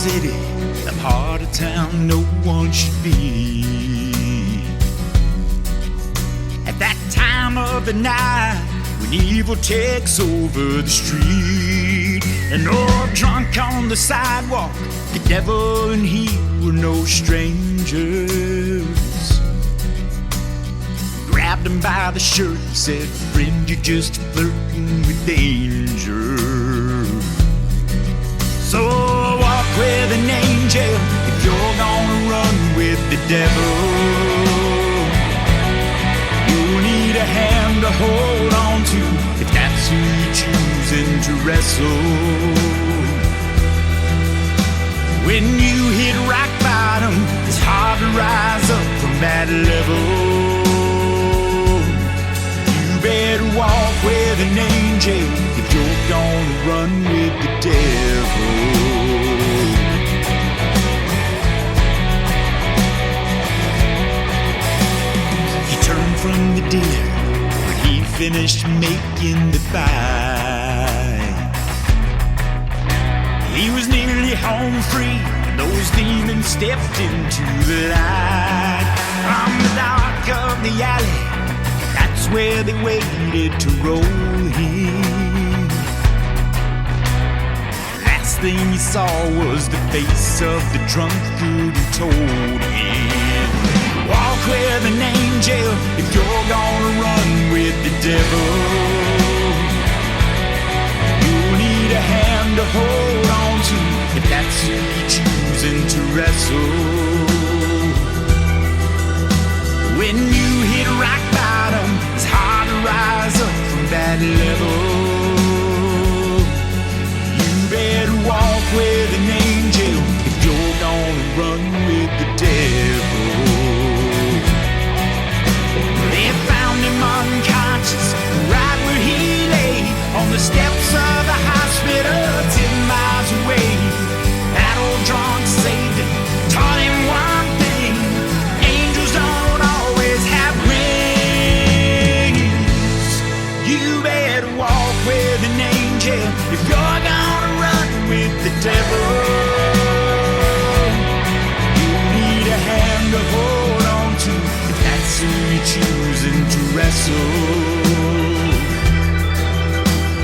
city, the part of town no one should be. At that time of the night, when evil takes over the street, an old drunk on the sidewalk, the devil and he were no strangers. Grabbed him by the shirt and said, "Friend, you're just flirting with danger." So walk with an angel if you're gonna run with the devil. You'll need a hand to hold on to if that's who you're choosing to wrestle. When you hit rock bottom, it's hard to rise up from that level. Better walk with an angel if you're gonna run with the devil. He turned from the dealer when he finished making the buy. He was nearly home free when those demons stepped into the light. From the dark of the alley, that's where they waited to roll him. Last thing he saw was the face of the drunkard who told him, "Walk with an angel if you're gonna run with the devil. You'll need a hand to hold on to if that's who you're choosing to wrestle. When you hit rock bottom, it's hard to rise up from that level. You better walk with an angel if you're gonna run with the devil." They found him unconscious right where he lay on the steps of the hospital 10 miles away. That old drunk saved him, taught him one thing: angels don't always have wings. You better walk with an angel if you're gonna run with the devil. You need a hand to hold on to if that's who you're choosing to wrestle.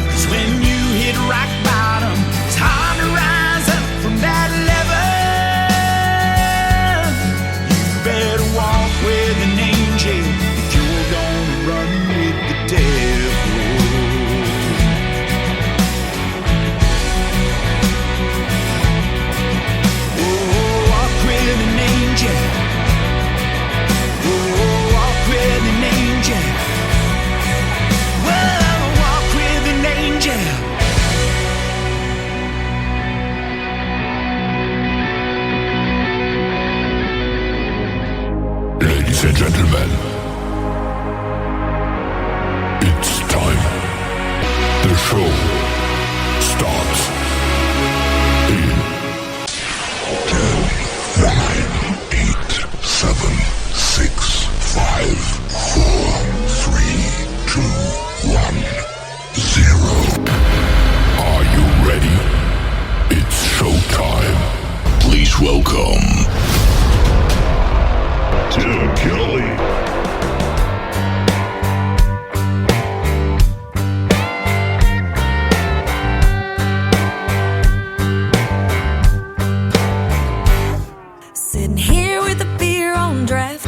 'Cause when you hit rock bottom, it's hard to rise up from that level. You better walk with an angel if you're gonna run with the devil. Oh, walk with an angel. Oh, walk with an angel. Whoa, walk with an angel. Ladies and gentlemen, it's time. The show starts in 10, 9, 8, 7, 6, 5, 4, 3, 2, 1, 0. Are you ready? It's showtime. Please welcome Tim Kelly. Sitting here with a beer on draft,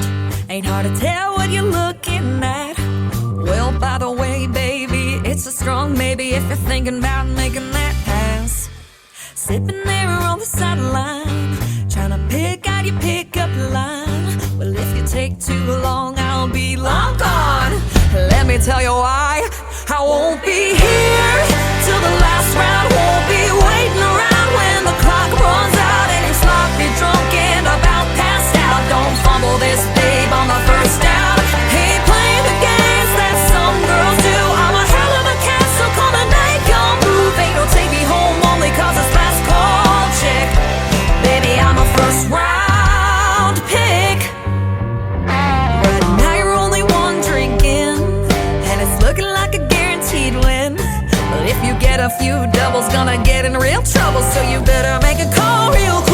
ain't hard to tell what you're looking at. Well, by the way, baby, it's a strong maybe if you're thinking about making that pass. Sipping there on the sideline, trying to pick out your pickup line. Well, if you take too long, I'll be long gone. Let me tell you why. I won't be here till the last round. Won't be waiting around when the clock runs out and you're sloppy drunk and about passed out. Don't fumble this, babe, on the first down. Ain't playing the games that some girls do. I'm a hell of a cat, so come and make your move. Ain't no take me home only 'cause it's last call, chick. Baby, I'm a first round pick. Right now you're only one drink in, and it's looking like a guaranteed win. But if you get a few doubles, gonna get in real trouble, so you better make a call real quick.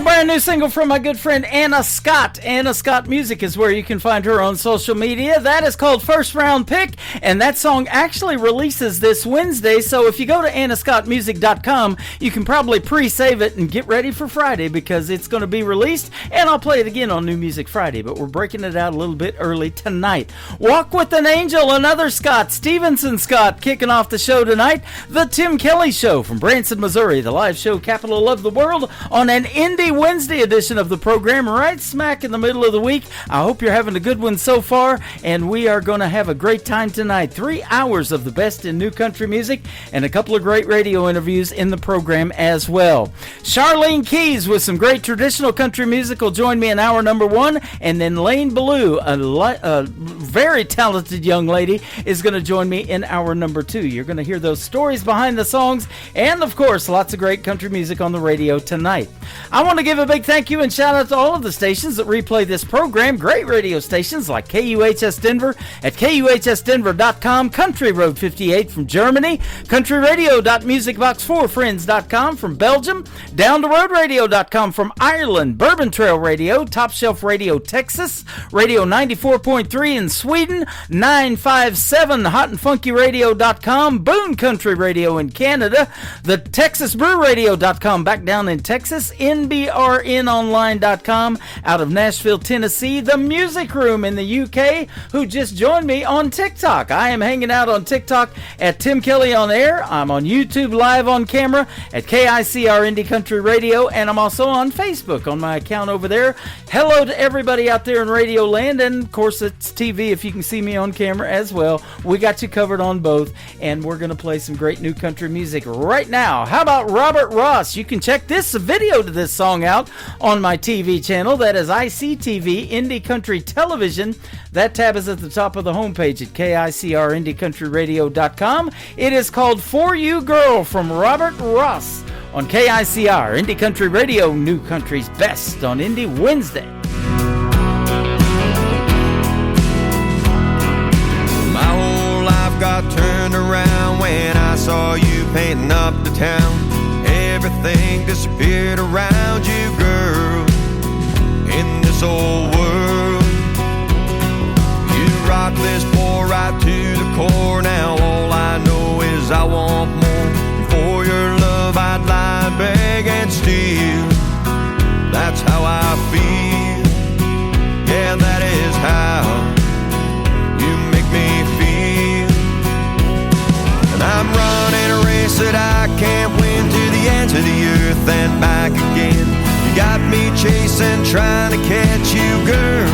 brand new single from my good friend Anna Scott. Anna Scott Music is where you can find her on social media. That is called First Round Pick, and that song actually releases this Wednesday. So if you go to AnnaScottMusic.com, you can probably pre-save it and get ready for Friday because it's going to be released, and I'll play it again on New Music Friday, but we're breaking it out a little bit early tonight. Walk with an Angel, another Scott, Stevenson Scott, kicking off the show tonight. The Tim Kelly Show from Branson, Missouri, the live show capital of the world, on an Indie Wednesday edition of the program, right smack in the middle of the week. I hope you're having a good one so far, and we are going to have a great time tonight. 3 hours of the best in new country music and a couple of great radio interviews in the program as well. Charlene Keys with some great traditional country music will join me in hour number 1, and then Lane Ballou, a very talented young lady, is going to join me in hour number 2. You're going to hear those stories behind the songs, and of course lots of great country music on the radio tonight. I want to give a big thank you and shout out to all of the stations that replay this program. Great radio stations like KUHS Denver at KUHSdenver.com, Country Road 58 from Germany, countryradio.musicbox4friends.com from Belgium, downtheroadradio.com from Ireland, Bourbon Trail Radio, Top Shelf Radio Texas, Radio 94.3 in Sweden, 957hotandfunkyradio.com, Boone Country Radio in Canada, the TexasBrewRadio.com back down in Texas, NBRNonline.com out of Nashville, Tennessee, the Music Room in the UK, who just joined me on TikTok. I am hanging out on TikTok at Tim Kelly on Air. I'm on YouTube live on camera at KICR Indie Country Radio, and I'm also on Facebook on my account over there. Hello to everybody out there in Radio Land, and of course it's TV if you can see me on camera as well. We got you covered on both, and we're going to play some great new country music right now. How about Robert Ross? You can check this video to this song out on my TV channel. That is ICTV, Indie Country Television. That tab is at the top of the homepage at KICRIndieCountryRadio.com. It is called For You Girl from Robert Ross on KICR, Indie Country Radio, New Country's Best on Indie Wednesday. My whole life got turned around when I saw you painting up the town. Everything disappeared around you, girl, in this old world. You rock this boy right to the core. Now all I know is I want more. For your love I'd lie, beg and steal. That's how I feel. Yeah, that is how you make me feel. And I'm running a race that I can't win, to the ends of the earth and back again. You got me chasing, trying to catch you, girl.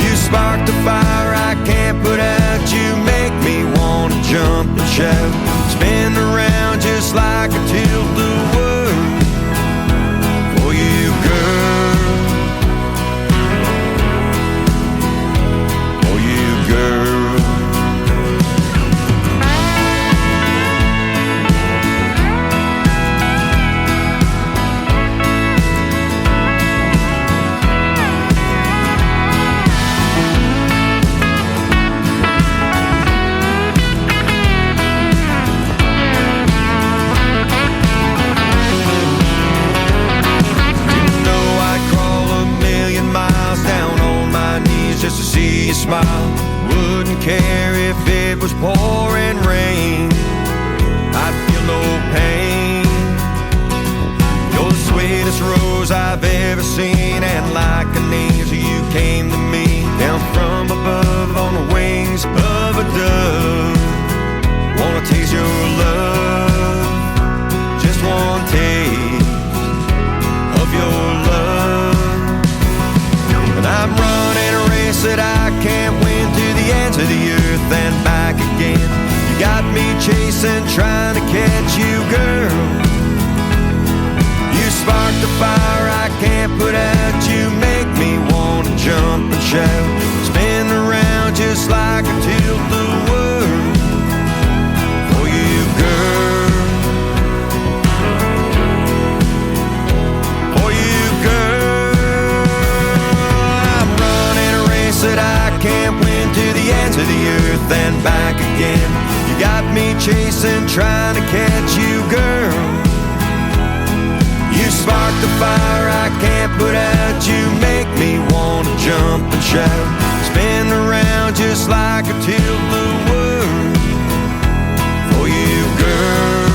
You spark the fire I can't put out. You make me want to jump and shout, spin around just like a tilt-a-whirl. For you, girl. For you, girl. Just to see you smile. Wouldn't care if it was pouring rain. I'd feel no pain. You're the sweetest rose I've ever seen, and like an angel you came to me, down from above on the wings of a dove. Wanna taste your love, just one taste of your love. And I'm running a race that I can't win, to the ends of the earth and back again. You got me chasing, trying to catch you, girl. You spark the fire I can't put out. You make me want to jump and shout, spin around just like a tilt-a-whirl. For you, girl. For you, girl. That I can't win, to the ends of the earth and back again. You got me chasing, trying to catch you, girl. You You spark the fire I can't put out. You make me wanna jump and shout. Spin around just like a tilt-a-whirl for you, girl.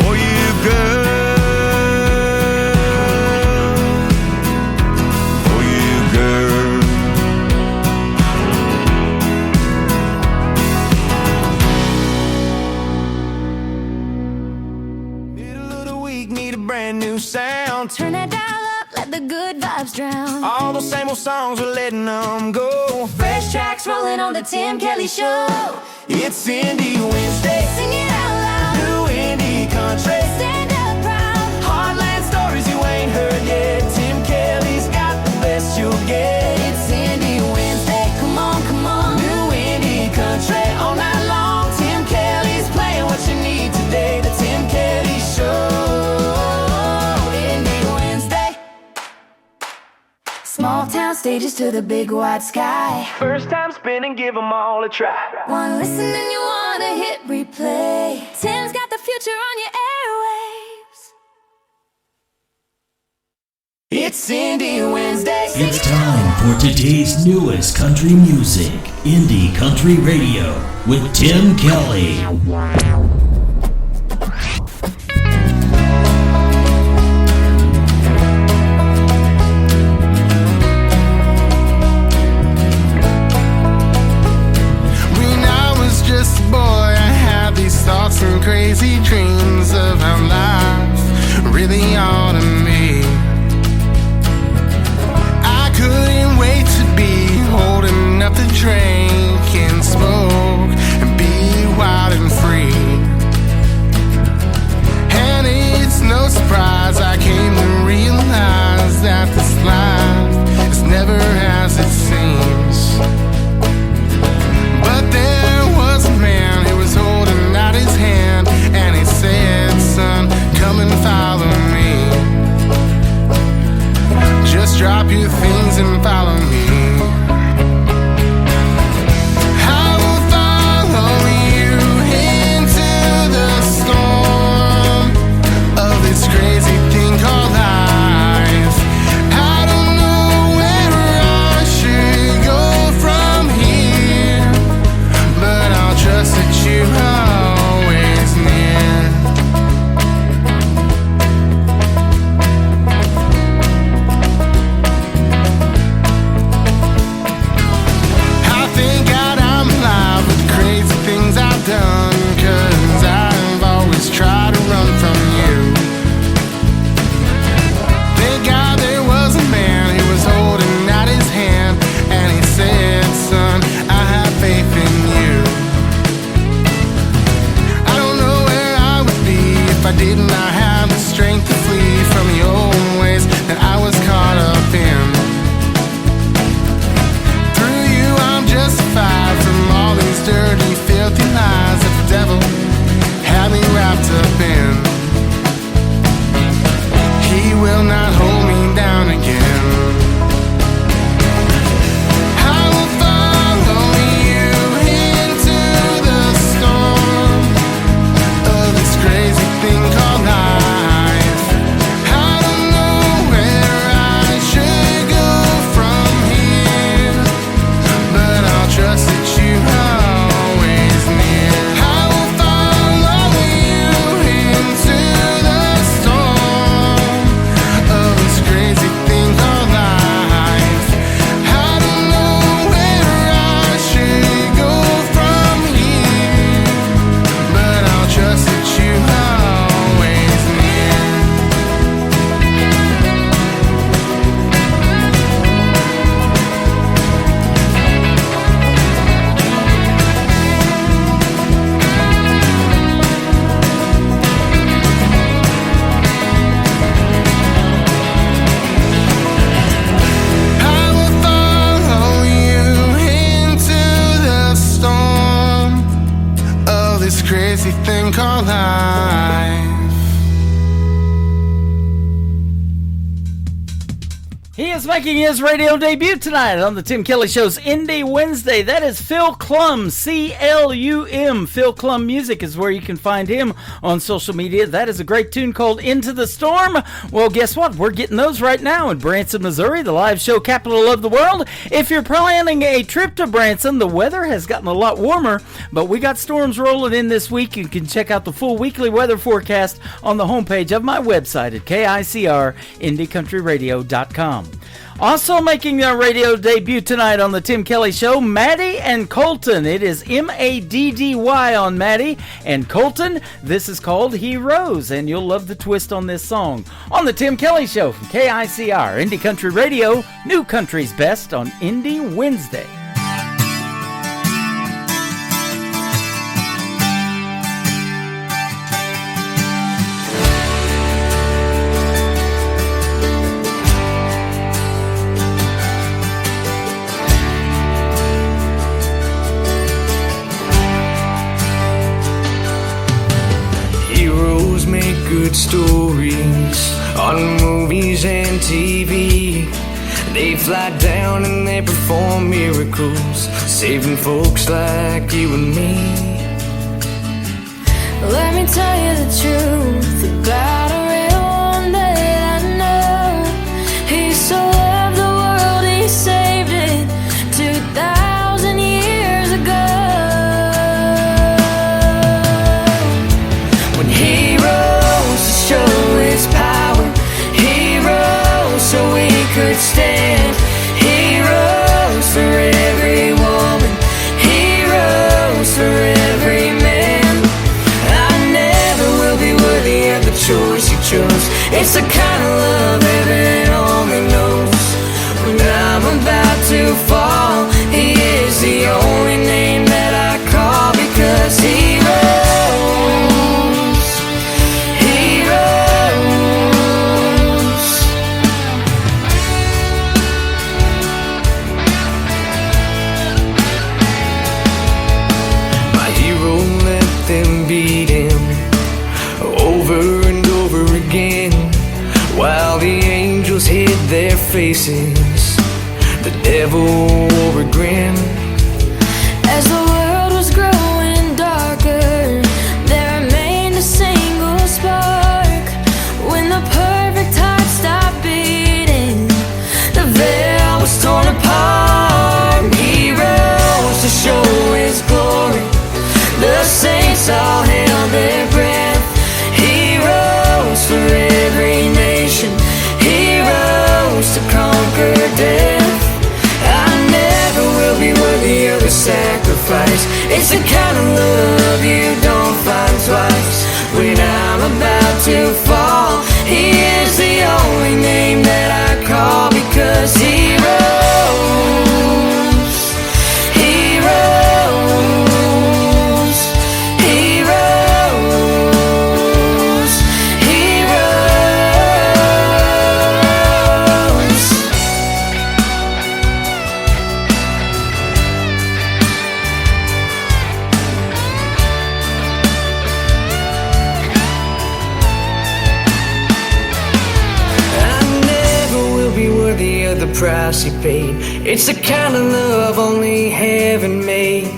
For you, girl. For you, girl. Middle of the week, need a brand new sound. Turn that dial up, let the good vibes drown. All those same old songs, we're letting them go. Fresh tracks rolling on the Tim Kelly Show. It's Indie Wednesday. Sing it out loud. New indie country. Stand up proud. Heartland stories you ain't heard yet. Tim Kelly's got the best you'll get. It's Indie Wednesday. Come on, come on. New indie country all night long. Tim Kelly's playing what you need today. The Tim Kelly Show. Indie Wednesday. Small town stages to the big wide sky. First time spinning, give them all a try. One listen and you wanna hit replay. Tim's got the future on your airwaves. It's Indie Wednesday. It's time for today's newest country music, Indie Country Radio, with Tim Kelly. When I was just a boy, I had these thoughts and crazy dreams of how life really ought to be. I couldn't wait to be old enough to drink and smoke and be wild and free. And it's no surprise I came to realize that this life is never as it seems. But there was a man who was holding out his hand, and he said, son, come and follow me. Just drop your things and follow me. I will follow you into the storm of this crazy thing called life. I don't know where I should go from here, but I'll trust that you're always near. is making his radio debut tonight on the Tim Kelly Show's Indie Wednesday. That is Phil Clum, C-L-U-M. Phil Clum Music is where you can find him on social media. That is a great tune called Into the Storm. Well, guess what? We're getting those right now in Branson, Missouri, the live show capital of the world. If you're planning a trip to Branson, the weather has gotten a lot warmer, but we got storms rolling in this week. You can check out the full weekly weather forecast on the homepage of my website at KICRIndieCountryRadio.com. Also making their radio debut tonight on the Tim Kelly Show, Maddie and Colton. It is M-A-D-D-Y on Maddie and Colton. This is called Heroes, and you'll love the twist on this song. On the Tim Kelly Show from KICR, Indie Country Radio, New Country's Best on Indie Wednesday. Good stories on movies and TV. They fly down and they perform miracles, saving folks like you and me. Let me tell you the truth about a real one that I know. He so loved the world, he saved it 2,000 years ago. When he rose to show his power, he rose so we could stand. He rose for every woman, he rose for every man. I never will be worthy of the choice he chose. It's the kind of love heaven only knows. When I'm about to fall, he is the only name that I call, because he rose. He rose. My hero let them beat him over and over again, while the angels hid their faces. The devil wore a grin. As the world was growing darker, there remained a single spark. When the perfect heart stopped beating, the veil was torn apart. He rose to show his glory. The saints all held their breath. He rose for every nation. He rose to conquer death. I never will be worthy of a sacrifice. It's the kind of love you don't find twice. When I'm about to fall, he is the only name that I call, because he rose. He rose. He rose. He rose. I never will be worthy of the price he paid. It's the kind of love only heaven made.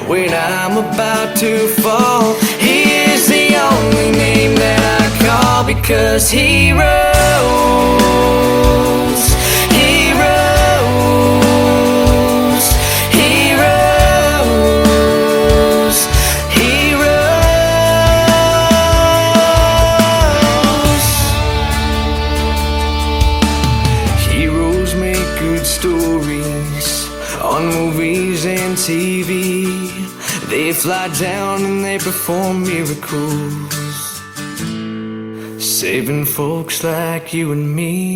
When I'm about to fall, he is the only name that I call, because he rose. He rose. He rose. He rose. Heroes make good stories on movies and TV. They fly down and they perform miracles, saving folks like you and me.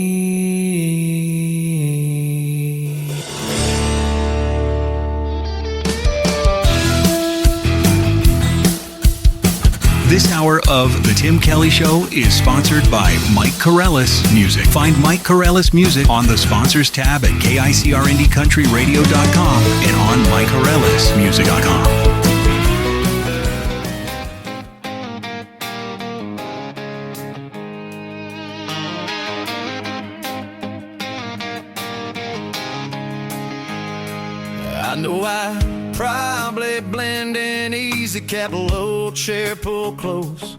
This hour of The Tim Kelly Show is sponsored by Mike Corellis Music. Find Mike Corellis Music on the Sponsors tab at KICRIndieCountryRadio.com and on MikeCorellisMusic.com. I know I probably blend in easy, kept a low chair pulled close,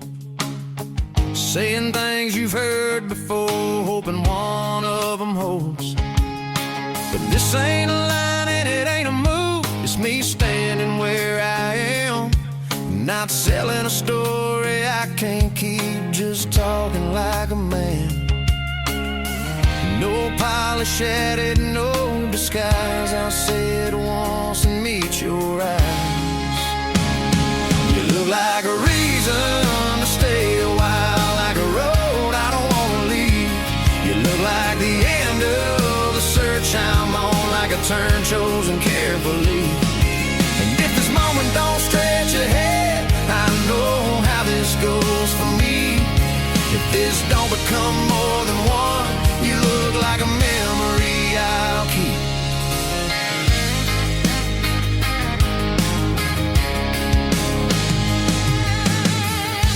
saying things you've heard before, hoping one of them holds. But this ain't a line and it ain't a move, it's me standing where I am, not selling a story I can't keep, just talking like a man. No polish at it, no disguise, I'll say it once and meet your eyes. You look like a reason to stay a while, like a road I don't wanna leave. You look like the end of the search I'm on, like a turn chosen carefully. And if this moment don't stretch ahead, I know how this goes for me. If this don't become more than one, you look like a memory I'll keep.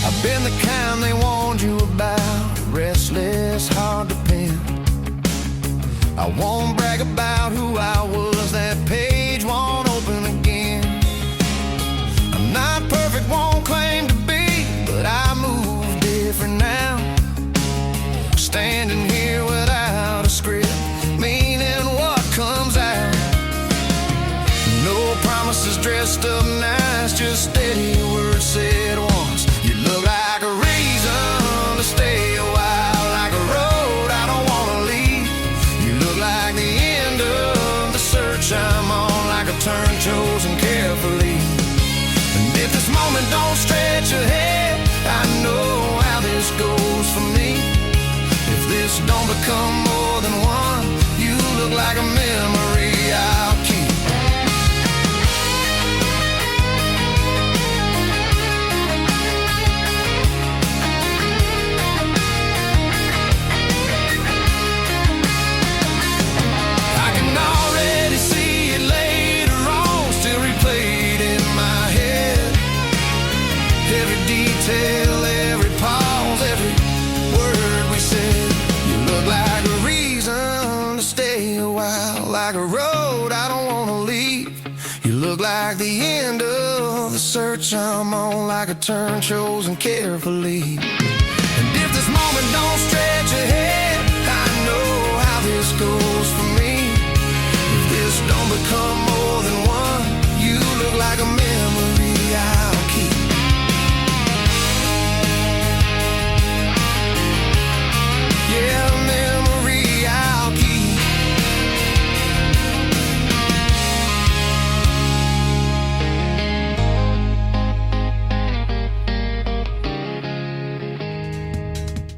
I've been the kind they warned you about, restless, hard to pin. I won't brag about who I was, that page won't open again. I'm not perfect, won't claim to be, but I move different now. Standing here without a script, meaning what comes out. No promises dressed up nice, just steady words said once. You look like a reason to stay a while, like a road I don't wanna leave. You look like the end of the search I'm on, like a turn chosen carefully. And if this moment don't stretch ahead, I know how this goes for me. If this don't become more than one, you look like a memory I'll keep. I can already see it later on, still replayed in my head. Every detail, every pause, every word we said. You look like a reason to stay a while, like a road I don't wanna leave. You look like the end of the search I'm on, like a turn chosen carefully. And if this moment don't stretch ahead, I know how this goes for me. If this don't become more than one, you look like a memory I'll keep. Yeah, a memory I'll keep.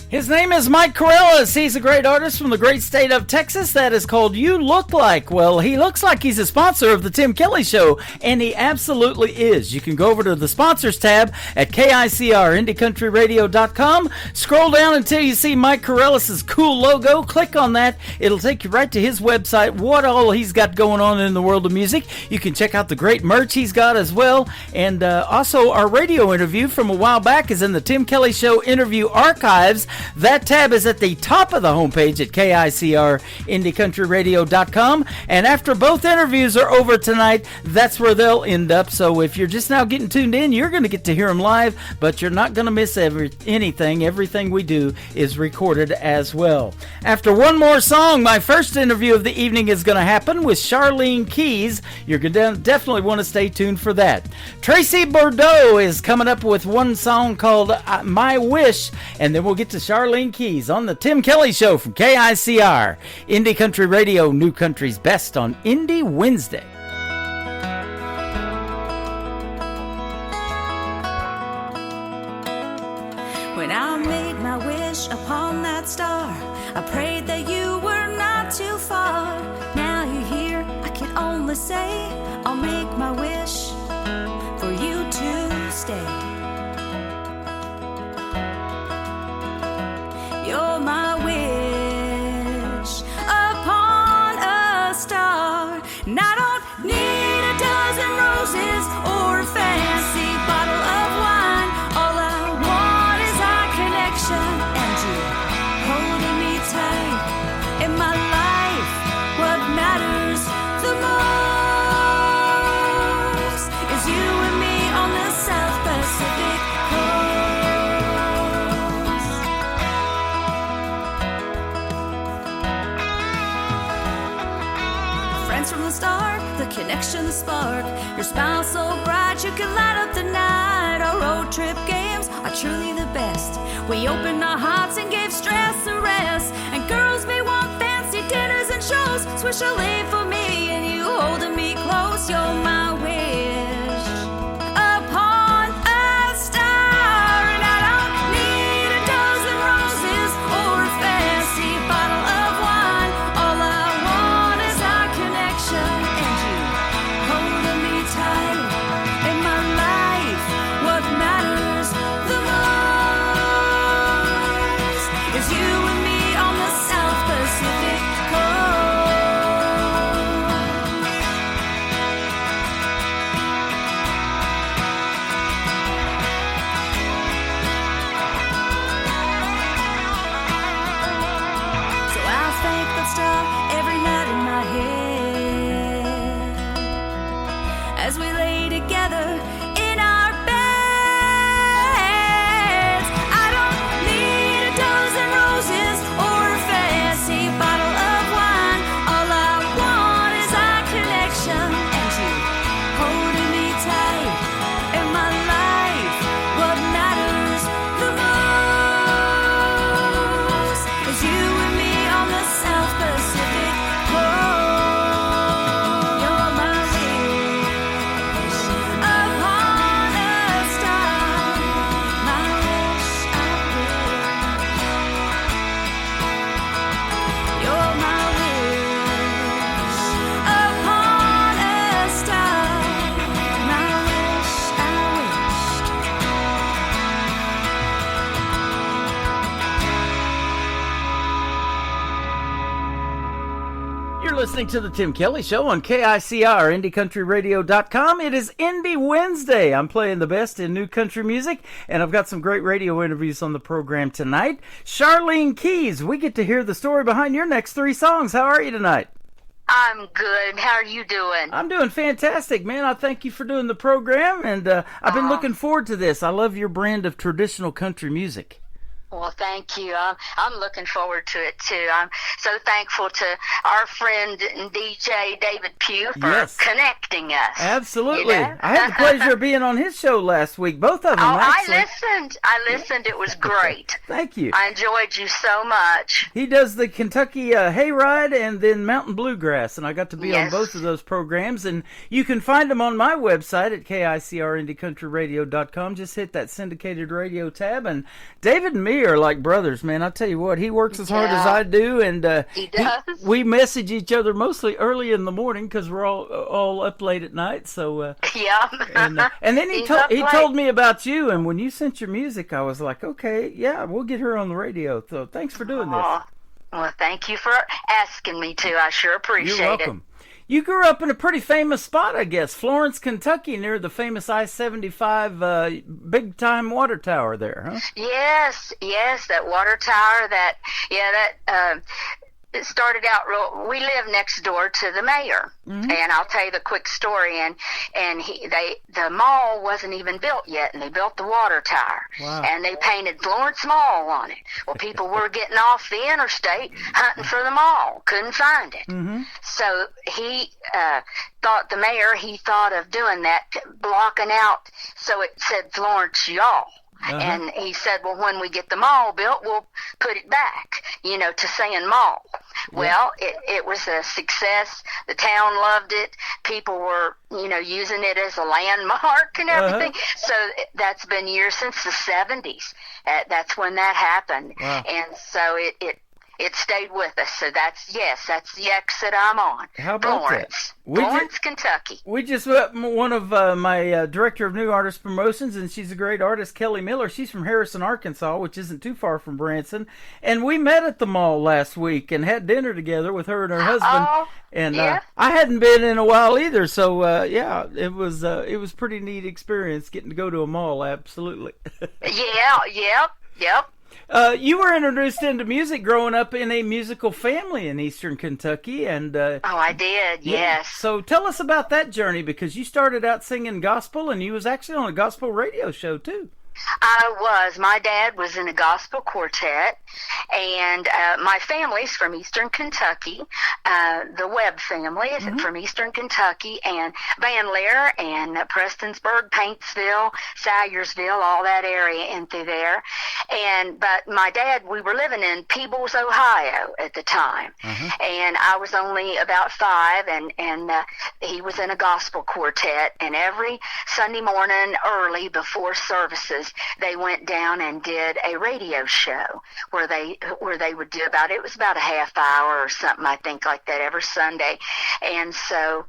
His name is Mike Corellis. He's a great artist from the great state of Texas. That is called You Look Like. Well, he looks like he's a sponsor of the Tim Kelly Show, and he absolutely is. You can go over to the sponsors tab at KICR, IndieCountryRadio.com. Scroll down until you see Mike Corellis' cool logo. Click on that. It'll take you right to his website, what all he's got going on in the world of music. You can check out the great merch he's got as well. And also, our radio interview from a while back is in the Tim Kelly Show interview archives. That tab is at the top of the homepage at KICR, IndieCountryRadio.com. And after both interviews are over tonight, that's where they'll end up. So if you're just now getting tuned in, you're going to get to hear them live, but you're not going to miss anything. Everything we do is recorded as well. After one more song, my first interview of the evening is going to happen with Charlene Keys. You're going to definitely want to stay tuned for that. Tracy Bordeaux is coming up with one song called My Wish, and then we'll get to Charlene Keys on the Tim Kelly Show from KICR, Indie Country Radio, New Country's best on Indie Wednesday. When I made my wish upon that star, I prayed that you were not too far. Now you're here, I can only say I'll make my wish for you to stay. You're my wish upon a star. And I don't need a dozen roses or a fancy bottle of wine. All I want is our connection and you holding me tight. In my life, what matters the most? start, the connection, the spark. Your smile so bright you can light up the night. Our road trip games are truly the best. We opened our hearts and gave stress a rest. And girls may want fancy dinners and shows. Swish a lane for me and you holding me close. You're my wish upon a star. And I don't need a dozen roses or a fancy bottle of wine. All I want is our connection and you holding me tight. In my life, what matters the most is you and me on the South Pacific coast. So I'll thank that star every night in my head as we lay together in our beds. I don't need a dozen roses or a fancy bottle of wine. All I want is our connection and you holding me tight. In my life, what matters the most is you and me on the South Pacific coast. You're my wish upon a star. My wish I will. You're my wish upon a star. My wish I wished. You're listening to the Tim Kelly Show on KICR, IndieCountryRadio.com. It is Indie Wednesday. I'm playing the best in new country music, and I've got some great radio interviews on the program tonight. Charlene Keys, we get to hear the story behind your next 3 songs. How are you tonight? I'm good. How are you doing? I'm doing fantastic, man. I thank you for doing the program, and I've been looking forward to this. I love your brand of traditional country music. Well, thank you. I'm looking forward to it, too. I'm so thankful to our friend and DJ David Pugh for Yes. connecting us. Absolutely. You know? I had the pleasure of being on his show last week, both of them, Oh, actually. I listened. It was great. Thank you. I enjoyed you so much. He does the Kentucky Hayride and then Mountain Bluegrass, and I got to be on Yes. both of those programs. And you can find them on my website at KICRIndieCountryRadio.com. Just hit that syndicated radio tab. And David and me are like brothers, man. I tell you what, he works as hard as Yeah. I do, and He does. we message each other mostly early in the morning because we're all up late at night. So Yeah. and then He's up he late. told me about you, and when you sent your music, I was like, okay, yeah, we'll get her on the radio. So thanks for doing this. Aw. Well, thank you for asking me to. I sure appreciate You're welcome. You grew up in a pretty famous spot, I guess, Florence, Kentucky, near the famous I-75 big-time water tower there, huh? Yes, that water tower. It started out we live next door to the mayor, and I'll tell you the quick story. And the mall wasn't even built yet, and they built the water tower. Wow. And they painted Florence Mall on it. Well, people were getting off the interstate hunting for the mall, couldn't find it. So he thought of doing that, blocking out so it said Florence Y'all. And he said, well, when we get the mall built, we'll put it back, to saying mall. Well, it was a success. The town loved it. People were, using it as a landmark and everything. So that's been years since the 70s. That's when that happened. Wow. And so it stayed with us. So that's the exit I'm on. How about Florence. that? Florence, Kentucky. We just met one of my director of new artist promotions, and she's a great artist, Kelly Miller. She's from Harrison, Arkansas, which isn't too far from Branson. And we met at the mall last week and had dinner together with her and her husband. And yeah. I hadn't been in a while either, so it was pretty neat experience getting to go to a mall. Absolutely. Yep. You were introduced into music growing up in a musical family in Eastern Kentucky, and I did. Yes. So tell us about that journey, because you started out singing gospel, and you was actually on a gospel radio show too. I was. My dad was in a gospel quartet, and my family's from Eastern Kentucky. The Webb family is from Eastern Kentucky, and Van Leer and Prestonsburg, Paintsville, Salyersville, all that area in through there. But my dad, we were living in Peebles, Ohio at the time, and I was only about 5, and he was in a gospel quartet, and every Sunday morning early before services, they went down and did a radio show where they would do it was about a half hour or something, I think, like that every Sunday. And so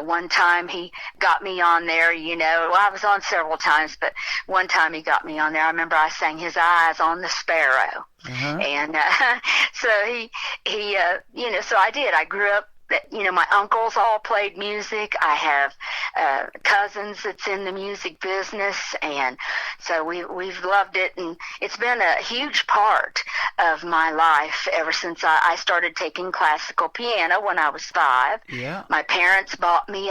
one time he got me on there, well, I was on several times, but one time he got me on there. I remember I sang His Eyes on the Sparrow. And so he so I did. I grew up, my uncles all played music. I have cousins that's in the music business, and so we've loved it, and it's been a huge part of my life ever since I started taking classical piano when I was 5. Yeah. My parents bought me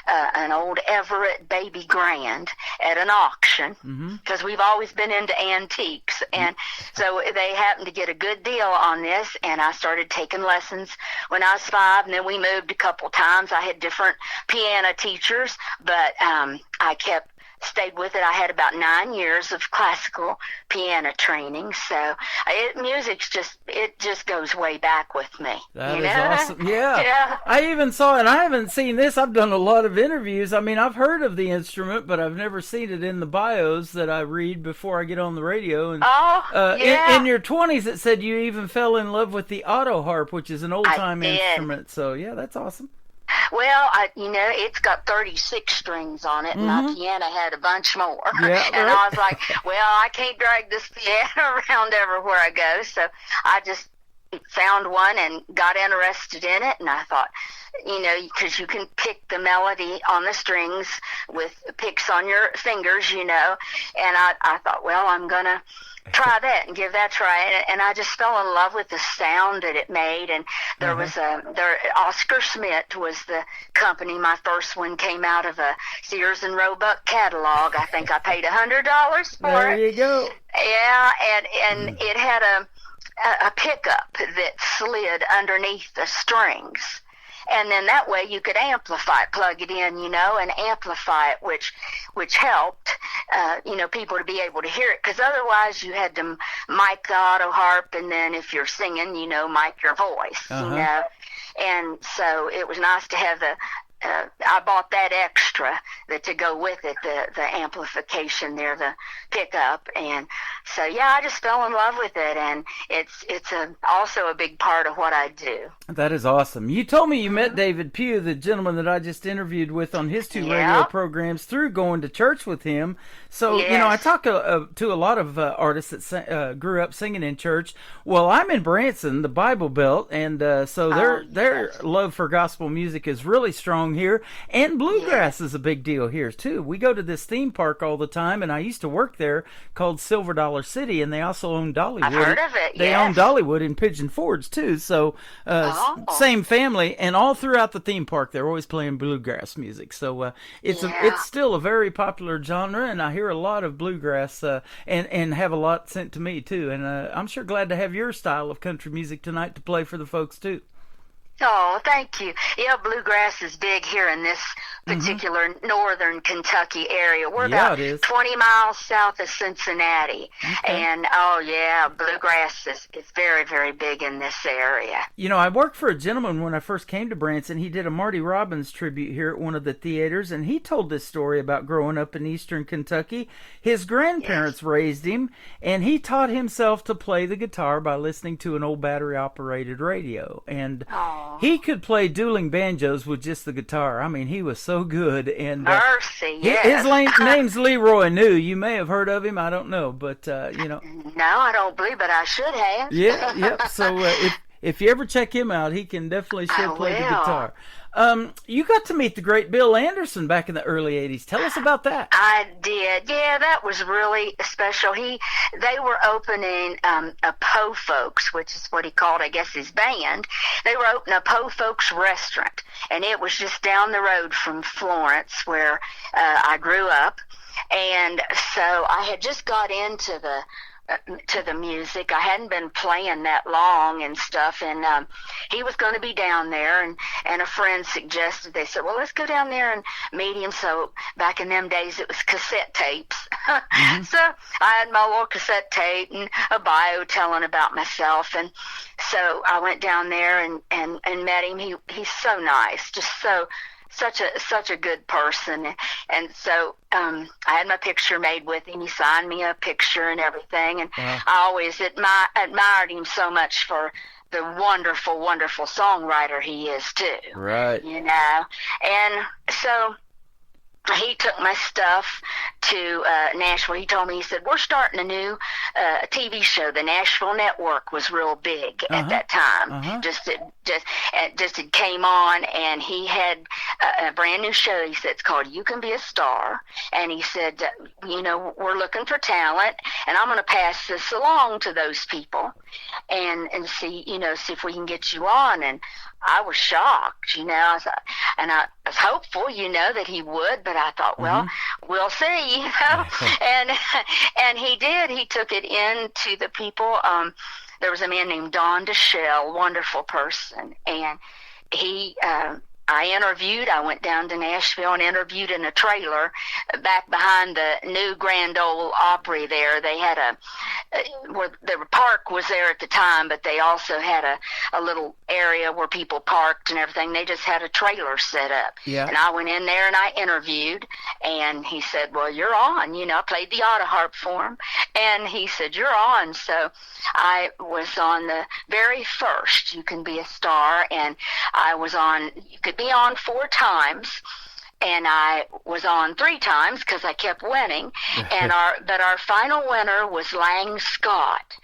an old Everett Baby Grand at an auction, because we've always been into antiques, and so they happened to get a good deal on this, and I started taking lessons when I was 5, and then we moved a couple times. I had different piano teachers, but I stayed with it. I had about 9 years of classical piano training, so music's just goes way back with me. That is awesome. Yeah. I even saw, and I haven't seen this. I've done a lot of interviews. I mean, I've heard of the instrument, but I've never seen it in the bios that I read before I get on the radio. And in your 20s, it said you even fell in love with the auto harp, which is an old-time instrument. So yeah, that's awesome. Well, it's got 36 strings on it, and my piano had a bunch more. Yeah, and I was like, well, I can't drag this piano around everywhere I go, so I just found one and got interested in it, and I thought, because you can pick the melody on the strings with picks on your fingers, and I thought, well, I'm going to try that and give that a try, and I just fell in love with the sound that it made. And there was Oscar Smith was the company. My first one came out of a Sears and Roebuck catalog. I think I paid $100 for it. There you go. Yeah, and it had a pickup that slid underneath the strings. And then that way you could amplify it, plug it in, and amplify it, which helped, people to be able to hear it. Because otherwise you had to mic the auto harp, and then if you're singing, mic your voice, And so it was nice to have I bought that extra to go with it, the amplification there, the pickup, and so I just fell in love with it, and it's also a big part of what I do. That is awesome. You told me you met David Pugh, the gentleman that I just interviewed with on his 2 radio programs, through going to church with him. So I talk to a lot of artists that grew up singing in church. Well, I'm in Branson, the Bible Belt, and so their love for gospel music is really strong here, and bluegrass is a big deal here too. We go to this theme park all the time, and I used to work there, called Silver Dollar City, and they also own Dollywood. I've heard of it. They own Dollywood in Pigeon Forge too, so same family, and all throughout the theme park they're always playing bluegrass music. So it's still a very popular genre, and I hear a lot of bluegrass and have a lot sent to me too, and I'm sure glad to have your style of country music tonight to play for the folks too. Oh, thank you. Yeah, bluegrass is big here in this particular northern Kentucky area. We're about 20 miles south of Cincinnati. And, bluegrass is very, very big in this area. I worked for a gentleman when I first came to Branson. He did a Marty Robbins tribute here at one of the theaters, and he told this story about growing up in eastern Kentucky. His grandparents raised him, and he taught himself to play the guitar by listening to an old battery-operated radio. And he could play dueling banjos with just the guitar. I mean, he was so good. And Mercy, his name's Leroy New. You may have heard of him. I don't know, but No, I don't believe, but I should have. Yep. So if you ever check him out, he can definitely play the guitar. You got to meet the great Bill Anderson back in the early 80s. Tell us about that. I did. Yeah, that was really special. They were opening a Po Folks, which is what he called, I guess, his band. They were opening a Po Folks restaurant, and it was just down the road from Florence, where I grew up. And so I had just got into the music. I hadn't been playing that long and stuff, and he was going to be down there, and a friend suggested, they said, well, let's go down there and meet him. So back in them days it was cassette tapes. So I had my little cassette tape and a bio telling about myself, and so I went down there and met him. He's so nice, just such a good person. And so I had my picture made with him. He signed me a picture and everything, and I always admired him so much for the wonderful, wonderful songwriter he is too. Right. You know, and so he took my stuff to Nashville. He told me, he said, we're starting a new TV show. The Nashville Network was real big at that time. Just it came on, and he had a brand new show. He said, it's called You Can Be a Star. And he said, you know, we're looking for talent, and I'm going to pass this along to those people and see if we can get you on. And I was shocked, you know, and I was hopeful, you know, that he would, but I thought, well, we'll see, you know, and he did. He took it in to the people. There was a man named Don DeShell, wonderful person, and I went down to Nashville and interviewed in a trailer back behind the new Grand Ole Opry there. They had the park was there at the time, but they also had a little area where people parked and everything. They just had a trailer set up. Yeah. And I went in there and I interviewed, and he said, well, you're on. You know, I played the auto harp for him, and he said, you're on. So I was on the very first You Can Be a Star, and I was on, you could be on 4 times, and I was on 3 times because I kept winning. And but our final winner was Lang Scott,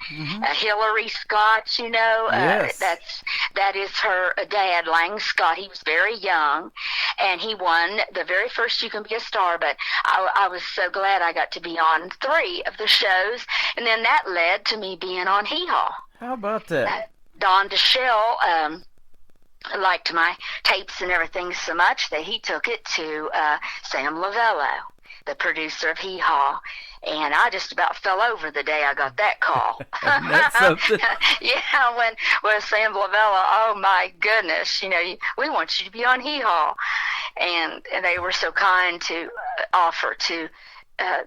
Hillary Scott. You know, that is her dad, Lang Scott. He was very young, and he won the very first You Can Be a Star. But I was so glad I got to be on 3 of the shows, and then that led to me being on Hee Haw. How about that? Don DeShell liked my tapes and everything so much that he took it to Sam Lavello, the producer of Hee Haw, and I just about fell over the day I got that call. That's something. Yeah, when Sam Lavello, oh my goodness, you know, we want you to be on Hee Haw, and they were so kind to offer to.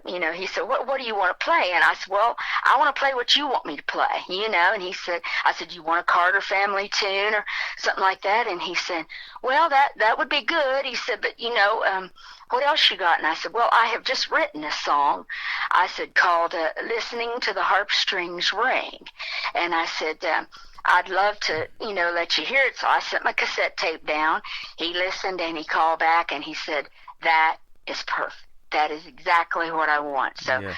You know, he said, what do you want to play? And I said, well, I want to play what you want me to play, you know. And I said, you want a Carter Family tune or something like that? And he said, well, that would be good. He said, but, you know, what else you got? And I said, well, I have just written a song, I said, called Listening to the Harp Strings Ring. And I said, I'd love to, you know, let you hear it. So I sent my cassette tape down. He listened, and he called back, and he said, that is perfect. That is exactly what I want. So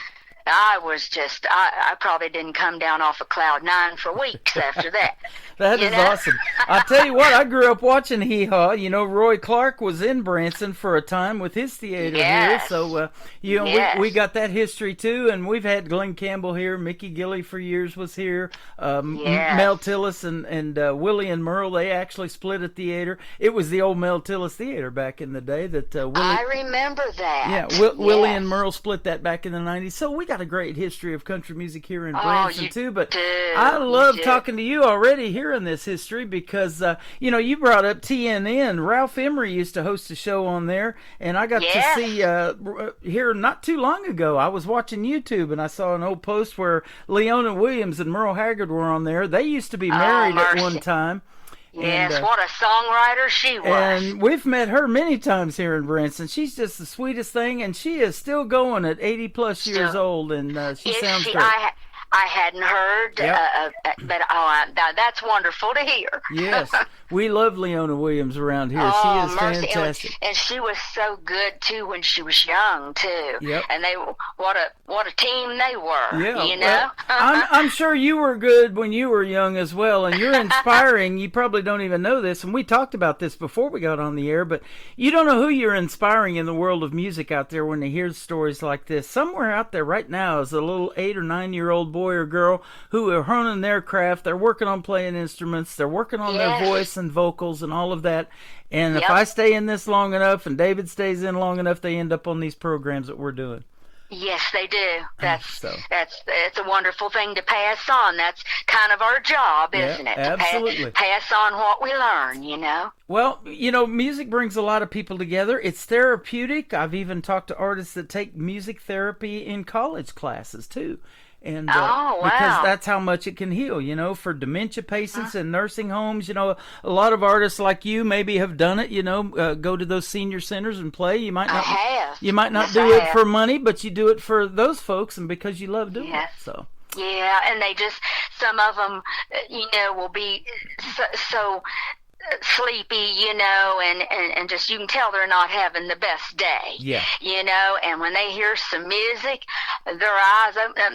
I was just, I probably didn't come down off of cloud 9 for weeks after that. That is awesome. I tell you what, I grew up watching Hee Haw. You know, Roy Clark was in Branson for a time with his theater here. So, you know, we got that history too. And we've had Glenn Campbell here. Mickey Gilley for years was here. Mel Tillis and Willie and Merle, they actually split a theater. It was the old Mel Tillis Theater back in the day that Willie. I remember that. Yeah, Willie and Merle split that back in the 90s. So we got a great history of country music here in Branson too. But I love talking to you already hearing this history because, you know, you brought up TNN. Ralph Emery used to host a show on there, and I got to see here not too long ago. I was watching YouTube, and I saw an old post where Leona Williams and Merle Haggard were on there. They used to be married at one time. Yes, and, what a songwriter she was. And we've met her many times here in Branson. She's just the sweetest thing, and she is still going at 80-plus years old, and she sounds great. I hadn't heard, but that's wonderful to hear. Yes, we love Leona Williams around here. She is fantastic, and she was so good too when she was young too. Yep. And what a team they were. Yeah, you know. Well, I'm sure you were good when you were young as well, and you're inspiring. You probably don't even know this, and we talked about this before we got on the air. But you don't know who you're inspiring in the world of music out there when they hear stories like this. Somewhere out there right now is a little 8 or 9-year-old boy or girl who are honing their craft. They're working on playing instruments. They're working on their voice and vocals and all of that. And if I stay in this long enough and David stays in long enough, they end up on these programs that we're doing. Yes, they do. That's So. it's a wonderful thing to pass on. That's kind of our job, isn't it? Absolutely. To pass on what we learn, you know. Well, you know, music brings a lot of people together. It's therapeutic. I've even talked to artists that take music therapy in college classes too. And Oh, wow. because that's how much it can heal, you know, for dementia patients in nursing homes. You know, a lot of artists like you maybe have done it, you know, go to those senior centers and play. You might I not have. You might not Yes, do I it have. for money, but you do it for those folks and because you love doing Yes. it. So Yeah, and they just, some of them, you know, will be so sleepy, you know, and just, you can tell they're not having the best day. Yeah. You know, and when they hear some music, their eyes open up,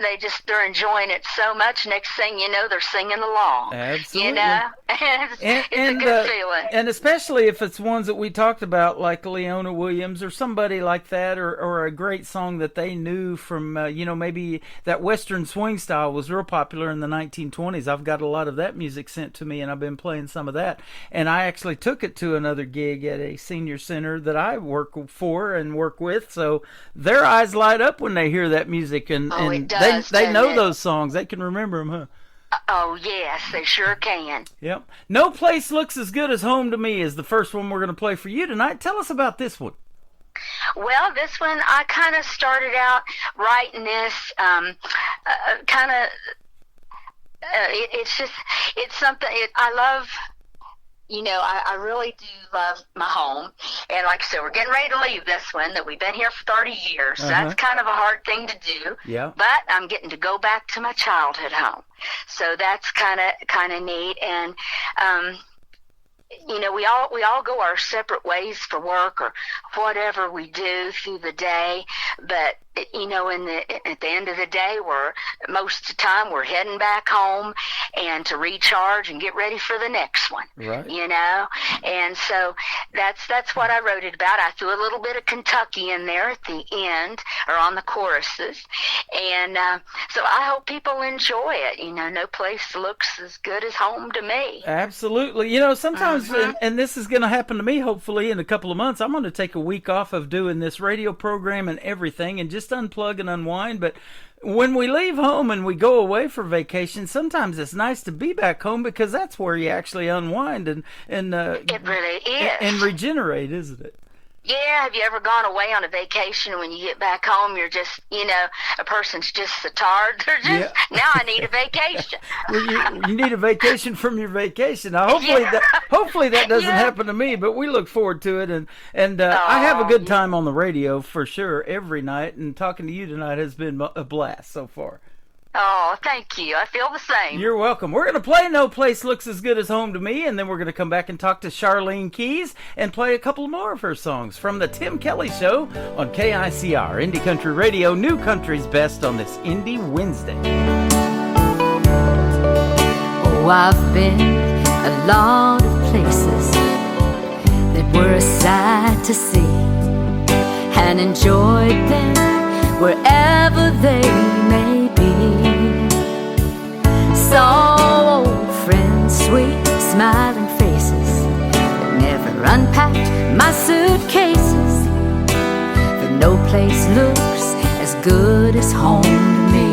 they're enjoying it so much. Next thing you know, they're singing along. Absolutely. You know, it's a good feeling. And especially if it's ones that we talked about, like Leona Williams or somebody like that, or a great song that they knew from, you know, maybe that Western swing style was real popular in the 1920s. I've got a lot of that music sent to me, and I've been playing some of that. And I actually took it to another gig at a senior center that I work for and work with. So their eyes light up when they hear that music, and, Oh, and it does, they know doesn't it? those songs. They can remember them, huh? Oh, yes, they sure can. Yep. No Place Looks as Good as Home to Me is the first one we're going to play for you tonight. Tell us about this one. Well, this one, I kind of started out writing this it's something, I love, you know, I really do love my home. And like I said, we're getting ready to leave this one that we've been here for 30 years. So that's kind of a hard thing to do. Yeah. But I'm getting to go back to my childhood home. So that's kind of neat. And, you know, we all go our separate ways for work or whatever we do through the day. But, you know, at the end of the day, most of the time we're heading back home and to recharge and get ready for the next one. Right. You know, and so that's what I wrote it about. I threw a little bit of Kentucky in there at the end or on the choruses, and so I hope people enjoy it. You know, no place looks as good as home to me. Absolutely. You know, sometimes, and this is going to happen to me hopefully in a couple of months, I'm going to take a week off of doing this radio program and everything and just unplug and unwind. But when we leave home and we go away for vacation, sometimes it's nice to be back home because that's where you actually unwind and It really is. and regenerate, isn't it? Yeah, have you ever gone away on a vacation and when you get back home, you're just, you know, a person's just so tired. They're just, now I need a vacation. Well, you need a vacation from your vacation. Now, hopefully that doesn't happen to me, but we look forward to it. And I have a good time on the radio for sure every night, and talking to you tonight has been a blast so far. Oh, thank you. I feel the same. You're welcome. We're going to play No Place Looks as Good as Home to Me, and then we're going to come back and talk to Charlene Keys and play a couple more of her songs from The Tim Kelly Show on KICR, Indie Country Radio, New Country's Best on this Indie Wednesday. Oh, I've been a lot of places that were a sight to see and enjoyed them wherever they may be. Saw old friends, sweet smiling faces, but never unpacked my suitcases. For no place looks as good as home to me.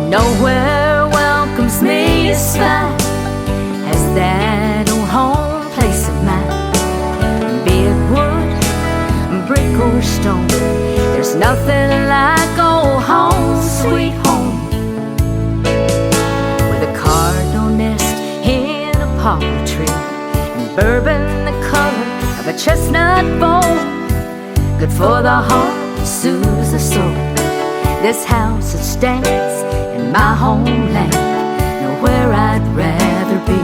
Nowhere welcomes me as fine as that old home place of mine. Be it wood, brick or stone, there's nothing like old home, sweet home. With a cardinal nest in a poplar tree, and bourbon the color of a chestnut bone. Good for the heart, soothes the soul. This house that stands in my homeland, nowhere I'd rather be.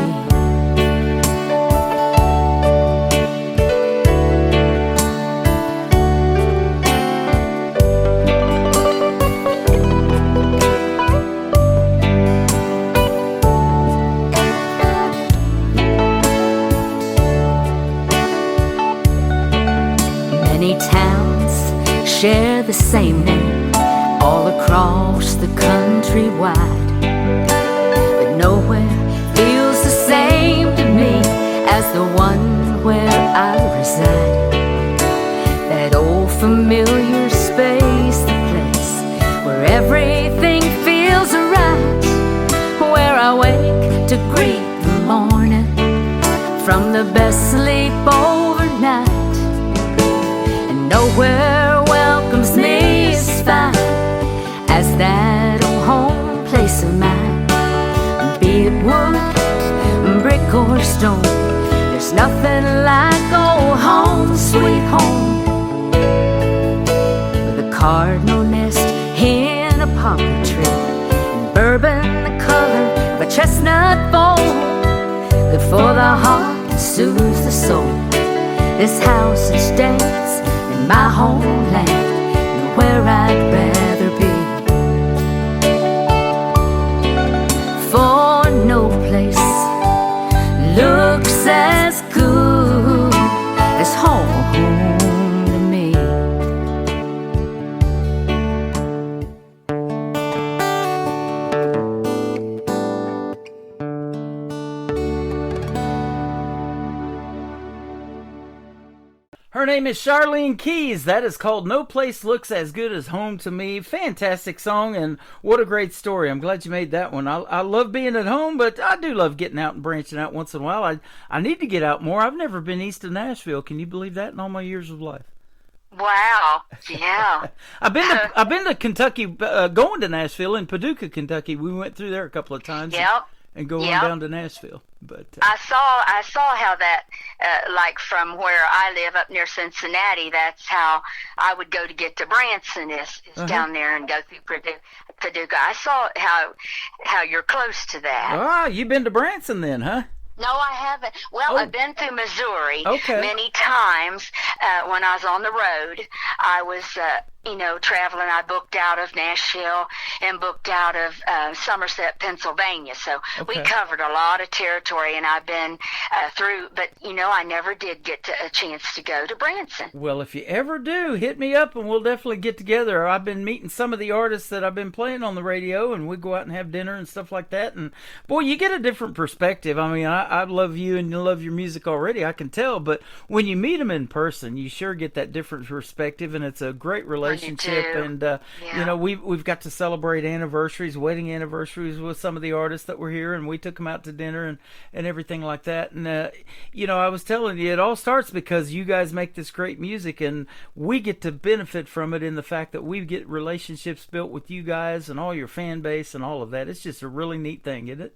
Many towns share the same name all across the country wide, but nowhere feels the same to me as the one where I reside. That familiar space, the place where everything feels right, where I wake to greet the morning from the best sleep overnight, and nowhere welcomes me as fine as that old home place of mine. Be it wood, brick or stone, there's nothing like old home, sweet home. With a cardinal nest in a poplar tree, and bourbon the color of a chestnut bowl, good for the heart and soothes the soul. This house is dance in my homeland, and where I'd rather be. For no place looks as good as home to me. Her name is Charlene Keys. That is called No Place Looks As Good As Home to Me. Fantastic song, and what a great story. I'm glad you made that one. I love being at home, but I do love getting out and branching out once in a while. I need to get out more. I've never been east of Nashville. Can you believe that in all my years of life? Wow. Yeah. I've been to Kentucky, going to Nashville in Paducah, Kentucky. We went through there a couple of times. Yep. And going down to Nashville. But I saw how that, like from where I live up near Cincinnati, that's how I would go to get to Branson is down there and go through Paducah. I saw how you're close to that. Ah, you've been to Branson then, huh? No, I haven't. Well, I've been through Missouri many times when I was on the road. I was, traveling. I booked out of Nashville and booked out of Somerset, Pennsylvania. So we covered a lot of territory, and I've been through. But, I never did get a chance to go to Branson. Well, if you ever do, hit me up, and we'll definitely get together. I've been meeting some of the artists that I've been playing on the radio, and we go out and have dinner and stuff like that. And, boy, you get a different perspective. I mean, I love you, and you love your music already, I can tell. But when you meet them in person, you sure get that different perspective, and it's a great relationship. And we've got to celebrate anniversaries, wedding anniversaries with some of the artists that were here, and we took them out to dinner and everything like that. And I was telling you, it all starts because you guys make this great music, and we get to benefit from it in the fact that we get relationships built with you guys and all your fan base and all of that. It's just a really neat thing, isn't it?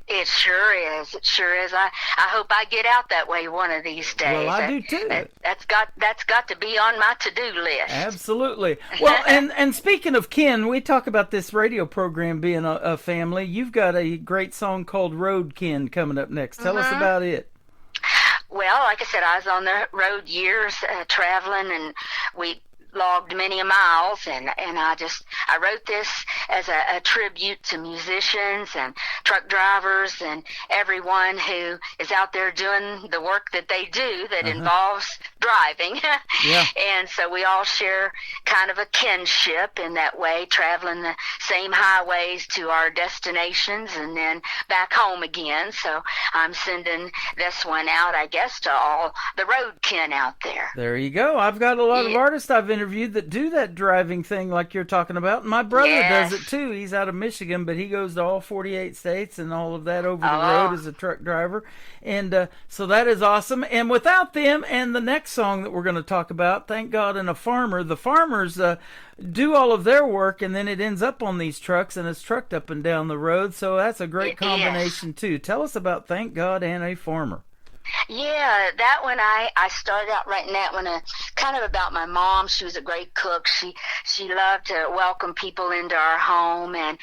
It sure is. It sure is. I hope I get out that way one of these days. Well, I do too. That's got to be on my to-do list. Absolutely. Well, and speaking of kin, we talk about this radio program being a family. You've got a great song called Road Kin coming up next. Tell us about it. Well, like I said, I was on the road years traveling, and we logged many miles, and I wrote this as a tribute to musicians and truck drivers and everyone who is out there doing the work that they do that involves driving. And so we all share kind of a kinship in that way, traveling the same highways to our destinations and then back home again. So I'm sending this one out, I guess, to all the road kin out there. There you go. I've got a lot of artists I've interviewed that do that driving thing like you're talking about. My brother does it too. He's out of Michigan, but he goes to all 48 states and all of that over the road as a truck driver. And so that is awesome. And without them and the next song that we're going to talk about, Thank God and a Farmer, the farmers do all of their work, and then it ends up on these trucks and it's trucked up and down the road. So that's a great combination too. Tell us about Thank God and a Farmer. Yeah, that one I started out writing that one kind of about my mom. She was a great cook. She loved to welcome people into our home and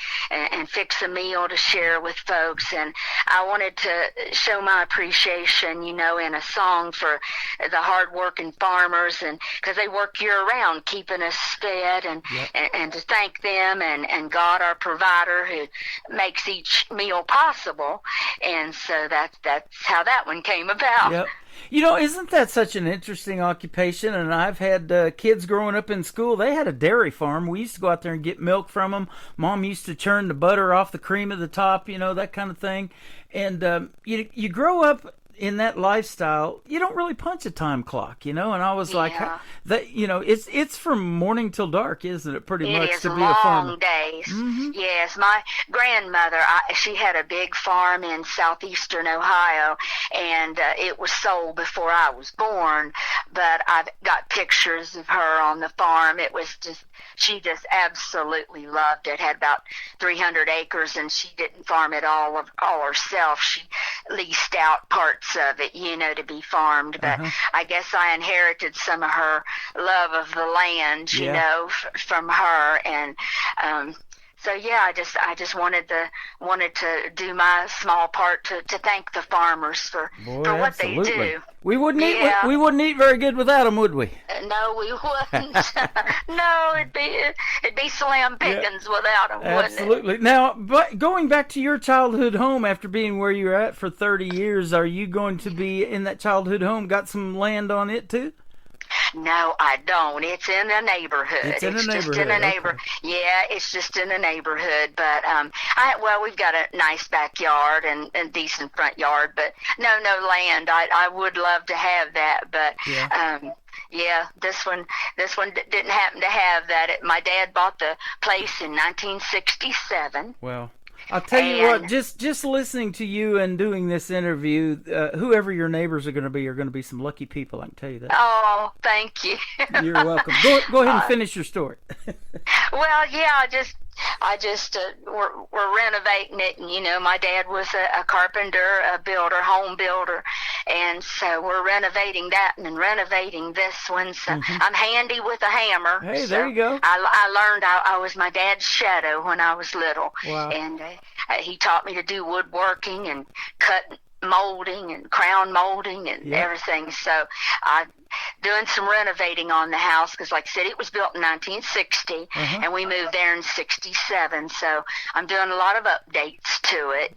fix a meal to share with folks. And I wanted to show my appreciation, in a song for the hardworking farmers, and because they work year round keeping us fed, and to thank them and God, our provider, who makes each meal possible. And so that's how that one came about. Yep. Isn't that such an interesting occupation? And I've had kids growing up in school. They had a dairy farm. We used to go out there and get milk from them. Mom used to churn the butter off the cream at the top, that kind of thing. And you grow up in that lifestyle, you don't really punch a time clock, And I was like, that it's from morning till dark, isn't it? Pretty much to be a farmer. Days. Yes, my grandmother, she had a big farm in southeastern Ohio, and it was sold before I was born. But I've got pictures of her on the farm. It was she just absolutely loved it. Had about 300 acres, and she didn't farm it all herself. She leased out parts of it, to be farmed. But I guess I inherited some of her love of the land, from her. And so I just wanted to do my small part to thank the farmers for what they do. We wouldn't eat very good without them, would we? No, we wouldn't. No, it'd be slim pickings without them, wouldn't it? Absolutely. Now, but going back to your childhood home after being where you're at for 30 years, are you going to be in that childhood home? Got some land on it too? No, I don't. It's in a neighborhood. It's just in a neighborhood. Yeah, it's just in a neighborhood. But we've got a nice backyard and a decent front yard, but no land. I would love to have that, but this one didn't happen to have that. My dad bought the place in 1967. Well, I'll tell you what, just listening to you and doing this interview, whoever your neighbors are going to be some lucky people, I can tell you that. Oh, thank you. You're welcome. Go ahead and finish your story. Well, I just we're renovating it, and my dad was a carpenter, a builder, home builder, and so we're renovating that and renovating this one. So I'm handy with a hammer. Hey, there you go. I learned I was my dad's shadow when I was little, and he taught me to do woodworking and cut molding and crown molding and everything. So I'm doing some renovating on the house because, like I said, it was built in 1960 and we moved there in 67. So I'm doing a lot of updates to it,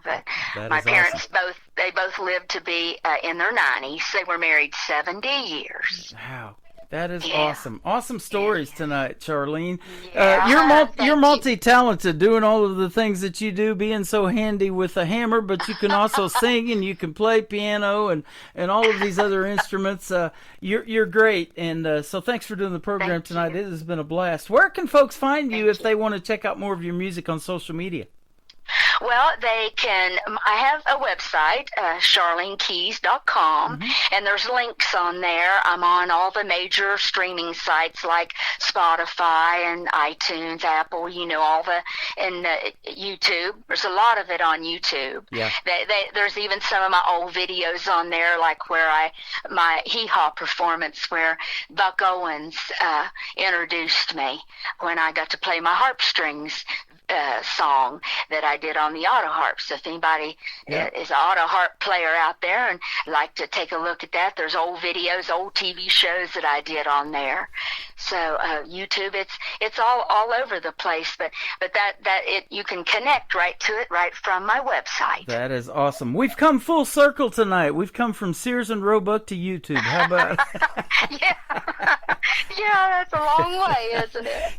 But my parents both lived to be in their 90s. They were married 70 years. Wow. That is awesome. Awesome stories tonight, Charlene. You're multi-talented, doing all of the things that you do, being so handy with a hammer, but you can also sing and you can play piano and all of these other instruments. You're great, and so thanks for doing the program tonight. It has been a blast. Where can folks find you if they want to check out more of your music on social media? Well, I have a website, charlenekeys.com, and there's links on there. I'm on all the major streaming sites like Spotify and iTunes, Apple, and YouTube. There's a lot of it on YouTube. Yeah. There's even some of my old videos on there, like my hee-haw performance where Buck Owens introduced me when I got to play my harp strings song that I did on the auto harp. So if anybody is an auto harp player out there and like to take a look at that, there's old videos, old TV shows that I did on there. So YouTube, it's all over the place, but you can connect right to it right from my website. That is awesome. We've come full circle tonight. We've come from Sears and Roebuck to YouTube. How about? Yeah, that's a long way, isn't it?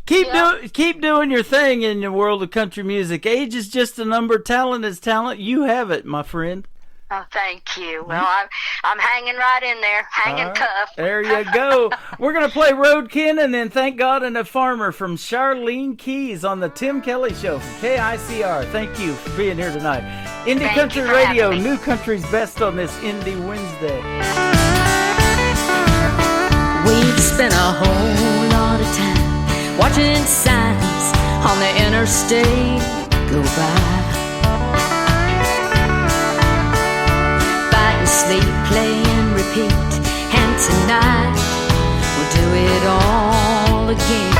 Keep doing your thing in the world of country music. Age is just a number. Talent is talent. You have it, my friend. Oh, thank you. Well, I'm hanging right in there, hanging tough. There you go. We're going to play Roadkin and then Thank God and a Farmer from Charlene Keys on the Tim Kelly Show from KICR. Thank you for being here tonight. Indie Country Radio, New Country's Best on this Indie Wednesday. We've spent a whole lot of time watching signs on the interstate go by. Fight and sleep, play and repeat, and tonight we'll do it all again.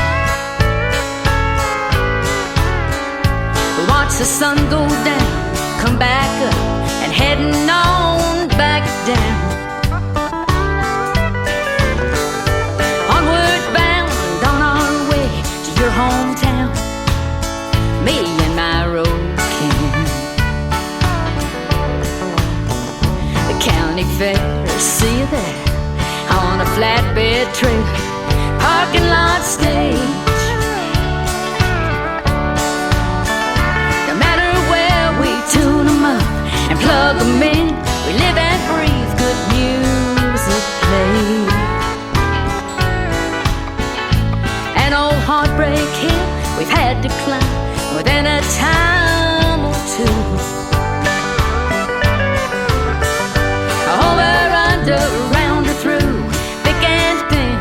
We'll watch the sun go down, come back up, and heading on back down. Your hometown, me and my Roadkin. The county fair, see you there on a flatbed trailer, parking lot stage. No matter where we tune them up and plug them in, we live at loved her round her through, thick and thin,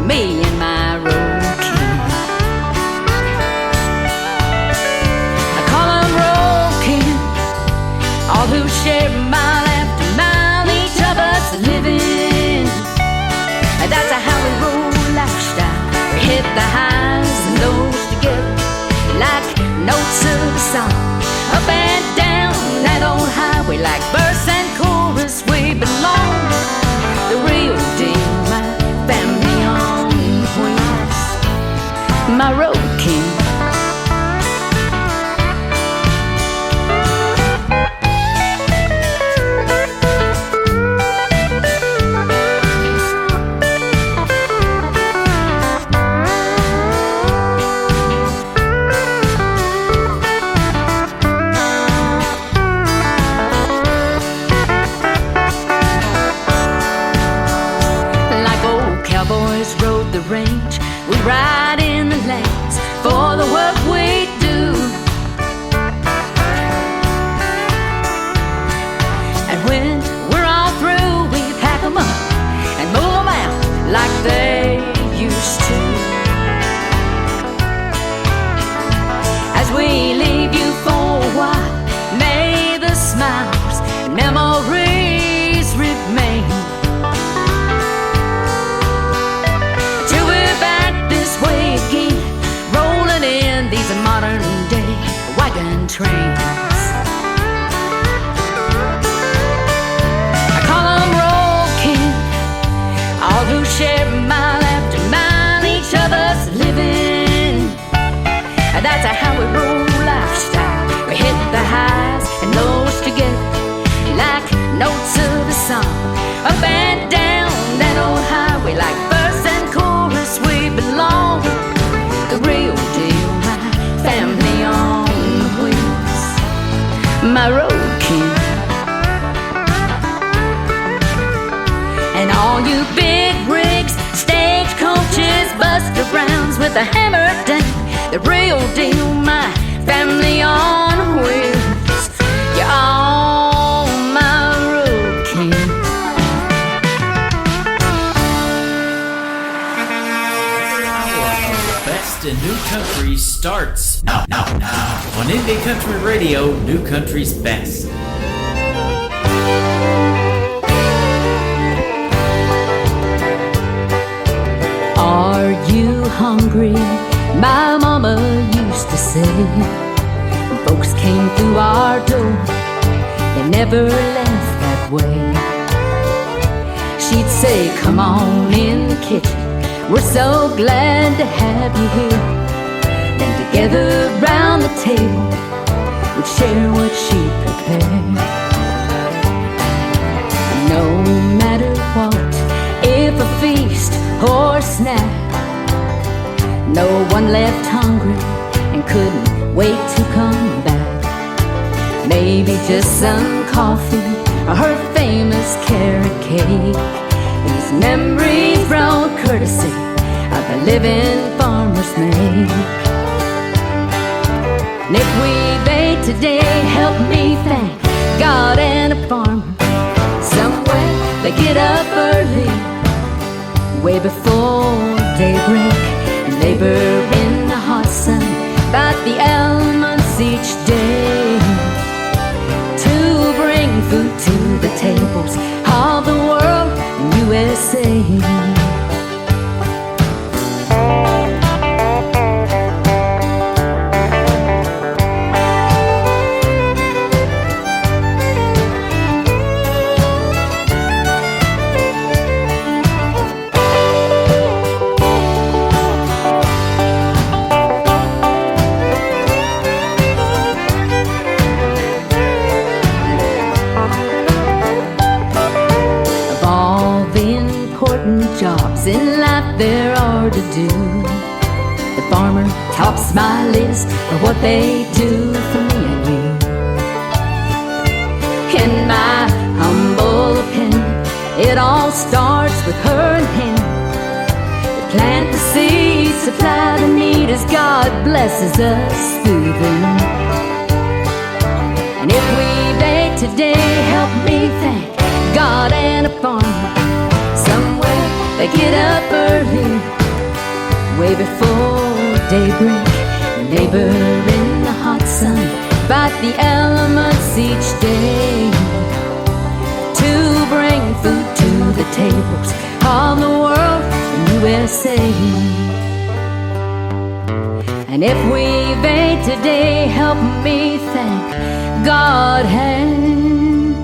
me and my road king. I call him road king, all who share mile after mile, each of us living. That's how we roll lifestyle. We hit the highs and lows together like notes of a song. Up and down that old highway like verse and chorus we belong. The real deal, my family on wheels, my road king. Range. We ride in the lanes for the work we do, and when we're all through we pack them up and move them out like they used to. As we leave you for a while, may the smiles and memories remain. These modern day wagon trains, I call them road king, all who share mile after mile, each of us living. That's how we roll lifestyle. We hit the highs and lows together like notes of a song. Up and down that old highway like verse and chorus we belong. The real deal, family on wheels, my road king. And all you big rigs, stagecoaches, Buster Browns with a hammer down, the real deal, my family on wheels. You're all my road king. Best in New Country starts now on Indie Country Radio, New Country's Best. Are you hungry? My mama used to say. When folks came through our door, they never left that way. She'd say, come on in the kitchen, we're so glad to have you here. Then together round the table, we'd share what she prepared. No matter what, if a feast or a snack, no one left hungry and couldn't wait to come back. Maybe just some coffee or her famous carrot cake. These memories brought courtesy of the living farmer's make. And if we ate today, help me thank God and a farmer. Somewhere they get up early, way before daybreak, and labor in the hot sun, about the elements each day, to bring food to the tables of the world in USA. Jobs in life there are to do. The farmer tops my list of what they do for me and you. In my humble opinion, it all starts with her and him. They plant the seeds, supply the need as God blesses us through them. And if we beg today, help me thank God and they get up early, way before daybreak. Labor in the hot sun, fight the elements each day to bring food to the tables of the world, USA. And if we've ate today, help me thank God and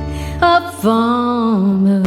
a farmer.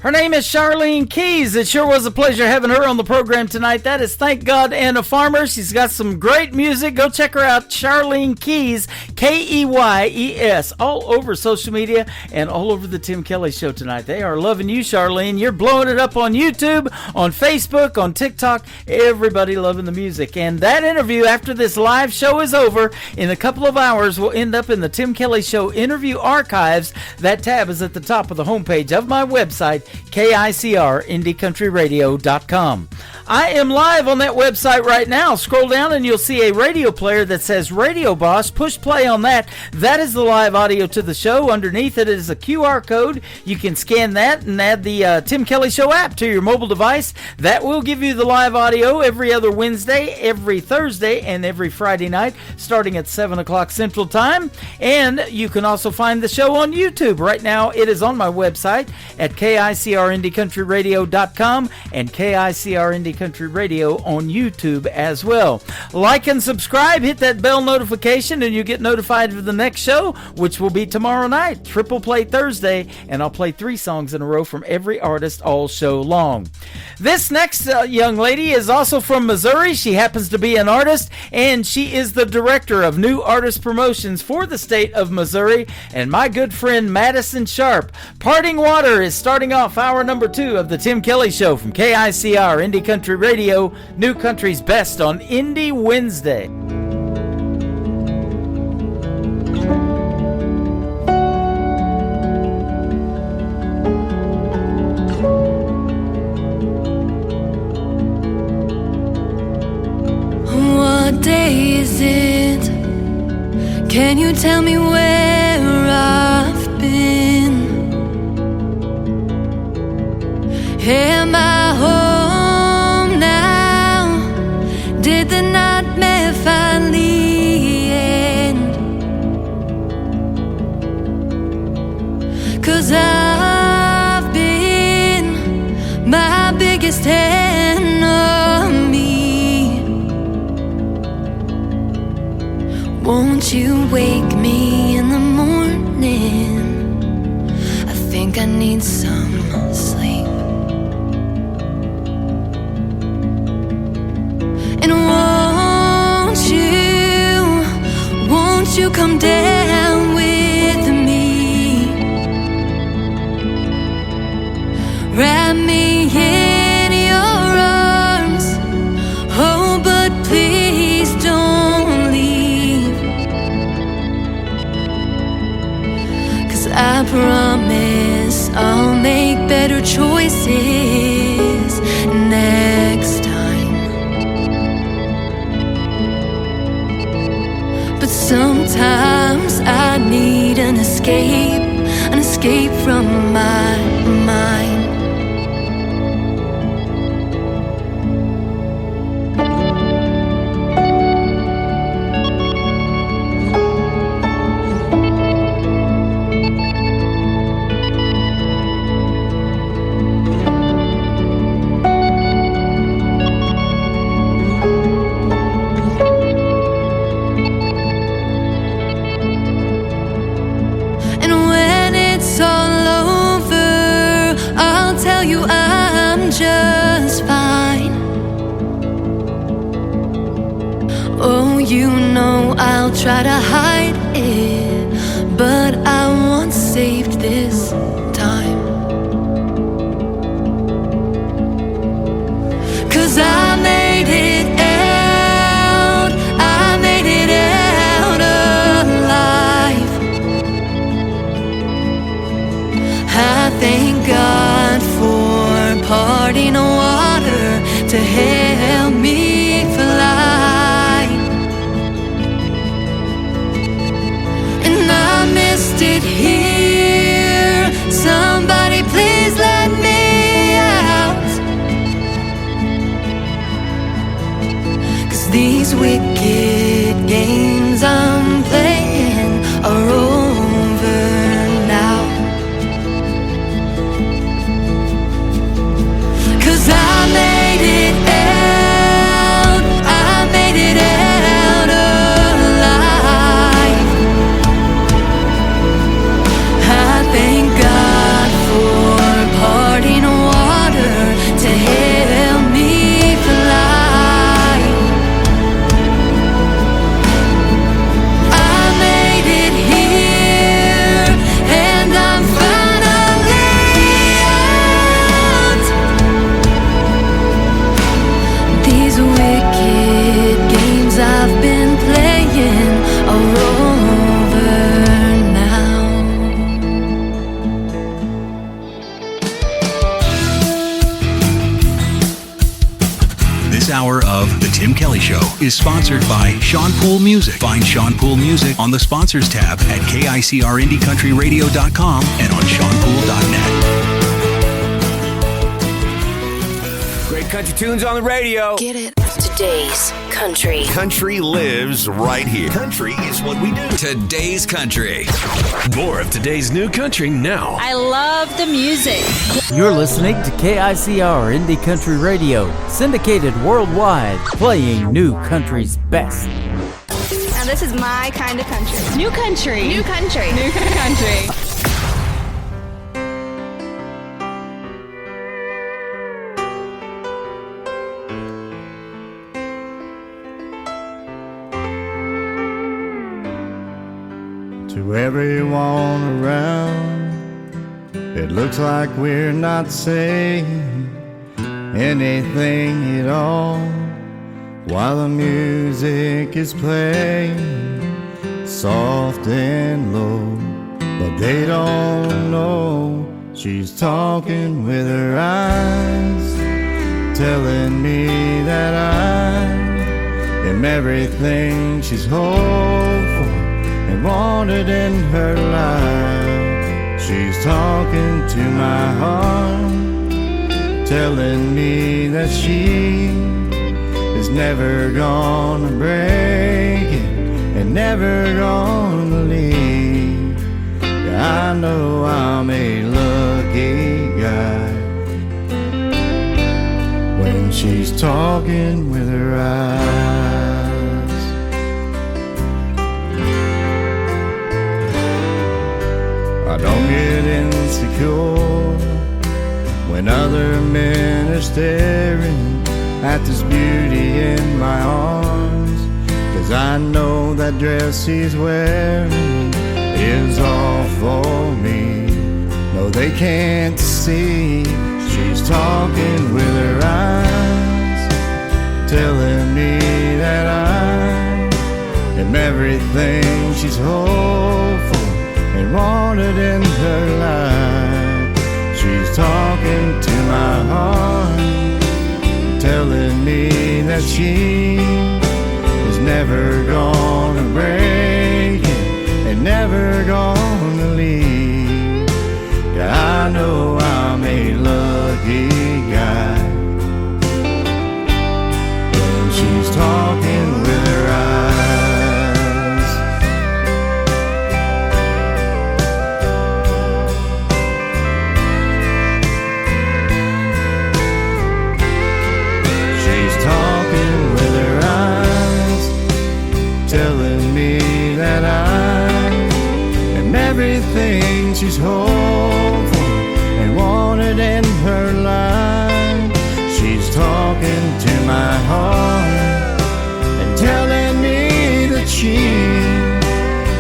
Her name is Charlene Keys. It sure was a pleasure having her on the program tonight. That is Thank God and a Farmer. She's got some great music. Go check her out, Charlene Keys, Keyes, all over social media and all over the Tim Kelly Show tonight. They are loving you, Charlene. You're blowing it up on YouTube, on Facebook, on TikTok. Everybody loving the music. And that interview after this live show is over in a couple of hours will end up in the Tim Kelly Show interview archives. That tab is at the top of the homepage of my website, KICRIndieCountryRadio.com. I am live on that website right now. Scroll down and you'll see a radio player that says Radio Boss. Push play on that. That is the live audio to the show. Underneath it is a QR code. You can scan that and add the Tim Kelly Show app to your mobile device. That will give you the live audio every other Wednesday, every Thursday, and every Friday night starting at 7 o'clock Central Time. And you can also find the show on YouTube. Right now it is on my website at KICRIndieCountryRadio.com and KICRIndieCountryRadio on YouTube as well. Like and subscribe, hit that bell notification, and you get notified of the next show, which will be tomorrow night, Triple Play Thursday, and I'll play 3 songs in a row from every artist all show long. This next young lady is also from Missouri. She happens to be an artist, and she is the director of new artist promotions for the state of Missouri, and my good friend Madison Sharp. Parting Water is starting off hour number 2 of the Tim Kelly Show from KICR Indie Country Radio, New Country's Best on Indie Wednesday. What day is it? Can you tell me where I've been? Am I home now? Did the nightmare finally end? 'Cause I've been my biggest enemy. Won't you wake me in the morning? I think I need some sleep. And won't you come down with me? Wrap me in your arms. Oh, but please don't leave. 'Cause I promise I'll make better choices next time. Sometimes I need an escape from my mind. Just fine. Oh, you know I'll try to hide it, but I want saved this time. 'Cause I made it out alive. I thank God for parting water to help me fly. wicked games I'm playing are over now. 'Cause I made it out, I made it out alive. I thank God for parting water to help me fly. I made it here, and I'm finally out. These wicked games I've been playing are over now. This hour of The Tim Kelly Show is sponsored by Sean Poole Music. Find Sean Poole Music on the Sponsors tab at KICRIndieCountryRadio.com and on SeanPoole.net. Great country tunes on the radio. Get it? Today's country. Country lives right here. Country is what we do. Today's country. More of today's new country now. I love the music. You're listening to KICR Indie Country Radio, syndicated worldwide, playing new country's best. Now this is my kind of country. New country. New country. New country. To everyone around, it looks like we're not saying anything at all while the music is playing soft and low. But they don't know she's talking with her eyes, telling me that I am everything she's hoped for and wanted in her life. She's talking to my heart, telling me that she is never gonna break it and never gonna leave. Yeah, I know I'm a lucky guy when she's talking with her eyes. I don't get insecure when other men are staring at this beauty in my arms, 'cause I know that dress she's wearing is all for me. No, they can't see she's talking with her eyes, telling me that I am everything she's hoped for and wanted in her life. She's talking to my heart, telling me that she is never gonna break it and never gonna leave. Yeah, I know I'm a lucky guy when she's talking with her eyes. She's talking with her eyes, telling me that I am everything she's hoped for and wanted in her life. She's talking to my heart and telling me that she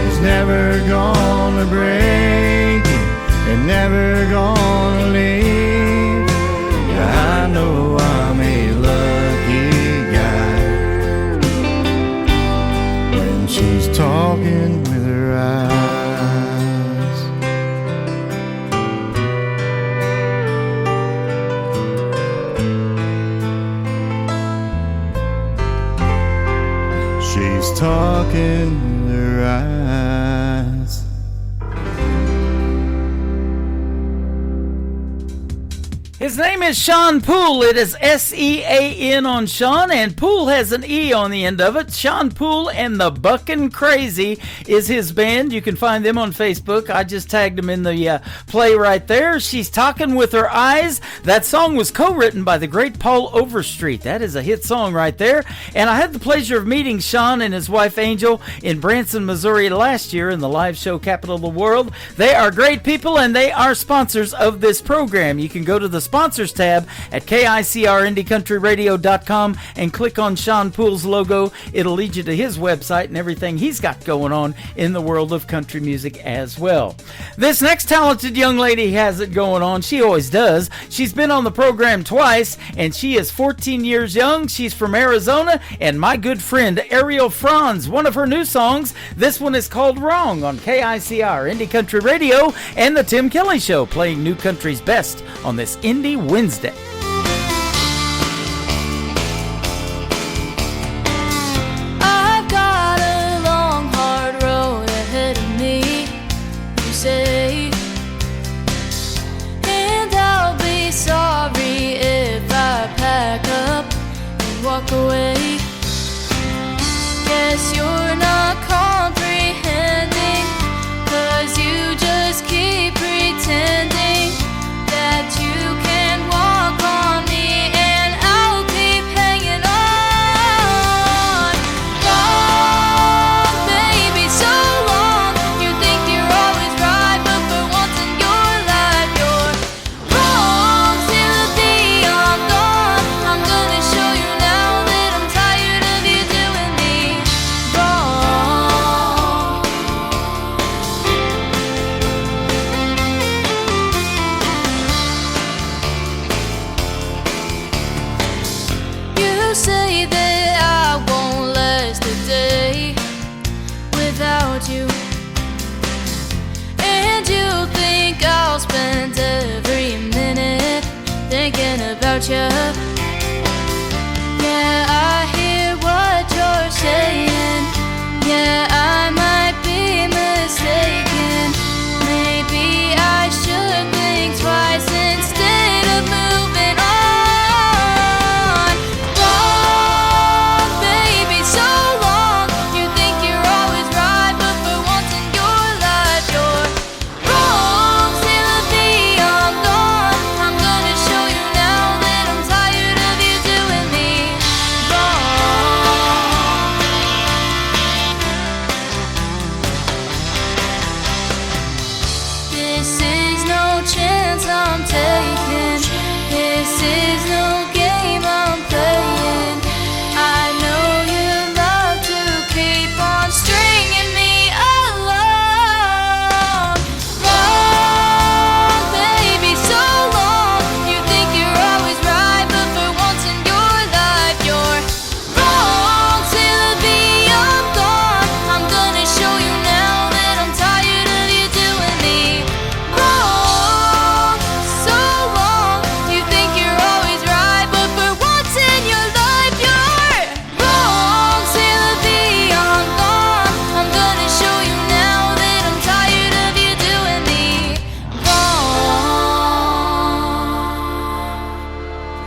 is never gonna break it and never gonna leave. Yeah, I know I'm a lucky guy when she's talking with her eyes. She's talking with her eyes. His name is Sean Poole. It is S-E-A-N on Sean, and Poole has an E on the end of it. Sean Poole and the Buckin' Crazy is his band. You can find them on Facebook. I just tagged them in the play right there. She's Talking With Her Eyes. That song was co-written by the great Paul Overstreet. That is a hit song right there. And I had the pleasure of meeting Sean and his wife Angel in Branson, Missouri last year in the live show Capital of the World. They are great people, and they are sponsors of this program. You can go to the sponsors tab at KICRIndieCountryRadio.com and click on Sean Poole's logo. It'll lead you to his website and everything he's got going on in the world of country music as well. This next talented young lady has it going on. She always does. She's been on the program twice, and she is 14 years young. She's from Arizona, and my good friend Ariel Franz, one of her new songs, this one is called Wrong on KICR Indie Country Radio and the Tim Kelly Show, playing new country's best on this Indie Wednesday. I've got a long, hard road ahead of me, you say, and I'll be sorry if I pack up and walk away. Guess you're not comprehending, 'cause you just keep pretending that you can walk on me, and I'll keep hanging on. Wrong, baby, so long. You think you're always right, but for once in your life you're wrong. Till the day I'm gone, I'm gonna show you now that I'm tired of you doing me wrong. You say that I won't last a day without you, and you think I'll spend every minute thinking about you. Yeah, I hear what you're saying. Yeah, I might be mistaken. Maybe I should think twice instead of moving on. Wrong, baby, so long. You think you're always right, but for once in your life you're wrong. Till the day I'm gone, I'm gonna show you now that I'm tired of you doing me wrong. This is no chance I'm taking. This is no game I'm playing. I know you love to keep on stringing me along. Wrong, baby, so long. You think you're always right, but for once in your life you're wrong. Till the day I'm gone, I'm gonna show you now that I'm tired of you doing me wrong. So long. You think you're always right, but for once in your life you're wrong. Till the day I'm gone, I'm gonna show you now that I'm tired of you doing me wrong.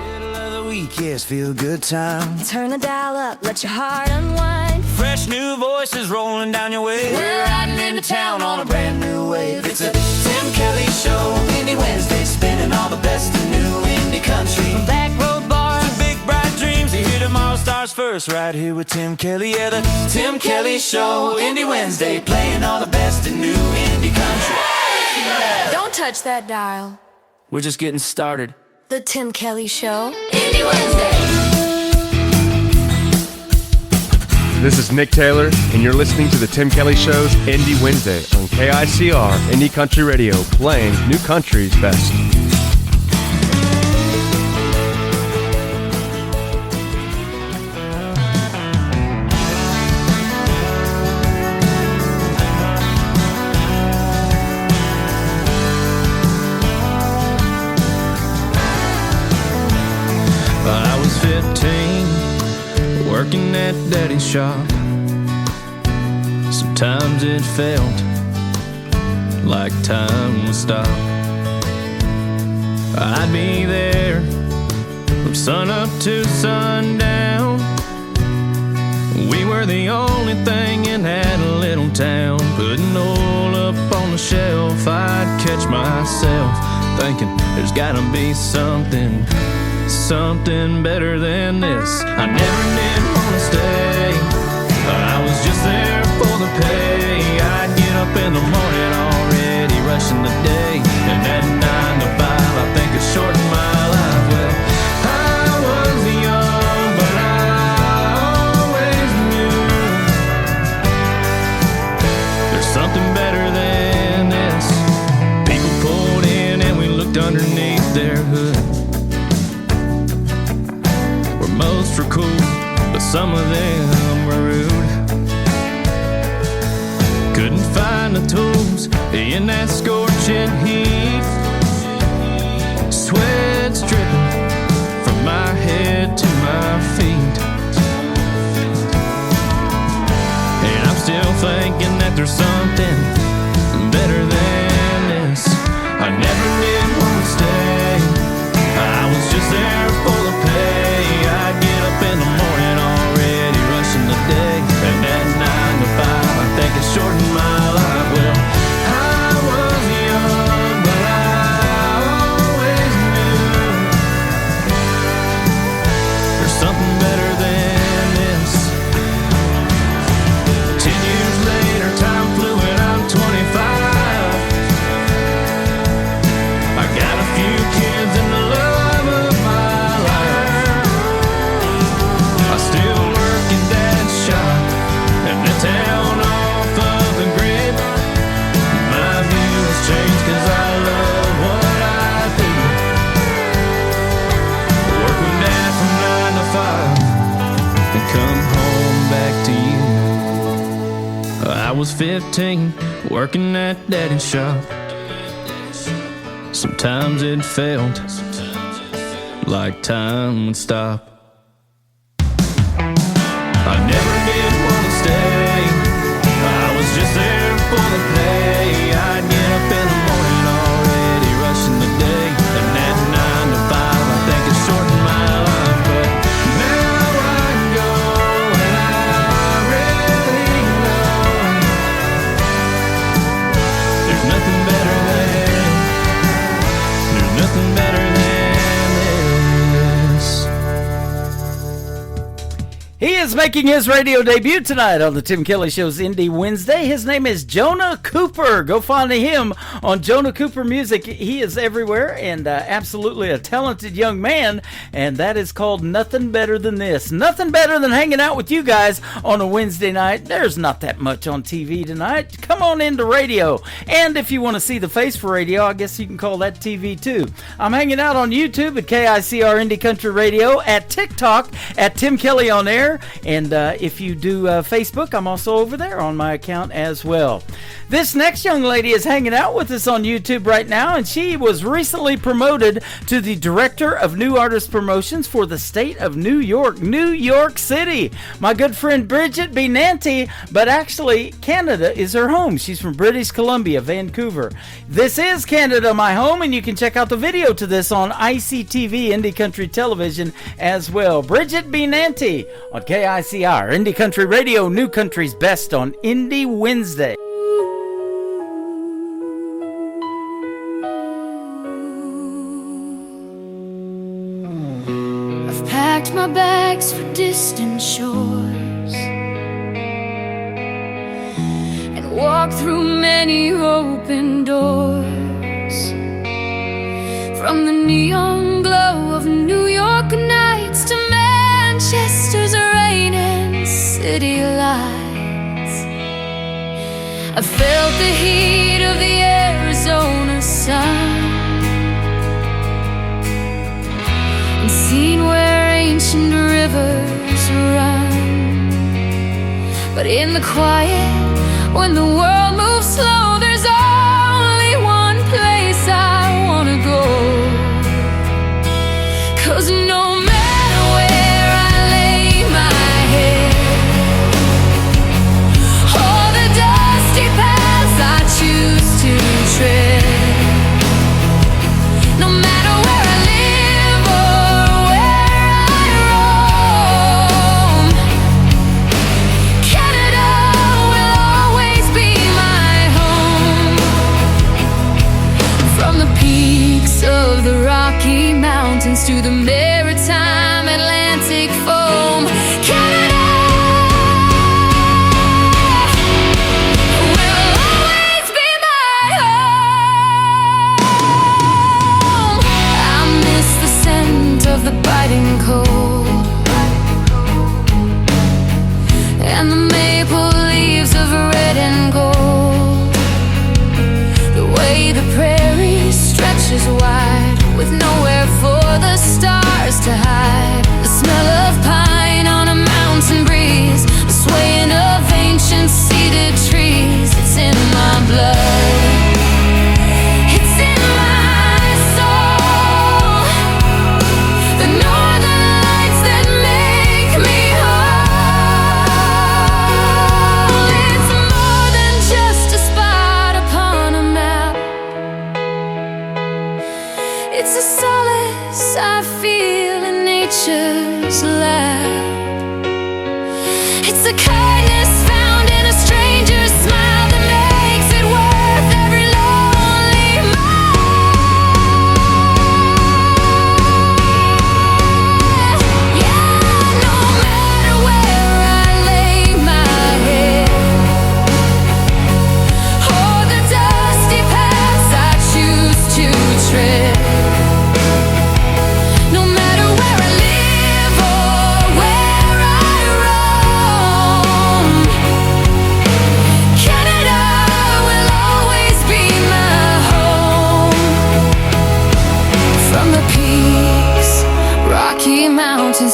Middle of the week, yes, feel good time. Turn the dial up, let your heart unwind. Fresh new voices rolling down your way. We're riding into town on a brand new wave. It's a Tim Kelly Show, Indie Wednesday, spinning all the best in new indie country. From back road bars to big bright dreams, you hear tomorrow stars first, right here with Tim Kelly. Yeah, the Tim Kelly Show, Indie Wednesday, playing all the best in new indie country. Don't touch that dial. We're just getting started. The Tim Kelly Show, Indie Wednesday. This is Nick Taylor, and you're listening to the Tim Kelly Show's Indie Wednesday on KICR Indie Country Radio, playing new country's best. I was 15, working at Daddy's shop. Sometimes it felt like time would stop. I'd be there from sun up to sundown. We were the only thing in that little town. Putting oil up on the shelf, I'd catch myself thinking there's gotta be something better than this. I never did wanna stay, I was just there for the pay. I'd get up in the morning already rushing the day, and at 9 to 5 I think it shortened my life. Well, I was young, but I always knew there's something better than this. People pulled in and we looked underneath their hood. Where most were cool, but some of them were rude. Couldn't find the tools in that scorching heat. Sweat's dripping from my head to my feet. And I'm still thinking that there's something better than this. I never did want to stay, I was just there for the pay. I'd get up in the morning already rushing the day, and at 9 to 5 I think it shortened my life. Well, I was young, but I always knew there's something better than this. 10 years later, time flew and I'm 25. I got a few kids and the love of my life. I still work in Dad's shop in the town off of the grid. My view has changed 'cause I love what I do. Work with Dad from 9 to 5 and come home back to you. I was 15 working at Daddy's shop. Sometimes it felt like time would stop. I never did want to stay, I was just there for the pay. I'd get up in the morning already rushing the day, and at 9 to 5 I think it shortened my life. But now I go and I really know there's nothing better than, there's nothing better than this. He is making his radio debut tonight on the Tim Kelly Show's Indie Wednesday. His name is Jonah Cooper. Go find him on Jonah Cooper Music. He is everywhere and absolutely a talented young man, and that is called Nothing Better Than This. Nothing better than hanging out with you guys on a Wednesday night. There's not that much on TV tonight. Come on into radio. And if you want to see the face for radio, I guess you can call that TV too. I'm hanging out on YouTube at KICR Indie Country Radio, at TikTok at Tim Kelly On Air, and if you do Facebook, I'm also over there on my account as well. This next young lady is hanging out with us on YouTube right now, and she was recently promoted to the Director of New Artist Promotions for the state of New York, New York City. My good friend Bridget B. Nanty, but actually Canada is her home. She's from British Columbia, Vancouver. This is Canada, my home, and you can check out the video to this on ICTV, Indie Country Television, as well. Bridget B. Nanty on KICR, Indie Country Radio, New Country's Best on Indie Wednesday. I've packed my bags for distant shores and walked through many open doors. From the neon glow of New York nights to Manchester's rain and city lights, I felt the heat of the Arizona sun and seen where ancient rivers run. But in the quiet, when the world moves slow, there's only one place I wanna go. 'Cause no matter where I lay my head, all the dusty paths I choose to tread, no matter where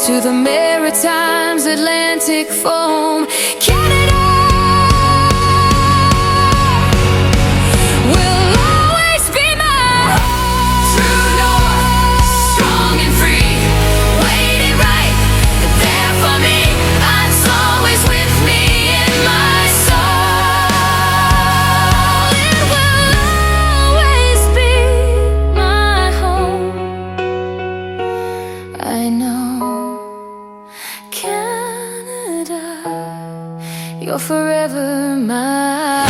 Cruise to the Maritimes, Atlantic foam, Canada. You're forever my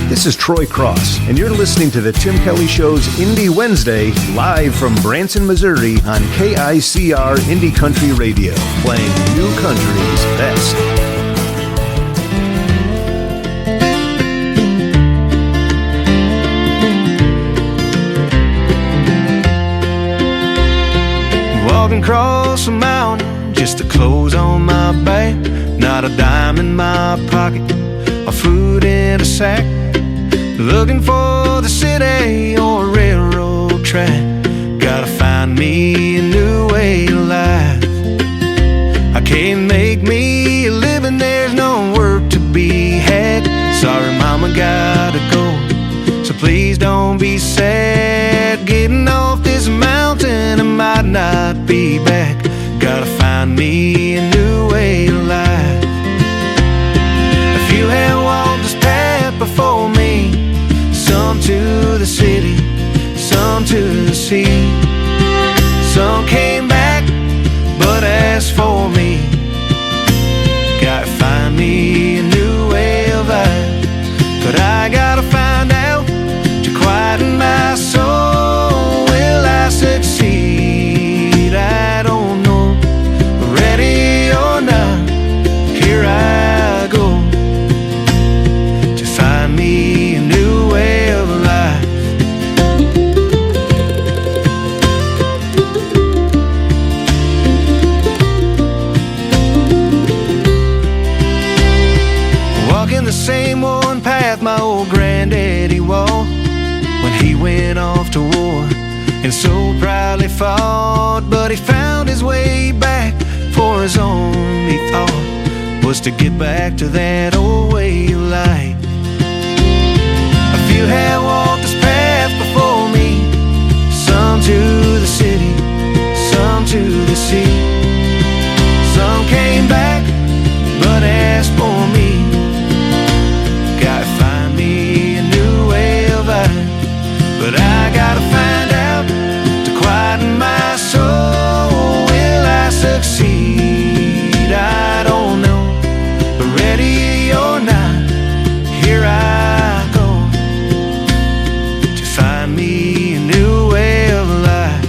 This is Troy Cross, and you're listening to the Tim Kelly Show's Indie Wednesday, live from Branson, Missouri on KICR Indie Country Radio, playing new country's best. Walking across a mountain, just the clothes on my back, not a dime in my pocket, my food in a sack. Looking for the city or railroad track. Gotta find me a new way of life. I can't make me a living, there's no work to be had. Sorry mama, gotta go, so please don't be sad. Getting off this mountain, I might not be back. Gotta find me a new way of life. If you had walked this path before me, some to the city, some to the sea. Some came back, but as for me, gotta find me a new way of life. But I gotta find out to quieten my soul. Will I succeed? I don't know. Ready or not, here I go to find me a new way of life. Walking the same one path my old granddaddy walked when he went off to war and so proudly fought. But he found his way back, for his only thought was to get back to that old way of life. A few had walked this path before me, some to the city, some to the sea. Some came back, but as for me, gotta find me a new way of life. But I gotta find out to quieten my soul. Will I succeed? I don't know. But ready or not, here I go to find me a new way of life.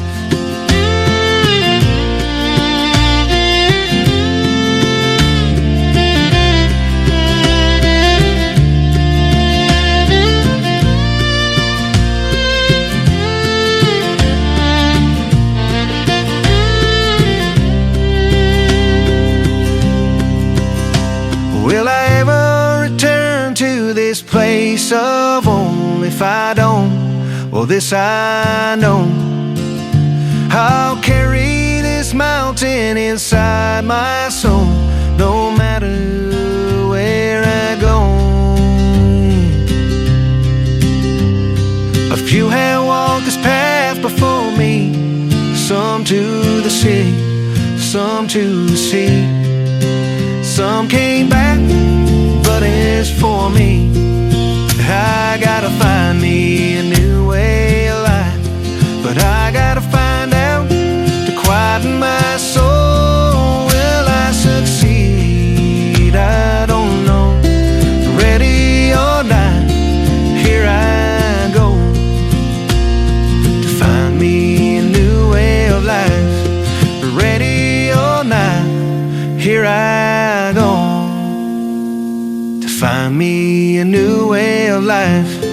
Will I ever return to this place of home? If I don't, well, this I know, I'll carry this mountain inside my soul, no matter where I go. A few have walked this path before me, some to the city, some to the sea. Some came back, but as for me, I gotta find me a new way of life. But I gotta find out to quieten my soul. Will I succeed? I don't know. Ready or not, here I go to find me a new way of life. Ready or not, me a new way of life.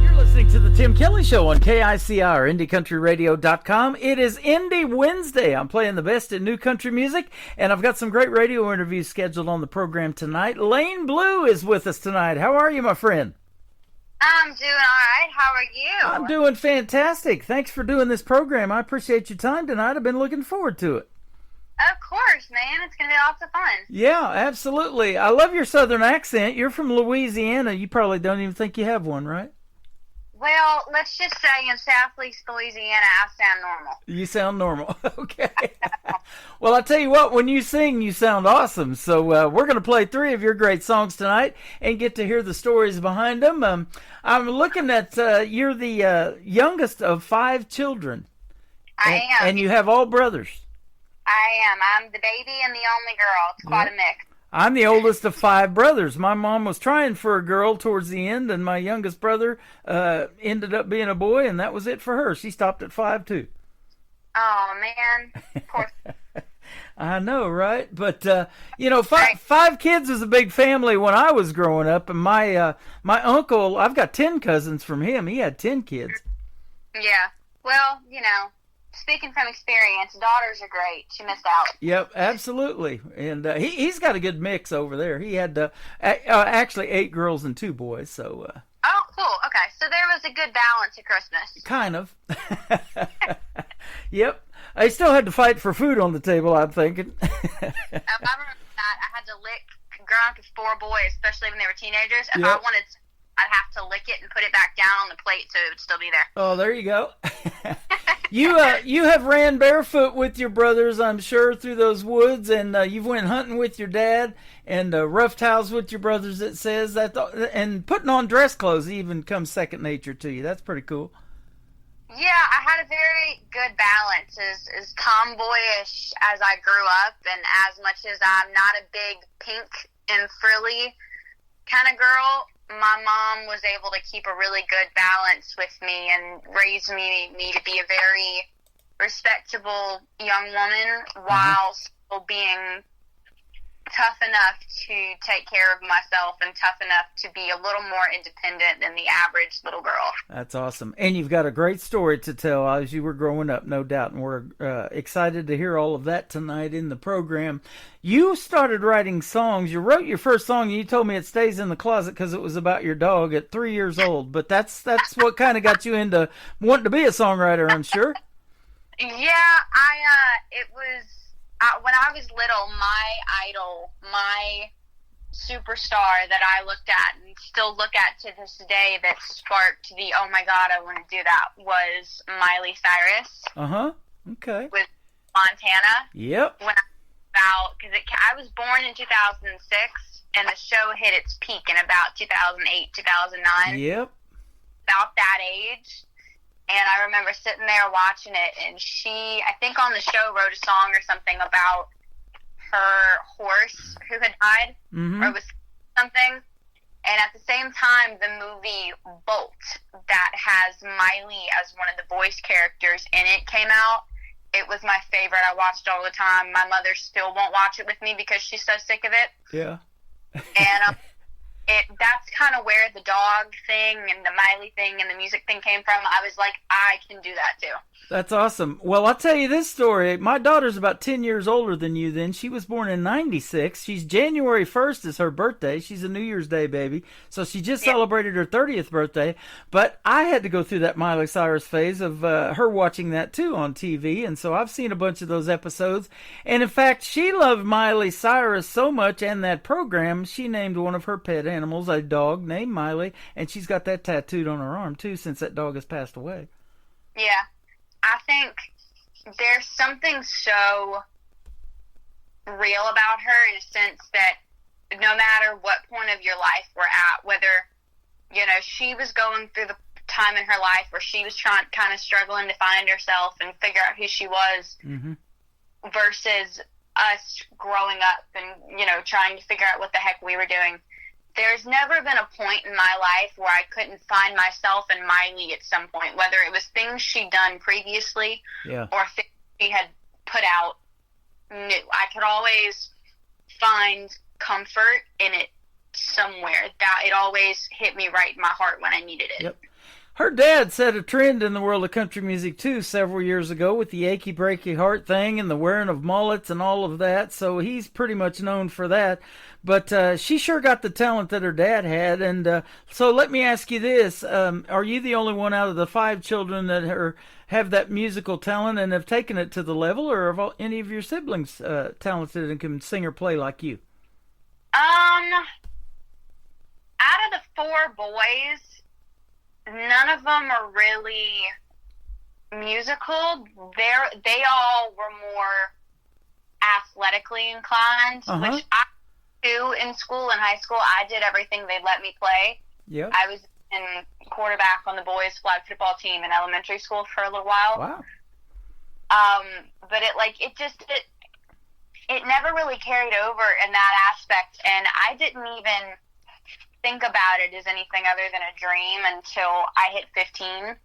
You're listening to the Tim Kelly Show on KICR, IndieCountryRadio.com. It is Indie Wednesday. I'm playing the best in new country music, and I've got some great radio interviews scheduled on the program tonight. Lane Blue is with us tonight. How are you, my friend? I'm doing all right. How are you? I'm doing fantastic. Thanks for doing this program. I appreciate your time tonight. I've been looking forward to it. Of course, man. It's going to be lots of fun. Yeah, absolutely. I love your southern accent. You're from Louisiana. You probably don't even think you have one, right? Well, let's just say in Southeast Louisiana, I sound normal. You sound normal. Okay. Well, I tell you what, when you sing, you sound awesome. So we're going to play 3 of your great songs tonight and get to hear the stories behind them. I'm looking at you're the youngest of 5 children. I am. And you have all brothers. I am. I'm the baby and the only girl. It's quite a mix. I'm the oldest of 5 brothers. My mom was trying for a girl towards the end, and my youngest brother ended up being a boy, and that was it for her. She stopped at 5 too. Oh, man. Poor. I know, right? But, you know, 5 kids was a big family when I was growing up, and my uncle, I've got 10 cousins from him. He had 10 kids. Yeah. Well, you know, speaking from experience, daughters are great. She missed out. Yep, absolutely. And he's got a good mix over there. He had actually 8 girls and 2 boys. So. Oh, cool. Okay, so there was a good balance at Christmas. Kind of. Yep. I still had to fight for food on the table, I'm thinking. I remember that. I had to lick, growing up with 4 boys, especially when they were teenagers. If I wanted, I'd have to lick it and put it back down on the plate so it would still be there. Oh, there you go. You have ran barefoot with your brothers, I'm sure, through those woods, and you've went hunting with your dad, and rough towels with your brothers, it says. And putting on dress clothes even comes second nature to you. That's pretty cool. Yeah, I had a very good balance. As tomboyish as I grew up, and as much as I'm not a big pink and frilly kind of girl, my mom was able to keep a really good balance with me and raise me to be a very respectable young woman while still being tough enough to take care of myself and tough enough to be a little more independent than the average little girl. That's awesome. And you've got a great story to tell as you were growing up, no doubt. And we're excited to hear all of that tonight in the program. You started writing songs. You wrote your first song, and you told me it stays in the closet because it was about your dog at 3 years old. But that's what kind of got you into wanting to be a songwriter, I'm sure. Yeah, it was... when I was little, my idol, my superstar that I looked at and still look at to this day that sparked the, oh my God, I want to do that, was Miley Cyrus. Uh-huh. Okay. With Montana. Yep. When I was born in 2006, and the show hit its peak in about 2008, 2009. Yep. About that age. And I remember sitting there watching it, and she, I think on the show, wrote a song or something about her horse who had died, or it was something. And at the same time, the movie Bolt, that has Miley as one of the voice characters in it, came out. It was my favorite. I watched all the time. My mother still won't watch it with me because she's so sick of it. Yeah. And that's kind of where the dog thing and the Miley thing and the music thing came from. I was like, I can do that too. That's awesome. Well, I'll tell you this story. My daughter's about 10 years older than you then. She was born in 96. She's January 1st is her birthday. She's a New Year's Day baby. So she just celebrated her 30th birthday. But I had to go through that Miley Cyrus phase of her watching that too on TV. And so I've seen a bunch of those episodes. And in fact, she loved Miley Cyrus so much and that program, she named one of her pet animals a dog named Miley. And she's got that tattooed on her arm too since that dog has passed away. Yeah. I think there's something so real about her in a sense that no matter what point of your life we're at, whether, you know, she was going through the time in her life where she was kind of struggling to find herself and figure out who she was, versus us growing up and, you know, trying to figure out what the heck we were doing. There's never been a point in my life where I couldn't find myself in Miley at some point, whether it was things she'd done previously or things she had put out new. I could always find comfort in it it always hit me right in my heart when I needed it. Yep. Her dad set a trend in the world of country music, too, several years ago with the achy breaky heart thing and the wearing of mullets and all of that. So he's pretty much known for that. But she sure got the talent that her dad had. And so let me ask you this. Are you the only one out of the 5 children that have that musical talent and have taken it to the level? Or have any of your siblings talented and can sing or play like you? Out of the 4 boys, none of them are really musical. They all were more athletically inclined, which I do in school and high school. I did everything they'd let me play. Yeah. I was in quarterback on the boys' flag football team in elementary school for a little while. Wow. But it never really carried over in that aspect, and I didn't even think about it as anything other than a dream until I hit 15.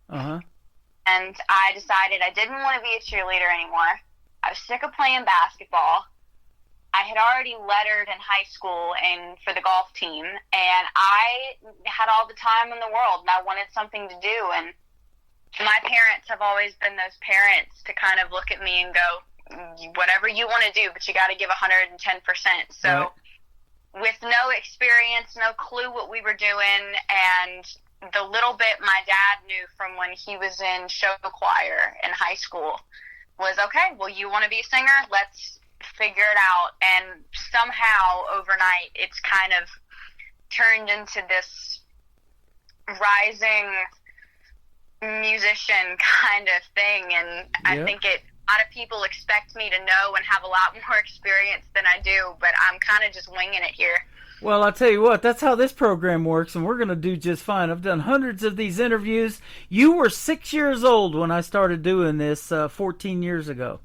And I decided I didn't want to be a cheerleader anymore. I was sick of playing basketball. I had already lettered in high school and for the golf team, and I had all the time in the world, and I wanted something to do. And my parents have always been those parents to kind of look at me and go, whatever you want to do, but you got to give 110%. So with no experience, no clue what we were doing, and the little bit my dad knew from when he was in show choir in high school was, okay, well, you want to be a singer? Let's figure it out. And somehow overnight it's kind of turned into this rising musician kind of thing, and I think a lot of people expect me to know and have a lot more experience than I do, but I'm kind of just winging it here. Well, I'll tell you what, that's how this program works, and we're going to do just fine. I've done hundreds of these interviews. You were 6 years old when I started doing this 14 years ago.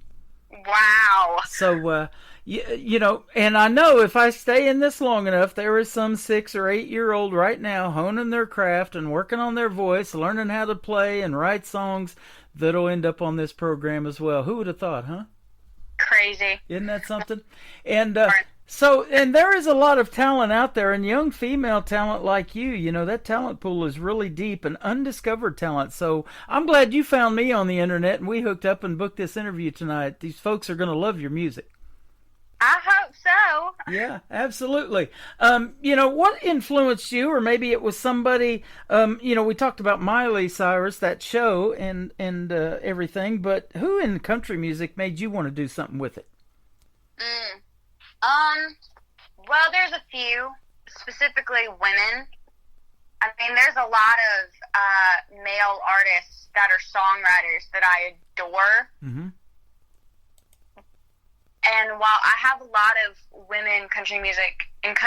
Wow. So, you know, and I know if I stay in this long enough, there is some 6 or 8 year old right now honing their craft and working on their voice, learning how to play and write songs that'll end up on this program as well. Who would have thought, huh? Crazy. Isn't that something? And and there is a lot of talent out there, and young female talent like you know, that talent pool is really deep and undiscovered talent. So I'm glad you found me on the internet and we hooked up and booked this interview tonight. These folks are going to love your music. I hope so. Yeah, absolutely. You know, what influenced you, or maybe it was somebody, you know, we talked about Miley Cyrus, that show and everything, but who in country music made you want to do something with it? Well, there's a few, specifically women. I mean, there's a lot of male artists that are songwriters that I adore. And while I have a lot of women country music and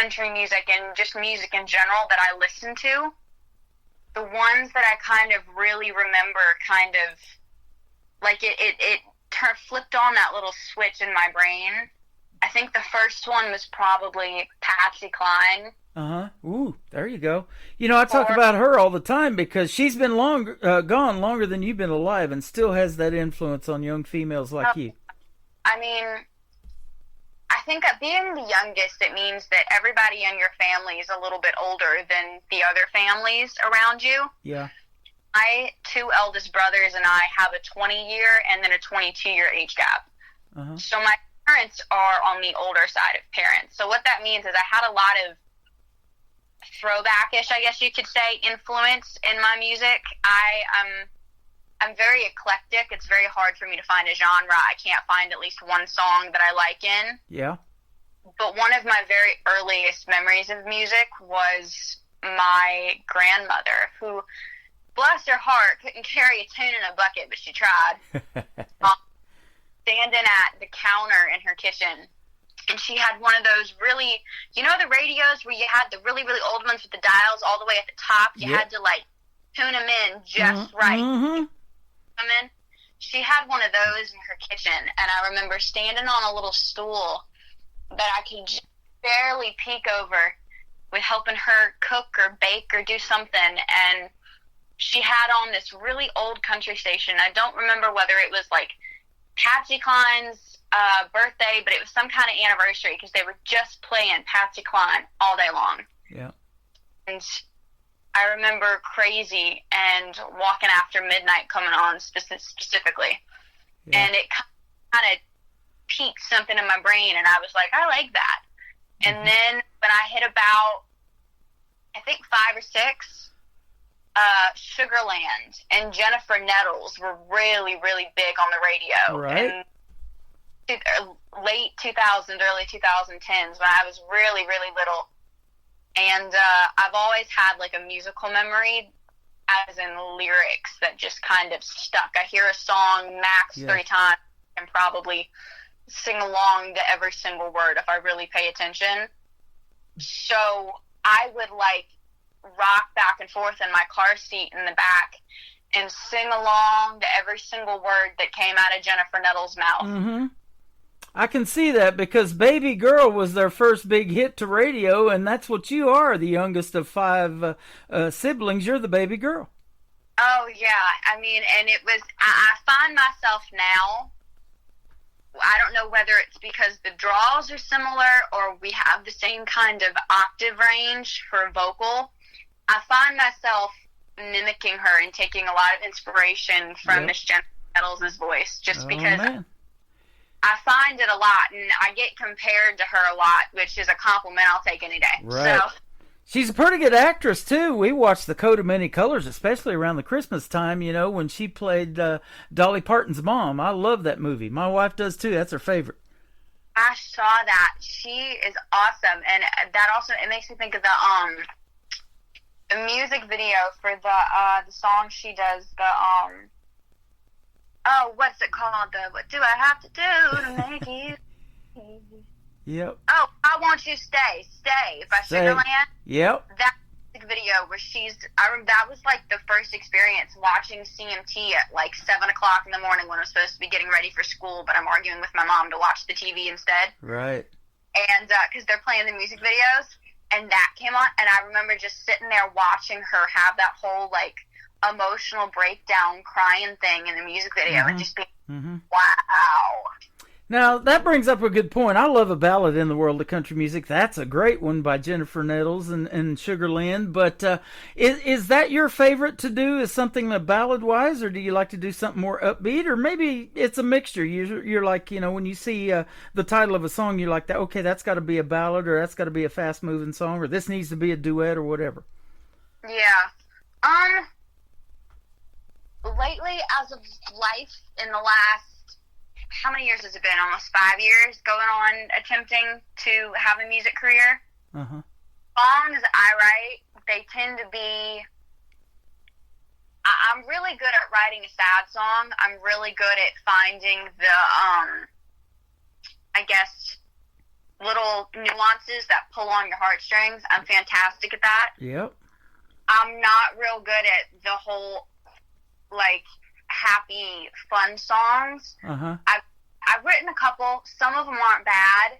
just music in general that I listen to, the ones that I kind of really remember kind of, like it flipped on that little switch in my brain. I think the first one was probably Patsy Cline. Ooh, there you go. You know, I talk about her all the time because she's been gone longer than you've been alive and still has that influence on young females like you. I mean, I think that being the youngest, it means that everybody in your family is a little bit older than the other families around you. Yeah. My 2 eldest brothers and I have a 20-year and then a 22-year age gap. So my parents are on the older side of parents. So what that means is I had a lot of throwback-ish, I guess you could say, influence in my music. I'm very eclectic. It's very hard for me to find a genre. I can't find at least one song that I like in. Yeah. But one of my very earliest memories of music was my grandmother, who, bless her heart, couldn't carry a tune in a bucket, but she tried. Standing at the counter in her kitchen, and she had one of those really, you know, the radios where you had the really, really old ones with the dials all the way at the top? You had to, like, tune them in just right. She had one of those in her kitchen, and I remember standing on a little stool that I could just barely peek over with helping her cook or bake or do something, and she had on this really old country station. I don't remember whether it was like Patsy Cline's birthday, but it was some kind of anniversary because they were just playing Patsy Cline all day long. Yeah. And I remember Crazy and Walking After Midnight coming on specifically. Yeah. And it kind of piqued something in my brain, and I was like, I like that. And then when I hit about, I think 5 or 6, Sugarland and Jennifer Nettles were really, really big on the radio. Right. And late 2000s, early 2010s, when I was really, really little. And I've always had like a musical memory, as in lyrics that just kind of stuck. I hear a song max 3 times and probably sing along to every single word if I really pay attention. So I would like rock back and forth in my car seat in the back and sing along to every single word that came out of Jennifer Nettles' mouth. Mm-hmm. I can see that because Baby Girl was their first big hit to radio, and that's what you are, the youngest of 5 siblings. You're the baby girl. Oh, yeah. I mean, and it was, I find myself now, I don't know whether it's because the draws are similar or we have the same kind of octave range for vocal. I find myself mimicking her and taking a lot of inspiration from Miss Jennifer Nettles' voice just because I find it a lot, and I get compared to her a lot, which is a compliment I'll take any day. Right. So, she's a pretty good actress, too. We watched The Coat of Many Colors, especially around the Christmas time, you know, when she played Dolly Parton's mom. I love that movie. My wife does, too. That's her favorite. I saw that. She is awesome. And that also, it makes me think of the music video for the song she does, what's it called? What do I have to do to make you? Yep. Oh, I Want You Stay by Sugarland. Yep. That music video where that was like the first experience watching CMT at like 7 o'clock in the morning when I'm supposed to be getting ready for school, but I'm arguing with my mom to watch the TV instead. Right. And because they're playing the music videos, and that came on, and I remember just sitting there watching her have that whole like emotional breakdown crying thing in the music video and just being, wow. Now, that brings up a good point. I love a ballad in the world of country music. That's a great one by Jennifer Nettles and Sugarland. But is that your favorite to do? Is something ballad-wise, or do you like to do something more upbeat? Or maybe it's a mixture. You're like, you know, when you see the title of a song, you're like, okay, that's got to be a ballad, or that's got to be a fast-moving song, or this needs to be a duet, or whatever. Yeah. Lately, as of life, in the last, how many years has it been? Almost 5 years going on attempting to have a music career. Songs I write, they tend to be, I'm really good at writing a sad song. I'm really good at finding the, I guess, little nuances that pull on your heartstrings. I'm fantastic at that. Yep. I'm not real good at the whole, like, happy, fun songs. I've written a couple. Some of them aren't bad,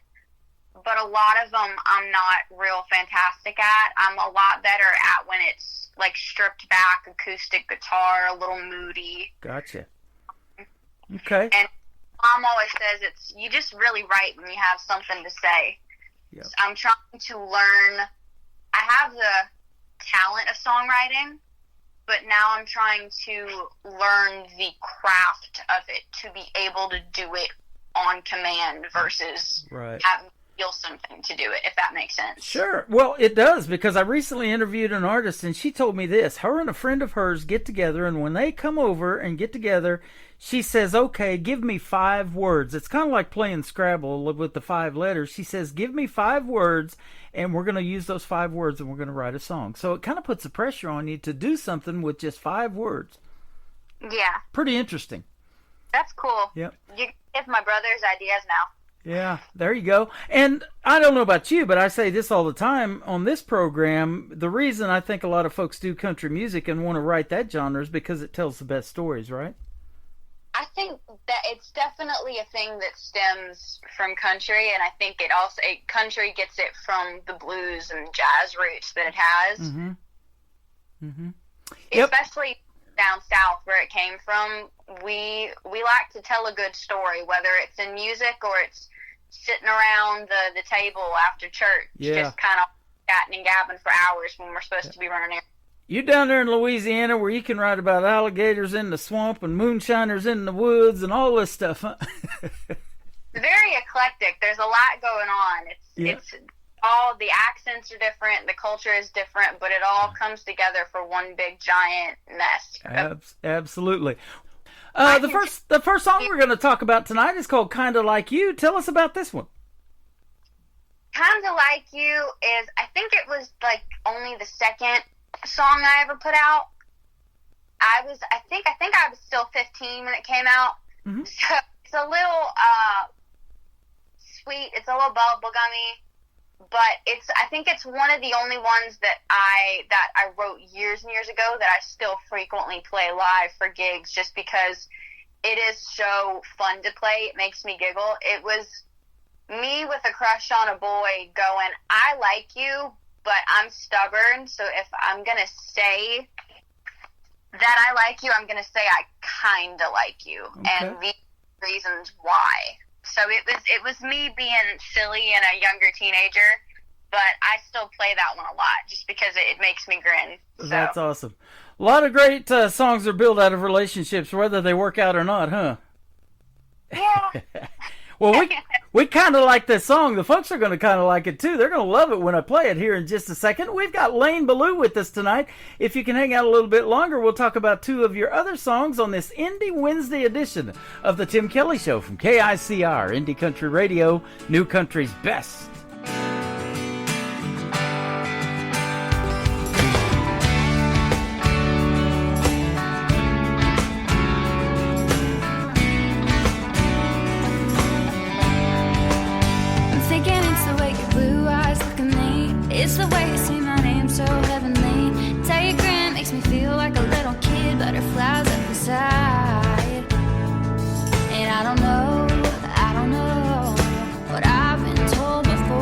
but a lot of them I'm not real fantastic at. I'm a lot better at when it's, like, stripped back, acoustic guitar, a little moody. Gotcha. Okay. And Mom always says you just really write when you have something to say. Yep. I'm trying to learn. I have the talent of songwriting, but now I'm trying to learn the craft of it to be able to do it on command versus having to feel something to do it, if that makes sense. Sure. Well, it does, because I recently interviewed an artist, and she told me this. Her and a friend of hers get together, and when they come over and get together, she says, okay, give me 5 words. It's kind of like playing Scrabble with the 5 letters. She says, give me 5 words, and we're going to use those 5 words, and we're going to write a song. So it kind of puts the pressure on you to do something with just 5 words. Yeah. Pretty interesting. That's cool. Yep. You give my brothers ideas now. Yeah, there you go. And I don't know about you, but I say this all the time on this program. The reason I think a lot of folks do country music and want to write that genre is because it tells the best stories, right? I think that it's definitely a thing that stems from country, and I think country gets it from the blues and jazz roots that it has. Especially down south where it came from, we like to tell a good story, whether it's in music or it's sitting around the table after church, just kind of chatting and gabbing for hours when we're supposed to be running errands. You down there in Louisiana where you can write about alligators in the swamp and moonshiners in the woods and all this stuff, huh? Very eclectic. There's a lot going on. It's all the accents are different, the culture is different, but it all comes together for one big giant mess. Absolutely. The first song we're going to talk about tonight is called "Kinda Like You." Tell us about this one. "Kinda Like You" is, I think it was like only the second song I ever put out. I think I was still 15 when it came out. Mm-hmm. So it's a little sweet. It's a little bubblegummy, but I think it's one of the only ones that I wrote years and years ago that I still frequently play live for gigs, just because it is so fun to play. It makes me giggle. It was me with a crush on a boy going, "I like you, but I'm stubborn, so if I'm going to say that I like you, I'm going to say I kind of like you." Okay. And these reasons why. So it was me being silly and a younger teenager, but I still play that one a lot just because it makes me grin. So. That's awesome. A lot of great songs are built out of relationships, whether they work out or not, huh? Yeah. Well, we kind of like this song. The folks are going to kind of like it, too. They're going to love it when I play it here in just a second. We've got Lane Ballou with us tonight. If you can hang out a little bit longer, we'll talk about two of your other songs on this Indie Wednesday edition of The Tim Kelly Show from KICR, Indie Country Radio, New Country's Best. It's the way you say my name so heavenly. Tell your grin makes me feel like a little kid. Butterflies up inside. And I don't know what I've been told before.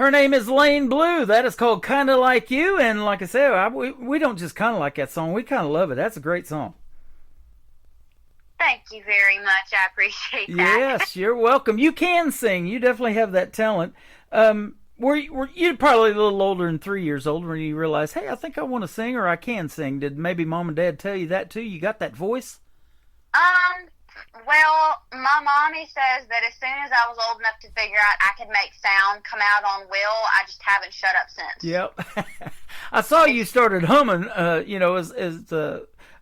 Her name is Lane Blue. That is called Kinda Like You. And like I said, we don't just kind of like that song. We kind of love it. That's a great song. Thank you very much. I appreciate that. Yes, you're welcome. You can sing. You definitely have that talent. Were you probably a little older than 3 years old when you realized, hey, I think I want to sing or I can sing? Did maybe mom and dad tell you that too? You got that voice? Well, my mommy says that as soon as I was old enough to figure out I could make sound come out on will, I just haven't shut up since. Yep. I saw you started humming,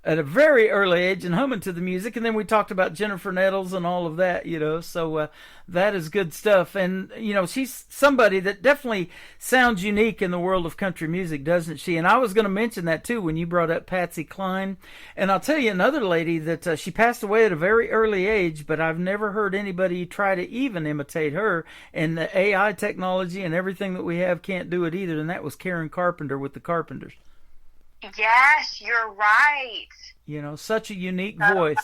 at a very early age and humming to the music, and then we talked about Jennifer Nettles and all of that, so that is good stuff. And she's somebody that definitely sounds unique in the world of country music, doesn't she? And I was going to mention that too when you brought up Patsy Cline. And I'll tell you another lady that she passed away at a very early age, but I've never heard anybody try to even imitate her, and the AI technology and everything that we have can't do it either, and that was Karen Carpenter with the Carpenters. Yes, you're right. Such a unique voice.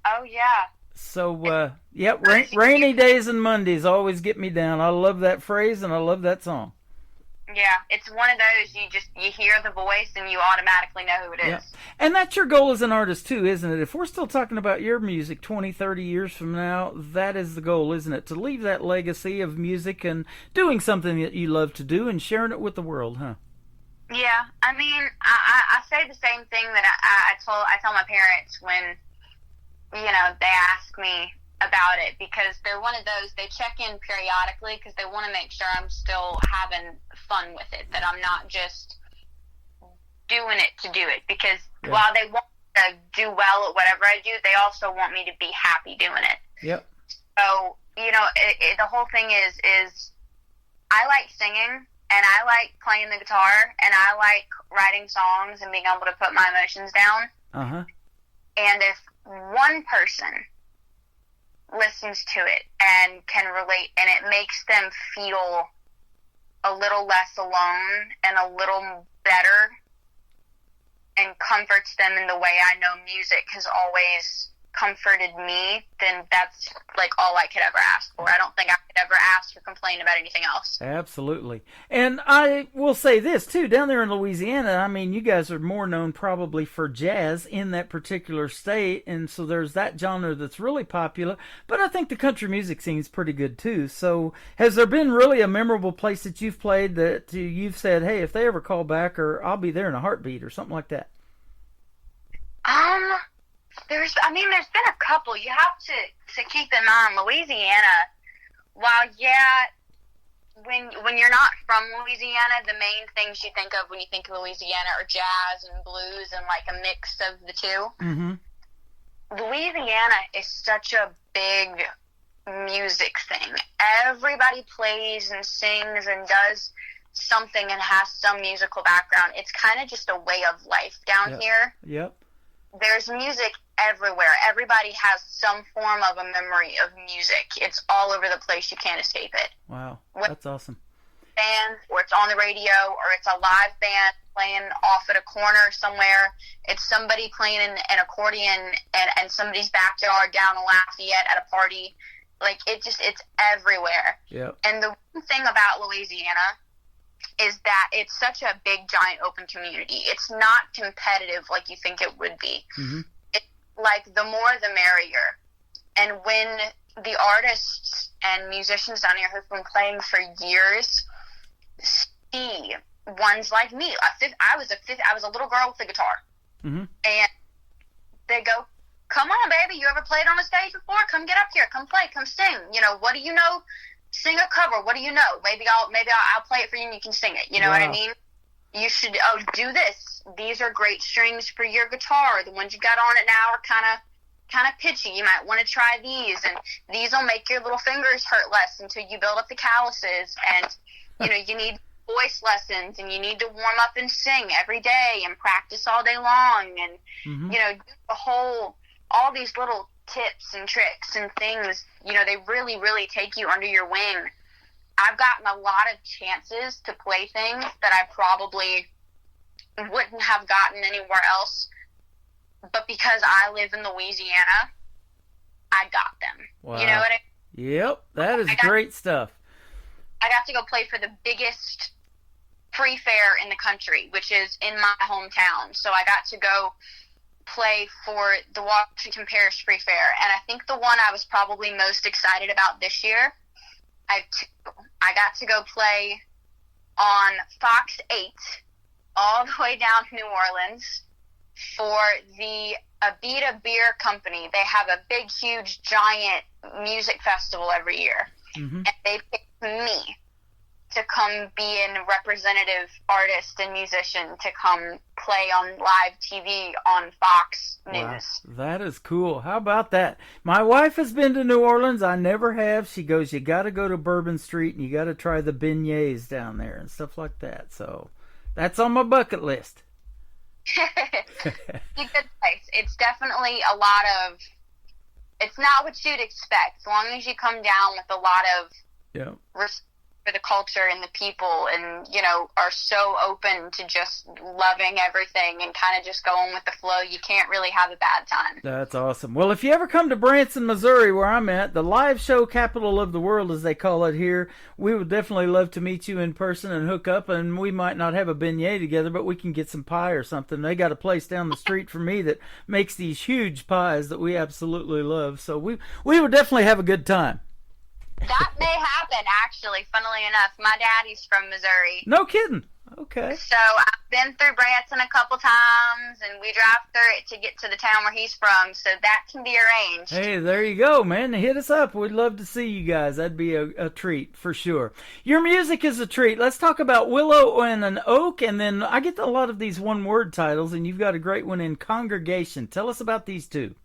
Oh, yeah. So, rainy days and Mondays always get me down. I love that phrase, and I love that song. Yeah, it's one of those, you hear the voice, and you automatically know who it is. Yeah. And that's your goal as an artist, too, isn't it? If we're still talking about your music 20, 30 years from now, that is the goal, isn't it? To leave that legacy of music and doing something that you love to do and sharing it with the world, huh? Yeah, I mean, I say the same thing that I tell my parents when, they ask me about it, because they're one of those, they check in periodically because they want to make sure I'm still having fun with it, that I'm not just doing it to do it, because while they want to do well at whatever I do, they also want me to be happy doing it. Yep. So, the whole thing is I like singing, and I like playing the guitar, and I like writing songs and being able to put my emotions down. Uh-huh. And if one person listens to it and can relate, and it makes them feel a little less alone and a little better and comforts them in the way I know music has always comforted me, then that's like all I could ever ask for. I don't think I could ever ask or complain about anything else. Absolutely. And I will say this too, down there in Louisiana, I mean, you guys are more known probably for jazz in that particular state, and so there's that genre that's really popular, but I think the country music scene is pretty good too. So has there been really a memorable place that you've played that you've said, hey, if they ever call back, or I'll be there in a heartbeat, or something like that? There's been a couple. You have to keep in mind, Louisiana, while, when you're not from Louisiana, the main things you think of when you think of Louisiana are jazz and blues and like a mix of the two. Mm-hmm. Louisiana is such a big music thing. Everybody plays and sings and does something and has some musical background. It's kind of just a way of life down here. Yep. There's music everywhere. Everybody has some form of a memory of music. It's all over the place. You can't escape it. Wow, that's awesome. Band, or it's on the radio, or it's a live band playing off at a corner somewhere. It's somebody playing an accordion and somebody's backyard down in Lafayette at a party. Like, it's everywhere. Yep. And the one thing about Louisiana is that it's such a big, giant, open community. It's not competitive like you think it would be. Mm-hmm. It's like the more the merrier. And when the artists and musicians down here who've been playing for years see ones like me, I was a little girl with a guitar, mm-hmm. and they go, "Come on, baby, you ever played on a stage before? Come get up here, come play, come sing. What do you know? Sing a cover. What do you know? Maybe I'll play it for you and you can sing it. You know what I mean? You should do this. These are great strings for your guitar. The ones you got on it now are kind of pitchy. You might want to try these, and these will make your little fingers hurt less until you build up the calluses. And you need voice lessons, and you need to warm up and sing every day and practice all day long, and mm-hmm. Do all these little tips and tricks and things, they really, really take you under your wing. I've gotten a lot of chances to play things that I probably wouldn't have gotten anywhere else, but because I live in Louisiana, I got them. Wow. You know what I mean? Yep, that is great stuff. I got to go play for the biggest free fair in the country, which is in my hometown. So I got to go play for the Washington Parish Free Fair, and I think the one I was probably most excited about this year, I got to go play on Fox 8 all the way down to New Orleans for the Abita Beer Company. They have a big, huge, giant music festival every year, and they picked me to come be a representative artist and musician to come play on live TV on Fox News. Wow, that is cool. How about that? My wife has been to New Orleans. I never have. She goes, you got to go to Bourbon Street and you got to try the beignets down there and stuff like that. So that's on my bucket list. It's a good place. It's definitely a lot of, it's not what you'd expect. As long as you come down with a lot of respect for the culture and the people, and are so open to just loving everything and kind of just going with the flow, you can't really have a bad time. That's awesome. Well, if you ever come to Branson, Missouri, where I'm at, the live show capital of the world, as they call it here, we would definitely love to meet you in person and hook up, and we might not have a beignet together, but we can get some pie or something. They got a place down the street from me that makes these huge pies that we absolutely love, so we would definitely have a good time. That may happen, actually, funnily enough. My daddy's from Missouri. No kidding. Okay. So I've been through Branson a couple times, and we drive through it to get to the town where he's from, so that can be arranged. Hey, there you go, man. Hit us up. We'd love to see you guys. That'd be a treat for sure. Your music is a treat. Let's talk about Willow and an Oak, and then I get a lot of these one-word titles, and you've got a great one in Congregation. Tell us about these two.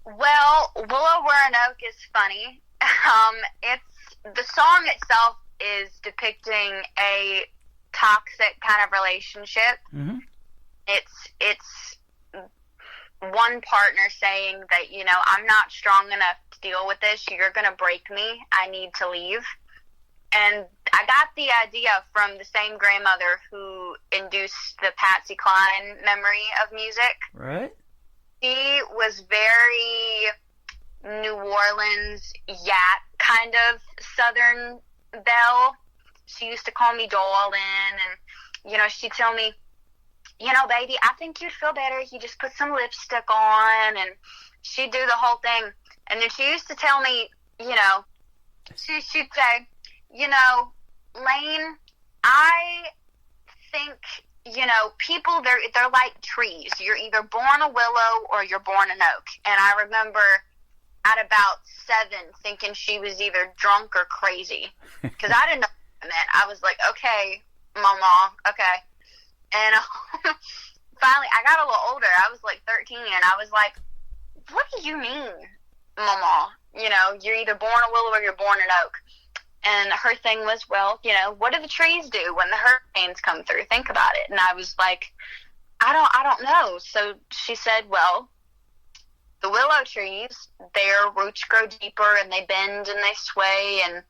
Well, Willow Where an Oak is funny. It's the song itself is depicting a toxic kind of relationship. Mm-hmm. It's one partner saying that, I'm not strong enough to deal with this. You're going to break me. I need to leave. And I got the idea from the same grandmother who induced the Patsy Cline memory of music. Right. She was very New Orleans Yat kind of Southern belle. She used to call me darling, and she'd tell me, baby, I think you'd feel better if you just put some lipstick on, and she'd do the whole thing. And then she used to tell me, she'd say, Lane, I think people, they're like trees. You're either born a willow or you're born an oak. And I remember at about 7 thinking she was either drunk or crazy, because I didn't know what it meant. I was like, okay, mama, okay. And finally, I got a little older. I was like 13, and I was like, what do you mean, mama? You're either born a willow or you're born an oak. And her thing was, well, what do the trees do when the hurricanes come through? Think about it. And I was like, I don't know. So she said, well, the willow trees, their roots grow deeper and they bend and they sway, and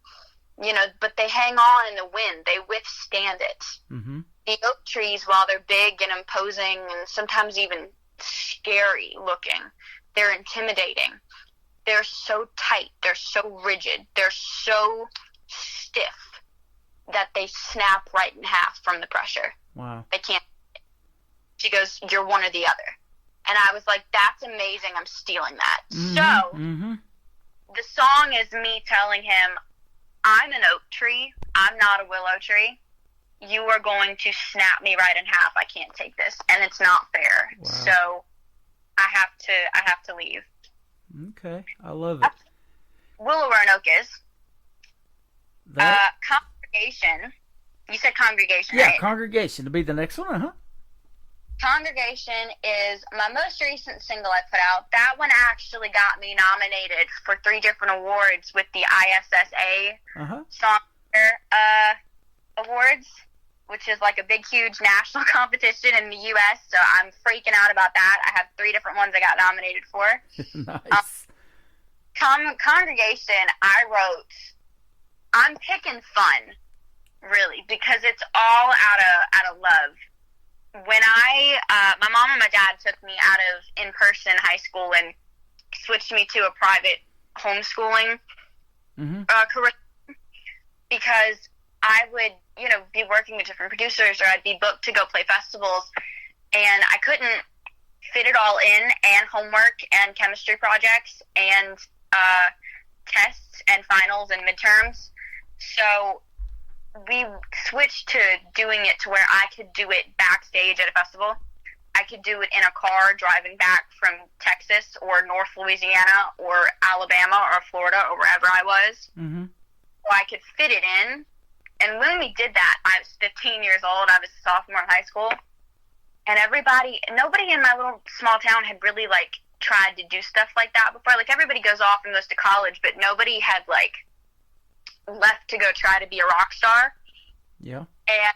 but they hang on in the wind. They withstand it. Mm-hmm. The oak trees, while they're big and imposing and sometimes even scary looking, they're intimidating. They're so tight. They're so rigid. They're so stiff that they snap right in half from the pressure. Wow. They can't. She goes, you're one or the other. And I was like, that's amazing. I'm stealing that. Mm-hmm. So the song is me telling him, I'm an oak tree. I'm not a willow tree. You are going to snap me right in half. I can't take this. And it's not fair. Wow. So I have to leave. Okay. I love it. Willow Where an Oak is. Congregation. You said Congregation, yeah, right? Congregation to be the next one, uh-huh. Congregation is my most recent single I put out. That one actually got me nominated for 3 different awards with the ISSA Song Awards, which is like a big, huge national competition in the U.S., so I'm freaking out about that. I have 3 different ones I got nominated for. Nice. Congregation, I wrote, I'm picking fun, really, because it's all out of love. When my mom and my dad took me out of in-person high school and switched me to a private homeschooling curriculum, because I would, be working with different producers, or I'd be booked to go play festivals, and I couldn't fit it all in, and homework and chemistry projects and tests and finals and midterms. So we switched to doing it to where I could do it backstage at a festival. I could do it in a car driving back from Texas or North Louisiana or Alabama or Florida or wherever I was. Mm-hmm. So I could fit it in. And when we did that, I was 15 years old. I was a sophomore in high school. And nobody in my little small town had really, tried to do stuff like that before. Everybody goes off and goes to college, but nobody had, left to go try to be a rock star. Yeah. And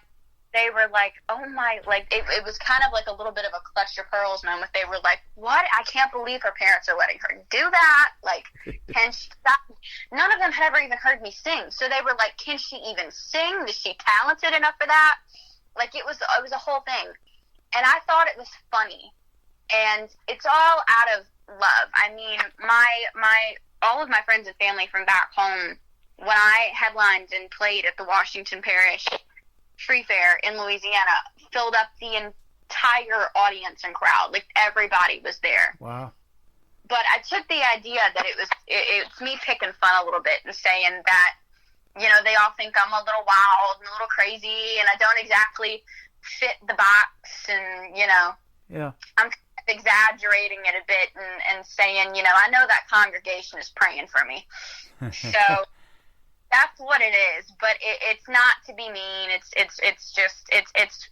they were like, oh my, it was kind of like a little bit of a clutch your pearls moment. They were like, what? I can't believe her parents are letting her do that. Can she stop? None of them had ever even heard me sing. So they were like, can she even sing? Is she talented enough for that? It was a whole thing. And I thought it was funny. And it's all out of love. I mean, all of my friends and family from back home, when I headlined and played at the Washington Parish Free Fair in Louisiana, filled up the entire audience and crowd. Everybody was there. Wow. But I took the idea that it's me picking fun a little bit and saying that, they all think I'm a little wild and a little crazy and I don't exactly fit the box and, Yeah. I'm exaggerating it a bit and saying, I know that congregation is praying for me. So that's what it is, but it's not to be mean. It's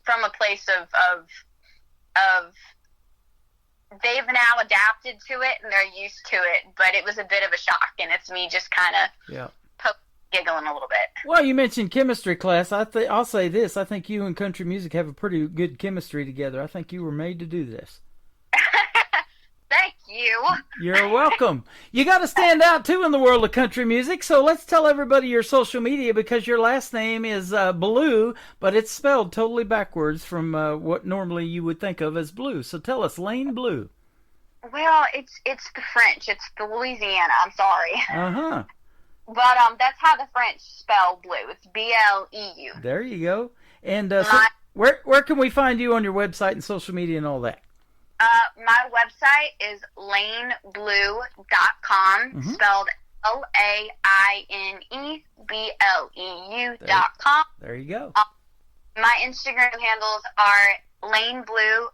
from a place of they've now adapted to it and they're used to it, but it was a bit of a shock, and it's me just kind of giggling a little bit. Well, you mentioned chemistry class. I'll say this. I think you and country music have a pretty good chemistry together. I think you were made to do this. Thank you. You're welcome. You got to stand out, too, in the world of country music. So let's tell everybody your social media, because your last name is Blue, but it's spelled totally backwards from what normally you would think of as blue. So tell us, Lane Blue. Well, it's the French. It's the Louisiana. I'm sorry. Uh-huh. But that's how the French spell blue. It's B-L-E-U. There you go. And so where can we find you on your website and social media and all that? My website is laneblue.com, spelled LAINEBLEU.com. There you go. My Instagram handles are Lane_Blue,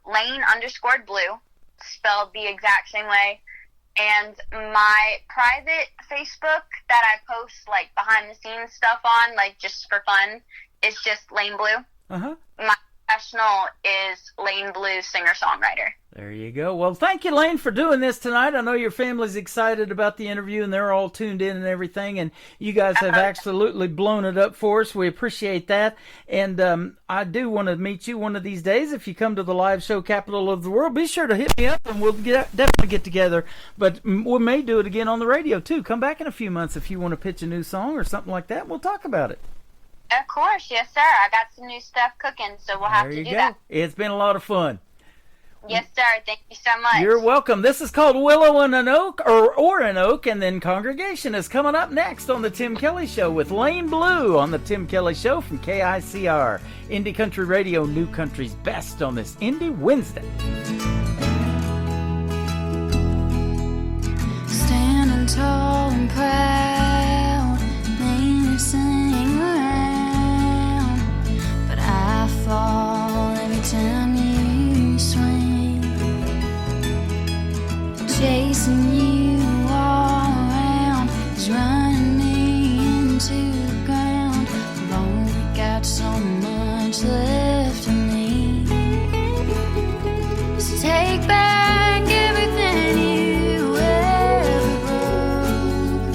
spelled the exact same way. And my private Facebook that I post behind the scenes stuff on, just for fun, is just Lane Blue. Uh-huh. My professional is Lane Blue singer-songwriter. There you go. Well, thank you, Lane, for doing this tonight. I know your family's excited about the interview, and they're all tuned in and everything, and you guys have absolutely blown it up for us. We appreciate that, and I do want to meet you one of these days. If you come to the live show capital of the world, be sure to hit me up, and we'll definitely get together, but we may do it again on the radio, too. Come back in a few months if you want to pitch a new song or something like that. We'll talk about it. Of course, yes, sir. I got some new stuff cooking, so we'll have to do that. It's been a lot of fun. Yes, sir. Thank you so much. You're welcome. This is called Willow and an Oak, or an Oak, and then Congregation is coming up next on The Tim Kelly Show with Lane Blue on The Tim Kelly Show from KICR. Indie Country Radio, New Country's best on this Indie Wednesday. Standing tall and proud, they sing around, but I fall every time you swing. Chasing you all around is running me into the ground. I've only got so much left of me. So take back everything you ever broke.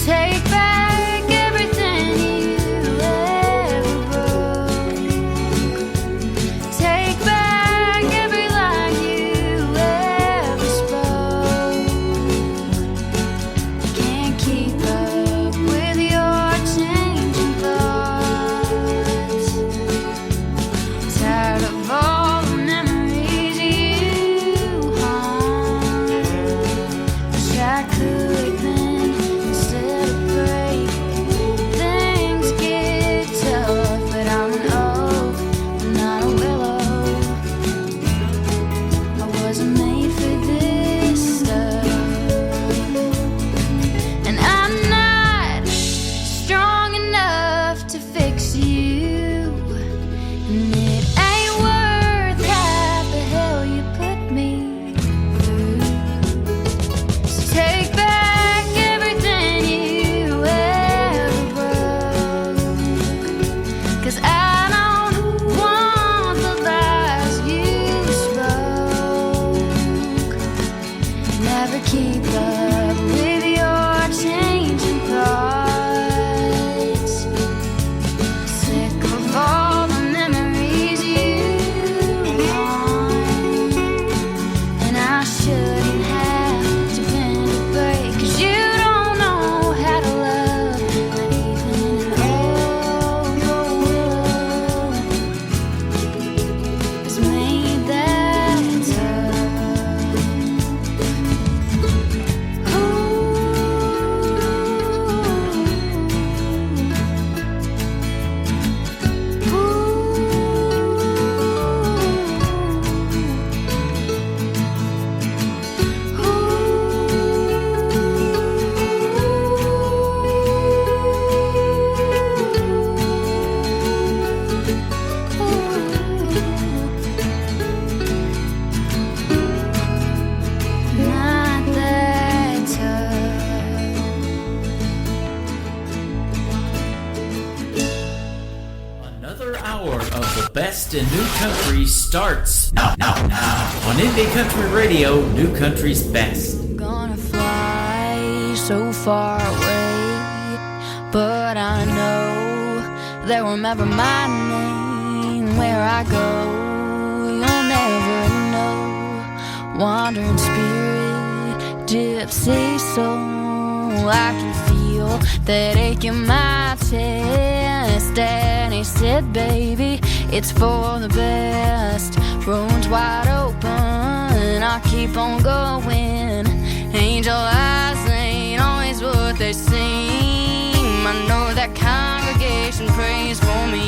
Take back everything you ever broke. Take back every lie you ever spoke. Can't keep up with your changing thoughts. Tired of all the memories you haunt. Wish I could bend instead of break. Things get tough, but I'm an oak, not a willow. I wasn't made for this stuff, and I'm not strong enough to fix you. And it ain't worth half the hell you put me through. So take back everything you ever broke. 'Cause I don't want the lies you spoke. Never keep up with your changing thoughts. Sick of all the memories you haunt. And I shouldn't have to bend a break. 'Cause you don't know how to love, not even an old willow is made that tough. Not that tough. Another hour of the best in new country starts now on Indie Country Radio, New Country's best. Gonna fly so far away, but I know they'll remember my name where I go. You'll never know. Wandering spirit, gypsy soul, I can feel that ache in my chest. And he said, baby, it's for the best. Roads wide open, I keep on going. Angel eyes ain't always what they seem. I know that congregation prays for me.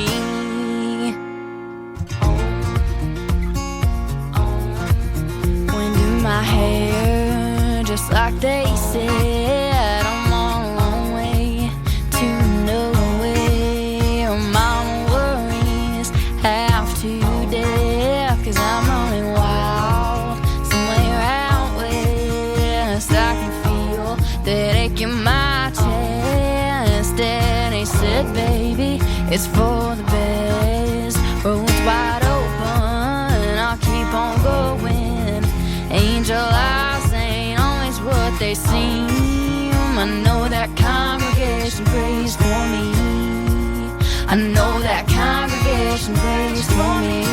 Wind in my hair, just like they said. I'm on a long way to nowhere. My worries half to death, 'cause I'm running wild somewhere out west. I can feel that ache in my chest. And he said, baby, it's for the best. Roads wide open, I'll keep on going. Angel eyes ain't always what they seem. I know that congregation prays for me. I know that congregation prays for me.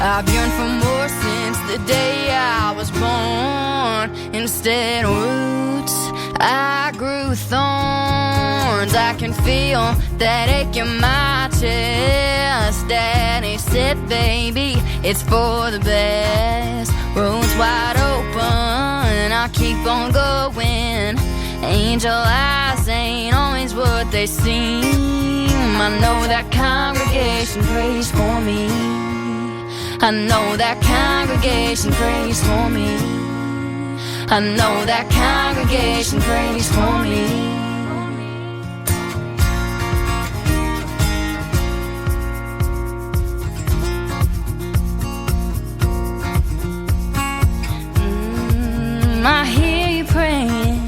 I've yearned for more since the day I was born. Instead of roots, I grew thorns. I can feel that ache in my chest. Daddy said, baby, it's for the best. Roads wide open, I keep on going. Angel eyes ain't always what they seem. I know that congregation prays for me. I know that congregation prays for me. I know that congregation prays for me. I hear you praying.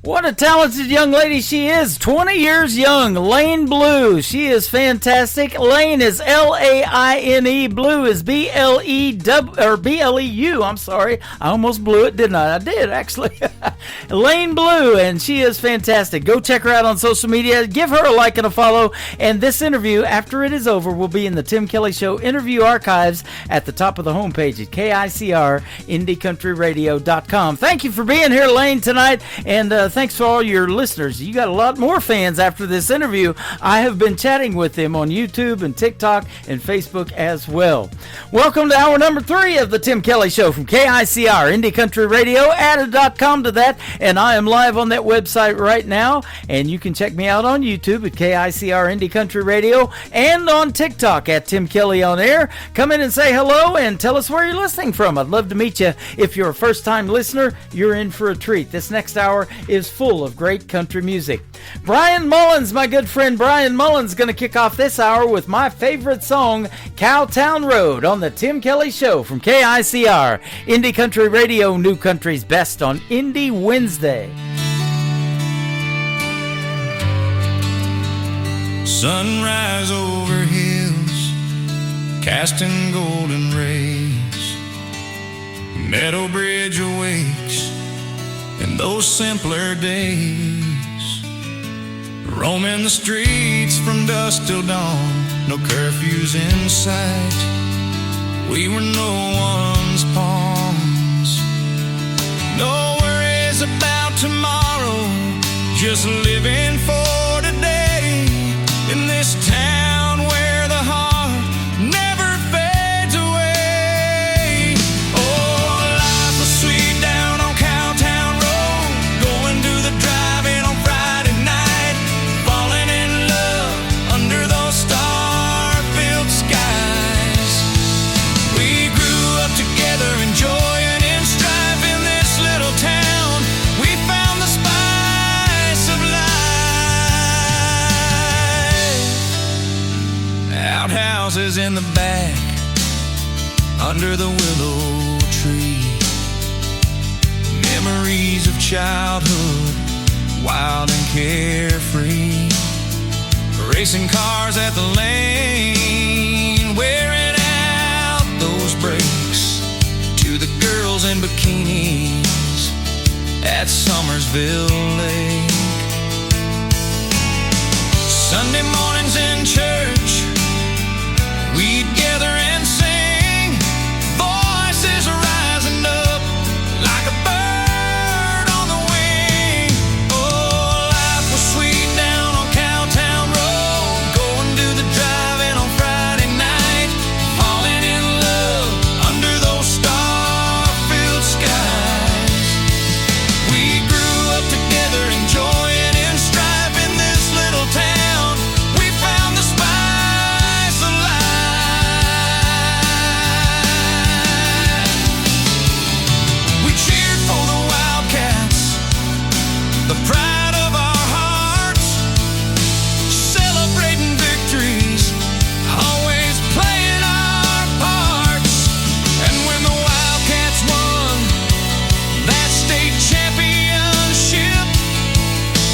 What a talented young lady she is. 20 years young. Lane Blue. She is fantastic. Lane is L-A-I-N-E. Blue is B-L-E-U. I'm sorry. I almost blew it, didn't I? I did, actually. Lane Blue, and she is fantastic. Go check her out on social media. Give her a like and a follow. And this interview, after it is over, will be in the Tim Kelly Show interview archives at the top of the homepage at KICR-IndieCountryRadio.com. Thank you for being here, Lane, tonight. And thanks for all your listeners. You got a lot more fans after this interview. I have been chatting with them on YouTube and TikTok and Facebook as well. Welcome to hour number 3 of the Tim Kelly Show from KICR, Indie Country Radio. Added.com to that, and I am live on that website right now. And you can check me out on YouTube at KICR Indie Country Radio and on TikTok at Tim Kelly On Air. Come in and say hello and tell us where you're listening from. I'd love to meet you. If you're a first-time listener, you're in for a treat. This next hour is full of great country music. Brian Mullins, my good friend Brian Mullins, going to kick off this hour with my favorite song, Cowtown Road, on the Tim Kelly Show from KICR, Indie Country Radio, New Country's best on Indie Wednesday. Sunrise over hills, casting golden rays. Meadow Bridge awakes in those simpler days. Roaming the streets from dusk till dawn, no curfews in sight. We were no one's pawns. No worries about tomorrow, just living for today. In this town where the heart never fades away. Oh, life was sweet down on Cowtown Road, going to the drive-in on Friday night, falling in love under those star-filled skies. We grew up together, enjoying in strife in this little town. We found the spice of life. Outhouses in the back, under the willow tree. Memories of childhood, wild and carefree. Racing cars at the lane, wearing out those brakes. To the girls in bikinis at Summersville Lake. Sunday mornings in church, we'd gather and sing, voices rising up like a bird on the wing. Oh, life was sweet down on Cowtown Road, going to the drive-in on Friday night, falling in love under those star-filled skies. We grew up together, enjoying in strife in this little town. We found the spice of life. We cheered for the Wildcats, the pride of our hearts, celebrating victories, always playing our parts. And when the Wildcats won that state championship,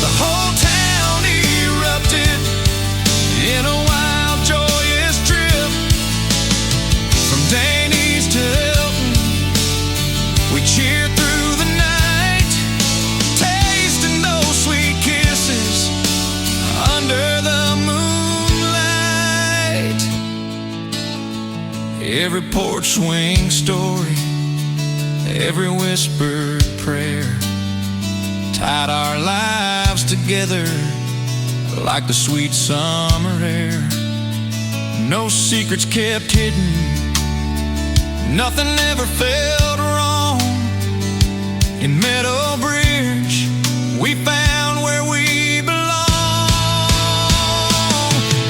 the whole town erupted in a wild, joyous trip. From Danny's to Hilton, we cheered through the night, tasting those sweet kisses under the moonlight. Every porch swing story, every whispered prayer tied our lives together like the sweet summer air. No secrets kept hidden, Nothing ever felt wrong. In Meadow Bridge, we found where we belong.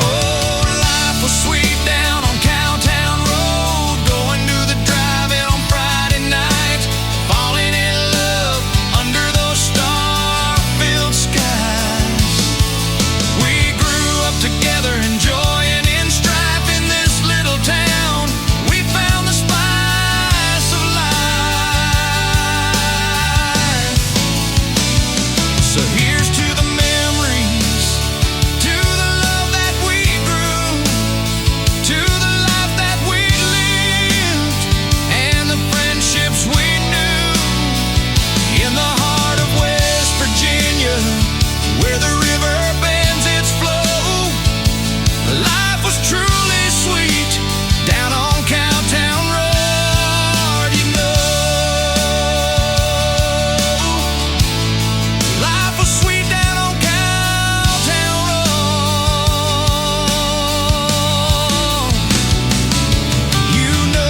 Oh, life was sweet down on Cowtown Road, going to the drive-in on Friday nights, falling in love under those star-filled skies. We grew up together, enjoying in strife in this little town. We found the spice of life. So here's to the memories, to the love that we grew, to the life that we lived, and the friendships we knew. In the heart of West Virginia, where the river bends its flow, life was truly sweet down on Cowtown Road, you know. Life was sweet down on Cowtown Road, you know.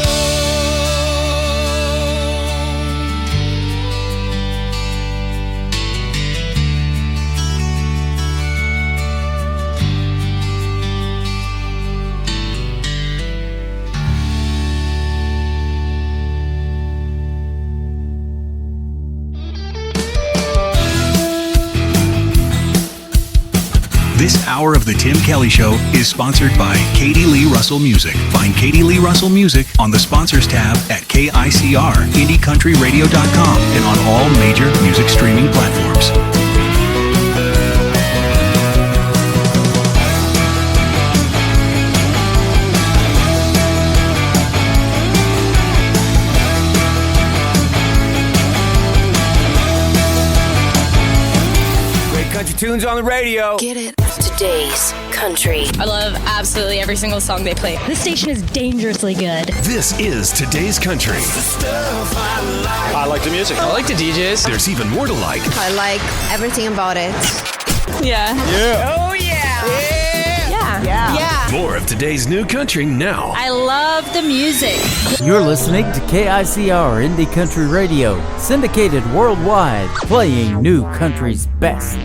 This hour of The Tim Kelly Show is sponsored by Katie Lee Russell Music. Find Katie Lee Russell Music on the Sponsors tab at KICR, IndieCountryRadio.com, and on all major music streaming platforms. Great country tunes on the radio. Get it? Today's country. I love absolutely every single song they play. This station is dangerously good. This is Today's Country. I like the music. I like the DJs. There's even more to like. I like everything about it. Yeah. Yeah. Oh, yeah. Yeah. More of today's new country now. I love the music. You're listening to KICR Indie Country Radio, syndicated worldwide, playing new country's best.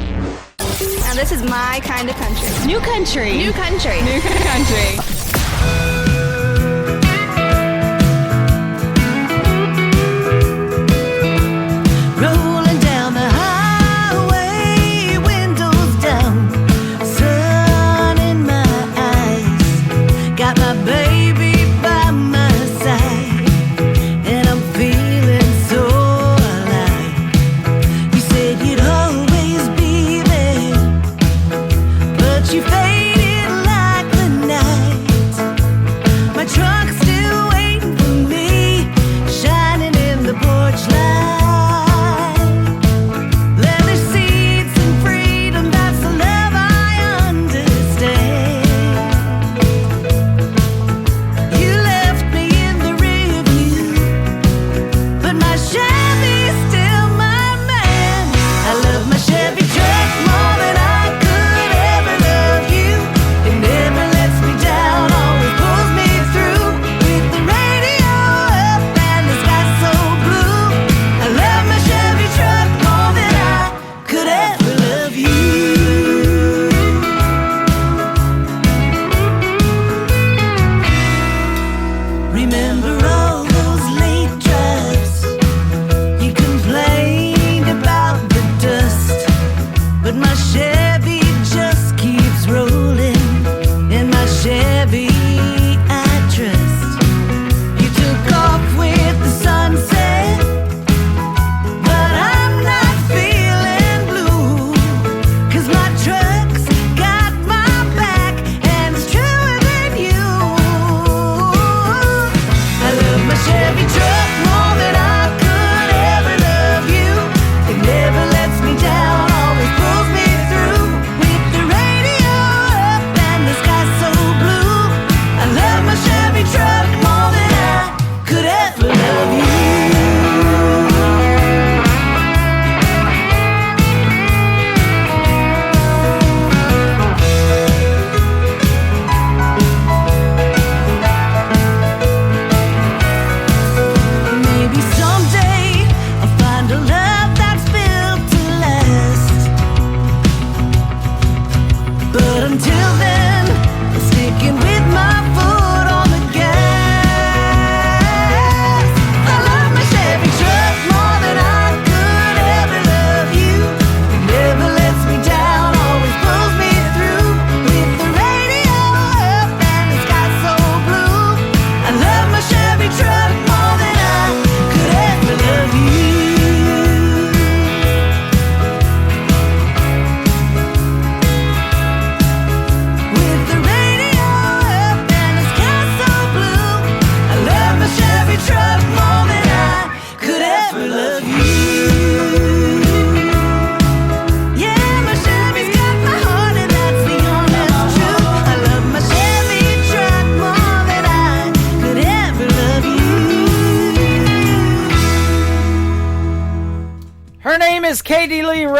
And this is my kind of country. New country. New country. New country. Rolling down the highway, windows down, sun in my eyes. Got my baby by my side, and I'm feeling so alive. You said you'd always be there, but you faded like the night.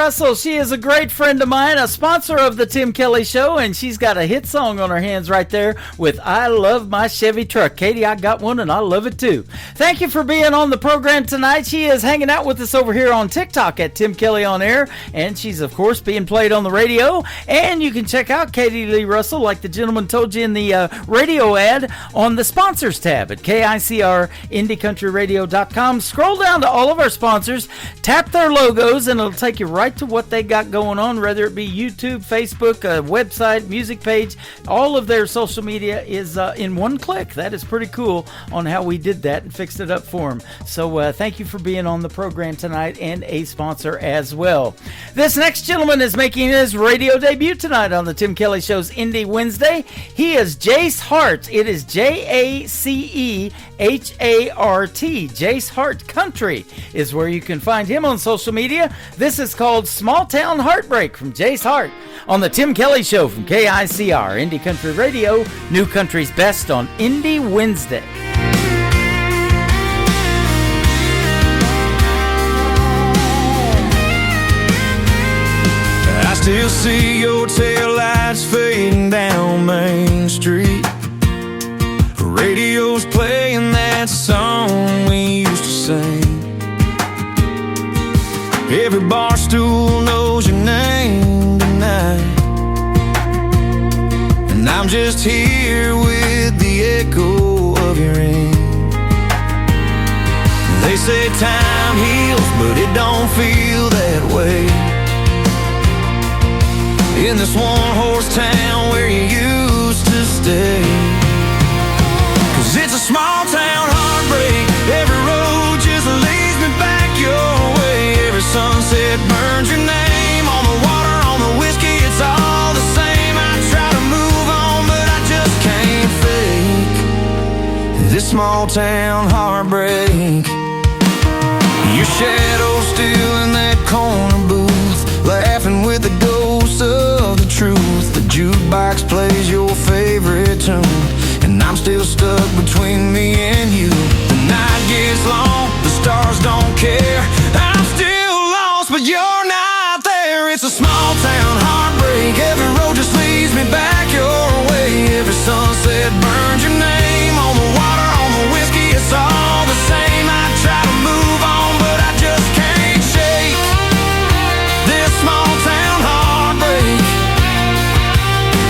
Russell. She is a great friend of mine, a sponsor of the Tim Kelly Show, and she's got a hit song on her hands right there with I Love My Chevy Truck. Katie, I got one and I love it too. Thank you for being on the program tonight. She is hanging out with us over here on TikTok at Tim Kelly On Air, and she's, of course, being played on the radio. And you can check out Katie Lee Russell, like the gentleman told you in the radio ad, on the sponsors tab at KICRIndieCountryRadio.com. Scroll down to all of our sponsors, tap their logos, and it'll take you right to what they got going on, whether it be YouTube, Facebook, a website, music page. All of their social media is in one click. That is pretty cool on how we did that and fixed it up for them. So thank you for being on the program tonight and a sponsor as well. This next gentleman is making his radio debut tonight on the Tim Kelly Show's Indie Wednesday. He is Jace Hart. It is JACEHART. Jace Hart Country is where you can find him on social media. This is called Small Town Heartbreak from Jace Hart on the Tim Kelly Show from KICR Indie Country Radio, New Country's Best on Indie Wednesday. I still see your taillights fading down Main Street. Radio's playing that song we used to sing. Every bar stool knows your name tonight, and I'm just here with the echo of your ring. They say time heals, but it don't feel that way in this one-horse town where you used to stay. 'Cause it's a small town heartbreak. Every road just leads me back your way. Every sunset burns your name on the water, on the whiskey. It's all the same. I try to move on, but I just can't fake this small town heartbreak. Your shadow's still in that corner booth, laughing with the ghosts of the truth. The jukebox plays your favorite tune, and I'm still stuck between me and you. The night gets long, the stars don't care. I'm still lost, but you're not there. It's a small town heartbreak. Every road just leads me back your way. Every sunset burns your name on the water, on the whiskey. It's all the same. I try to move on, but I just can't shake this small town heartbreak.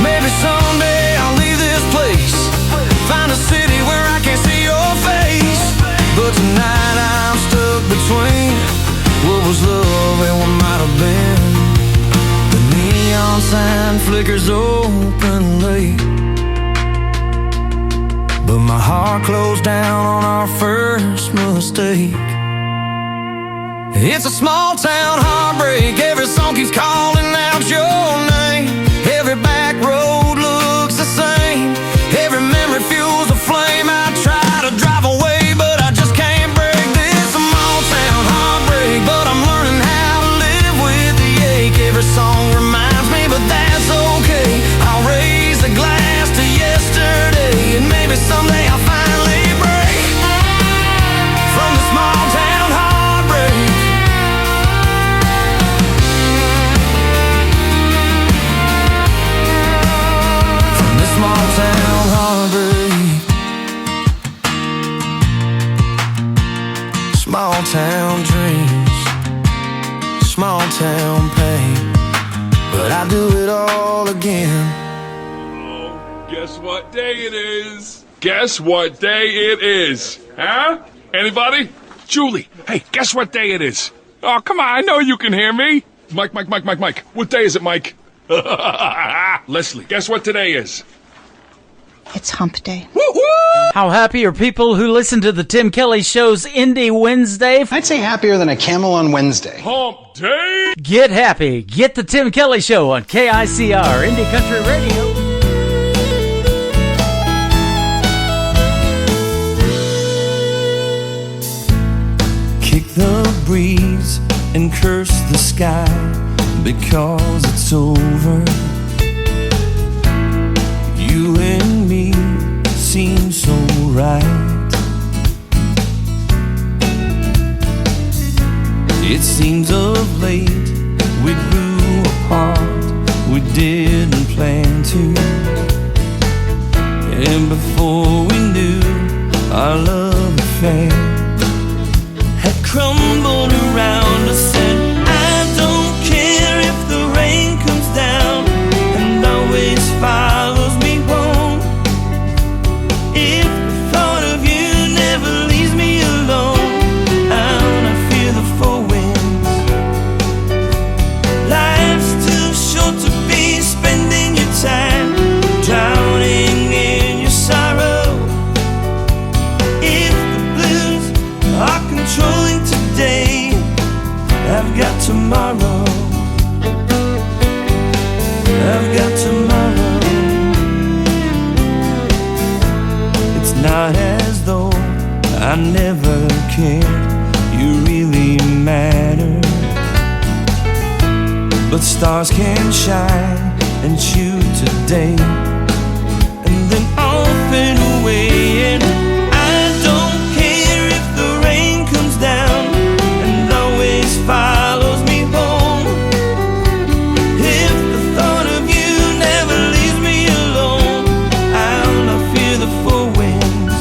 Maybe someday I'll leave this place, find a city where I can see your face. But tonight I'm stuck between what was love and what might have been. The neon sign flickers open late, but my heart closed down on our first mistake. It's a small town heartbreak. Every song keeps calling out your name. Every back road looks the same. Every memory fuels a flame. I try to drive away, but I just can't break this small town heartbreak. But I'm learning how to live with the ache. Every song reminds me, but that's okay. I'll raise a glass to yesterday, and maybe someday I'll finally break from the small town heartbreak. Small town heartbreak, small town dreams, small town pain, but I do it all again. Guess what day it is? Guess what day it is? Huh? Anybody? Julie, hey, guess what day it is? Oh, come on, I know you can hear me. Mike. What day is it, Mike? Leslie, guess what today is? It's hump day. How happy are people who listen to the Tim Kelly Show's Indie Wednesday? I'd say happier than a camel on Wednesday. Hump day! Get happy. Get the Tim Kelly Show on KICR Indie Country Radio. Kick the breeze and curse the sky because it's over. You and me seem so right. It seems of late we didn't plan to. And before we knew, our love affair had crumbled around us. And I don't care if the rain comes down and always follows me home. If the thought of you never leaves me alone, and I fear the four winds. Life's too short to be spending your time drowning in your sorrow. If the blues are controlling today, I've got tomorrow. I've got tomorrow. It's not as though I never cared. You really matter. But stars can shine and shoot today and then all fade away. And I don't care if the rain comes down and always follows me home. If the thought of you never leaves me alone, I'll not fear the four winds.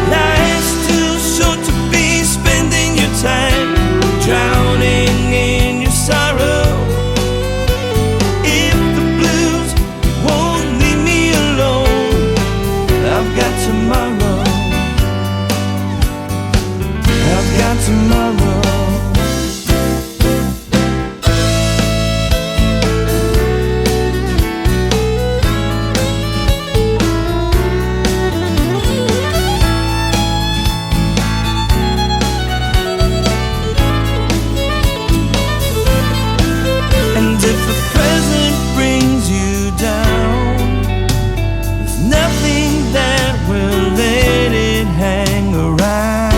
Life's too short to be spending your time drowning in your sorrow. If the blues won't leave me alone, I've got tomorrow. I've got tomorrow. And if the present brings you down, there's nothing that will let it hang around.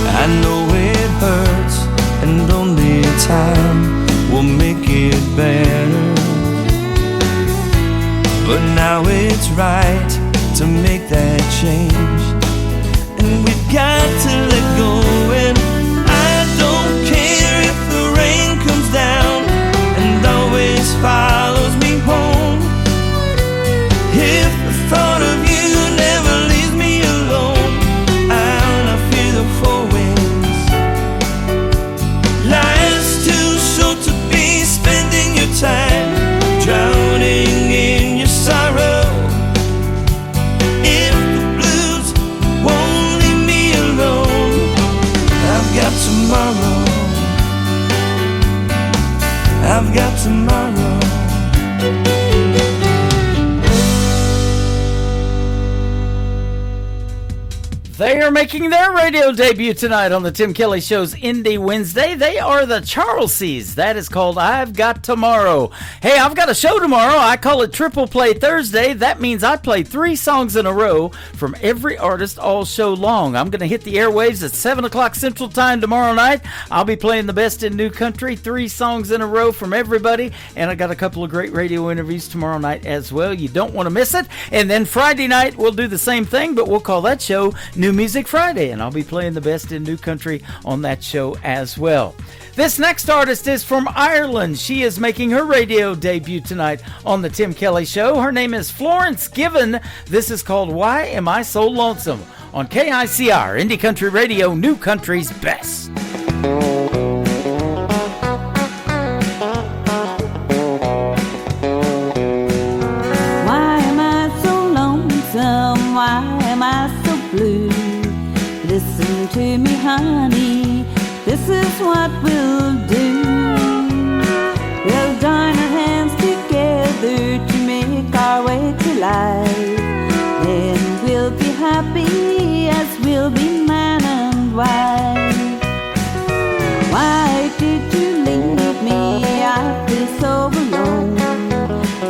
I know it hurts, and only time will make it better. But now it's right to make that change, and we've got to let go. And I don't care if the rain comes down and always follows me home. If the thought of you never leaves me alone, I'll not fear the four winds. Life's too short to be spending your time drowning in your sorrow. If the blues won't leave me alone, I've got tomorrow. I've got tomorrow. They are making their radio debut tonight on the Tim Kelly Show's Indie Wednesday. They are the Charleses. That is called I've Got Tomorrow. Hey, I've got a show tomorrow. I call it Triple Play Thursday. That means I play 3 songs in a row from every artist all show long. I'm going to hit the airwaves at 7 o'clock Central Time tomorrow night. I'll be playing the best in new country, 3 songs in a row from everybody. And I got a couple of great radio interviews tomorrow night as well. You don't want to miss it. And then Friday night, we'll do the same thing, but we'll call that show New Music Friday, and I'll be playing the best in new country on that show as well. This next artist is from Ireland. She is making her radio debut tonight on the Tim Kelly Show. Her name is Florence Given. This is called Why Am I So Lonesome on KICR, Indie Country Radio, New Country's Best. Why am I so lonesome? Why am I so blue? Listen to me, honey, this is what we'll do. We'll join our hands together to make our way to life. Then we'll be happy as we'll be man and wife. Why did you leave me? I feel so alone.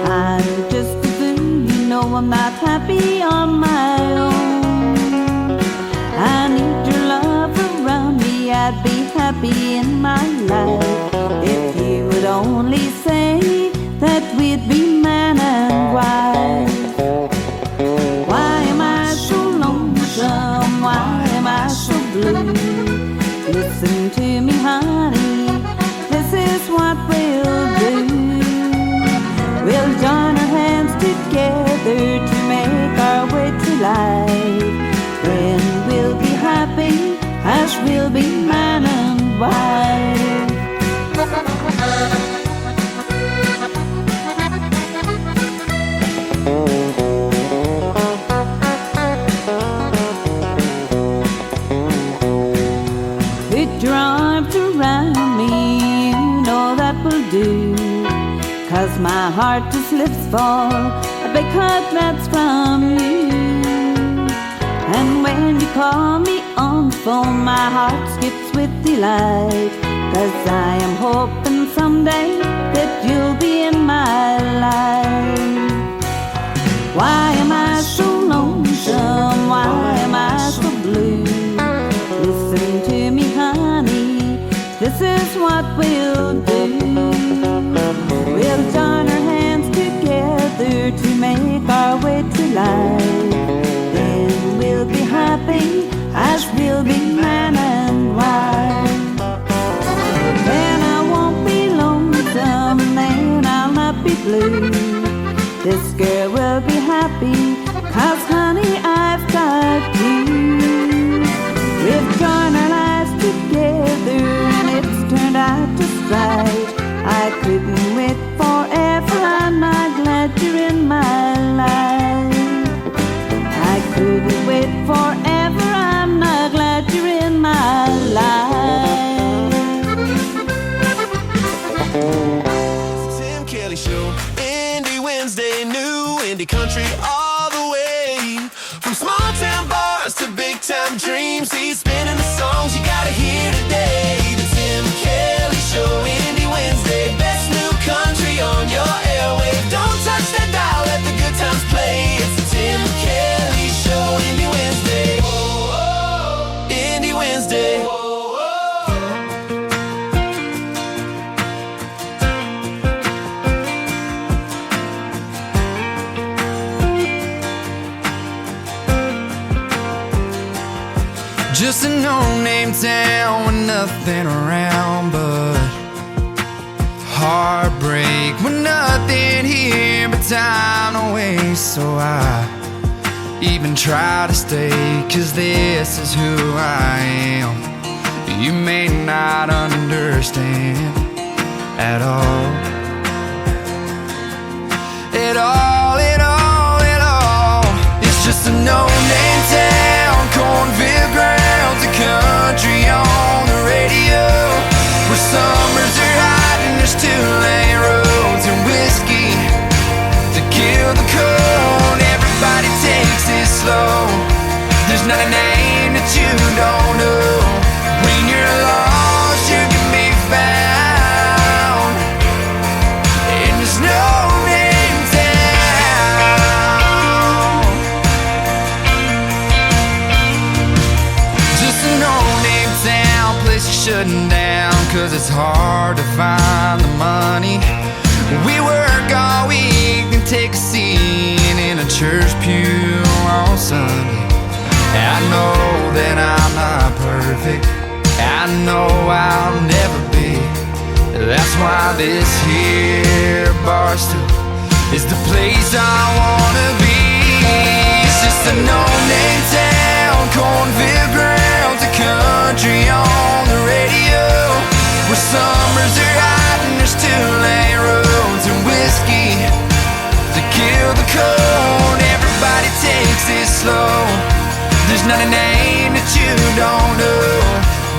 I'm just a fool, you know I'm not happy on my own. I need your love around me, I'd be happy in my life if you would only say that we'd be man and wife. Why am I so lonesome? Why am I so blue? Listen to me, honey, this is what we'll do. We'll join our hands together to make our way to life. Then we'll be happy as we'll be man and wife. Put your arms around me, you know that will do. 'Cause my heart just lifts for a big hug that's from you. And when you call me on the phone, my heart skips with delight. 'Cause I am hoping someday that you'll be in my life. Why am I so lonesome? Why am I so blue? Listen to me, honey, this is what we'll do. We'll join our hands together to make our way to life. Then we'll be happy as we'll be man and wife. Then I won't be lonesome, then I'll not be blue. This girl will be happy, 'cause honey, I've got you. We've joined our lives together and it's turned out just right. I couldn't wait forever, I'm not glad you're in my life. I couldn't wait forever, I'm not glad you're in my life. Tim Kelly Show, Indie Wednesday, new indie country all the way. From small town bars to big time dreams, he's spinning the songs you gotta hear today. The Tim Kelly Show, Indie Wednesday, best new country on your airwave. Don't touch that dial, let the good times play. It's the Tim Kelly Show, Indie Wednesday. Indie Wednesday. Just a no-name town with nothing around but heartbreak, with nothing here but time to waste. So I even try to stay, 'cause this is who I am. You may not understand at all. At all, at all, at all. It's just a no-name town, cornfield grounds, a country on the radio, where summers are hot and there's two-lane roads and whiskey to kill the cold. Everybody takes it slow. There's not a name that you don't know. When you're lost, you can be found in this no-name town. Just a no-name town, place is shutting down, 'cause it's hard to find the money. We work all week and take a seat in a church pew on Sunday. I know that I'm not perfect, I know I'll never be. That's why this here bar stool is the place I wanna be. It's just a no-name town, cornfield grounds, a country on the radio, where summers are hot and there's two-lane roads and whiskey to kill the cold. Everybody takes it slow. There's not a name that you don't know.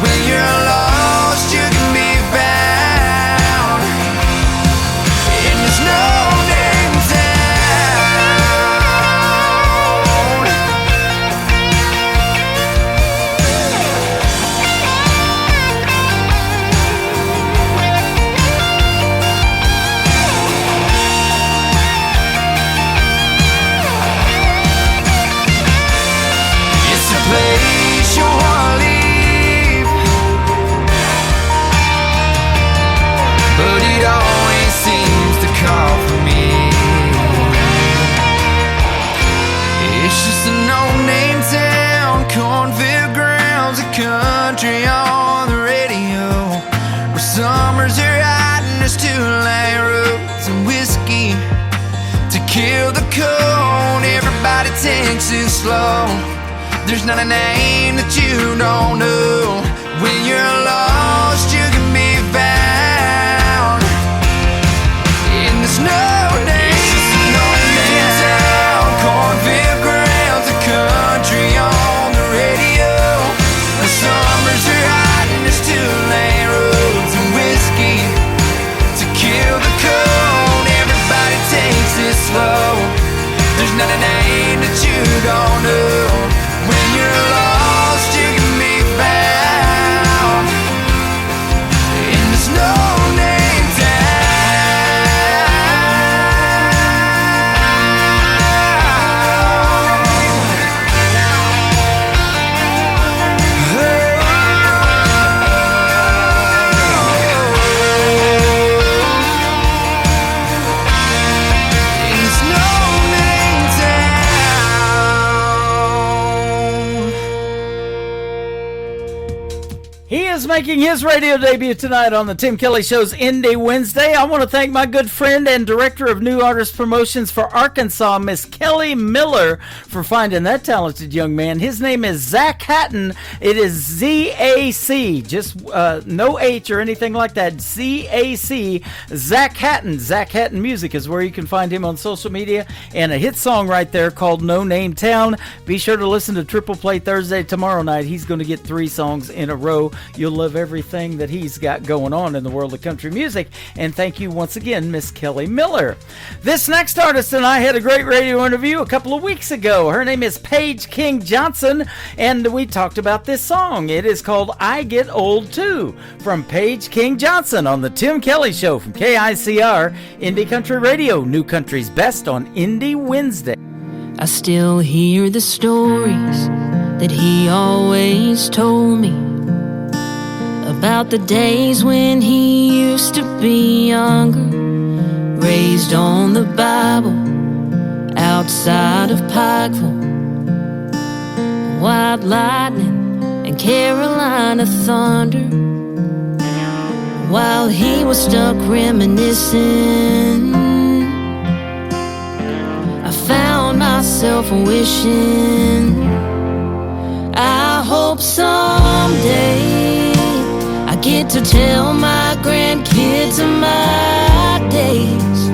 When you're lost, you can be found in this no-name town. It's a place you wanna leave. There's 2 lane roads and whiskey to kill the cold. Everybody takes it slow. There's not a name that you don't know. When you're lost, you can be found. And there's no name, no name town. Cornfield grounds, the country on the radio. The summers are hot and there's 2 lane roads and whiskey to kill the cold. Everybody takes it slow. There's not a name that you don't know. When you're lost, you can be found. And there's no name He is making his radio debut tonight on the Tim Kelly Show's Indie Wednesday. I want to thank my good friend and director of New Artist Promotions for Arkansas, Miss Kelly Miller, for finding that talented young man. His name is Zach Hatton. It is Z-A-C, just no H or anything like that. Z-A-C, Zach Hatton. Zach Hatton Music is where you can find him on social media, and a hit song right there called No Name Town. Be sure to listen to Triple Play Thursday tomorrow night. He's going to get 3 songs in a row. You'll love everything that he's got going on in the world of country music. And thank you once again, Miss Kelly Miller. This next artist and I had a great radio interview a couple of weeks ago. Her name is Paige King Johnson, and we talked about this song. It is called I Get Old Too, from Paige King Johnson on the Tim Kelly Show from KICR, Indie Country Radio, New Country's Best on Indie Wednesday. I still hear the stories that he always told me about the days when he used to be younger, raised on the Bible outside of Pikeville, White Lightning and Carolina Thunder. While he was stuck reminiscing, I found myself wishing I hope someday I get to tell my grandkids of my days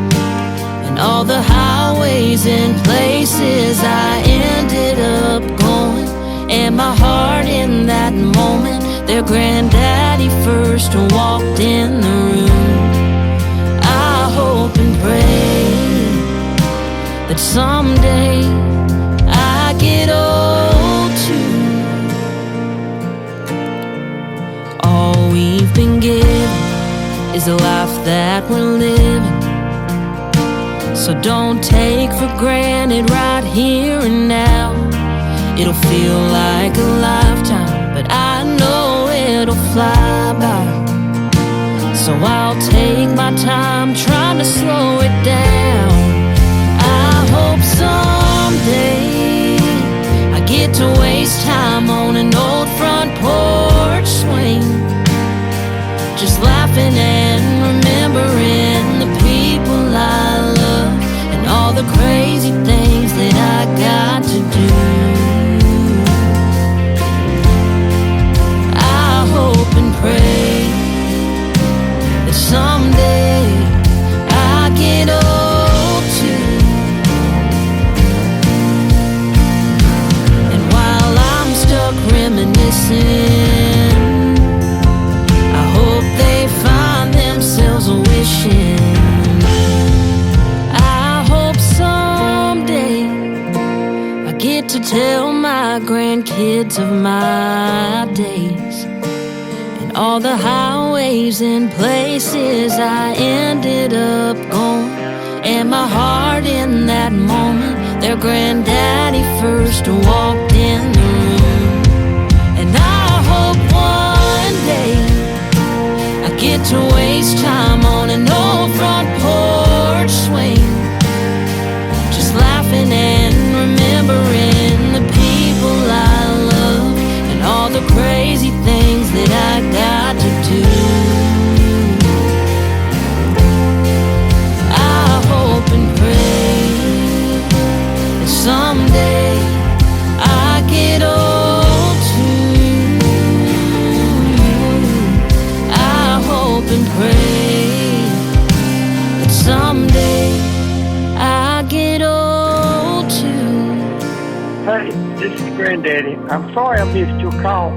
and all the highways and places I ended up going, and my heart in that moment their granddaddy first walked in the room. I hope and pray that someday I get old too. All we've been given is a life that we're living, so don't take for granted right here and now. It'll feel like a lifetime, but I know it'll fly by. So I'll take my time trying to slow it down. I hope someday I get to waste time on an old front porch swing, just laughing and remembering the people I love and all the crazy things that I got to do. I hope and pray that someday I get old too. And while I'm stuck reminiscing, I hope they find themselves wishing I hope someday I get to tell my grandkids of my days and all the highways and places I ended up going, and my heart in that moment their granddaddy first walked in the room. And I hope one day I get to waste time on an old front porch swing, just laughing and remembering the people I love and all the crazy things that I got to do. I'm sorry I missed your call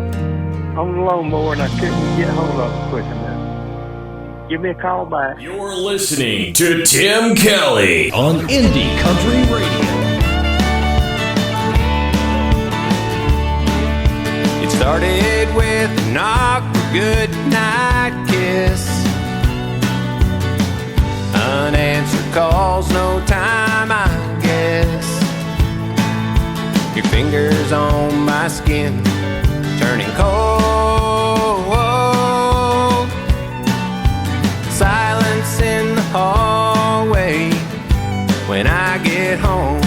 on the lawnmower and I couldn't get hold of it quick enough. Give me a call back. You're listening to Tim Kelly on Indie Country Radio. It started with a knock, a good night kiss. Unanswered calls, no time, I guess. Your fingers on my skin, turning cold. Silence in the hallway when I get home.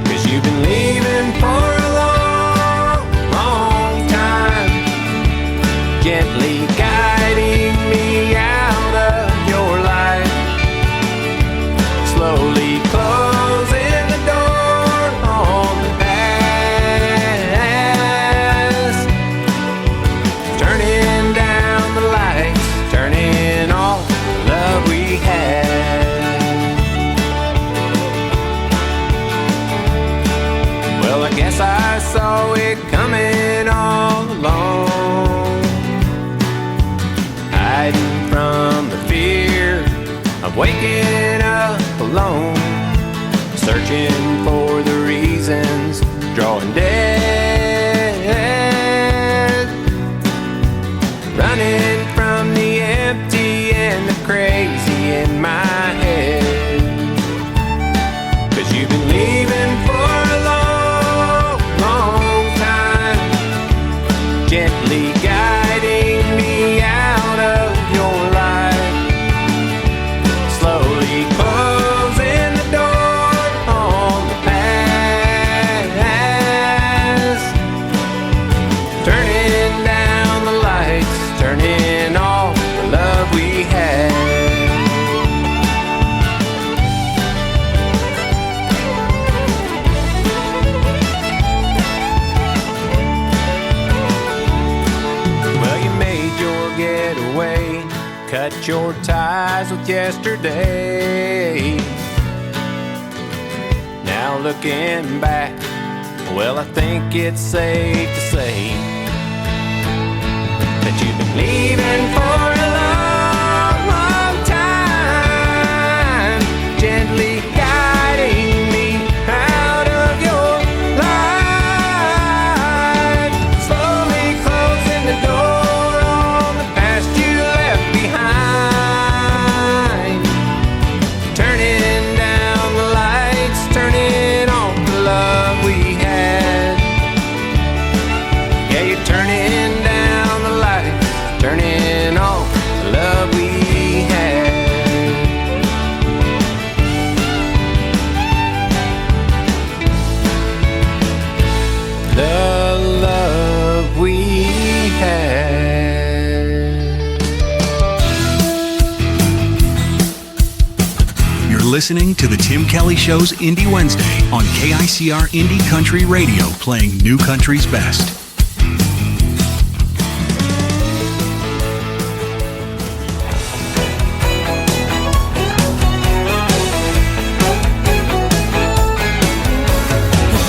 'Cause you've been leaving for a long, long time, gently guiding me out of your life, slowly closing the door on the past, turning down the lights, turning off the love we had. Well, I guess I saw it coming all along, hiding from the fear of waking up alone, searching for the reasons, drawing dead, running from the empty and the crazy in my head. 'Cause you've been leaving for a long, long time, gently guiding me out of your life, slowly closing the door on the past, turning down the lights, turning off the love we had. Well, you made your getaway, cut your ties with yesterday. Now looking back, well, I think it's safe to say that you've been leaving for a long, long time, gently guiding me out of your life, slowly closing the door on the past you left behind, turning down the lights, turning off the love we had. Yeah, you're turning down the lights, turning off the love we had. The love we had. You're listening to The Tim Kelly Show's Indie Wednesday on KICR Indie Country Radio, playing New Country's best.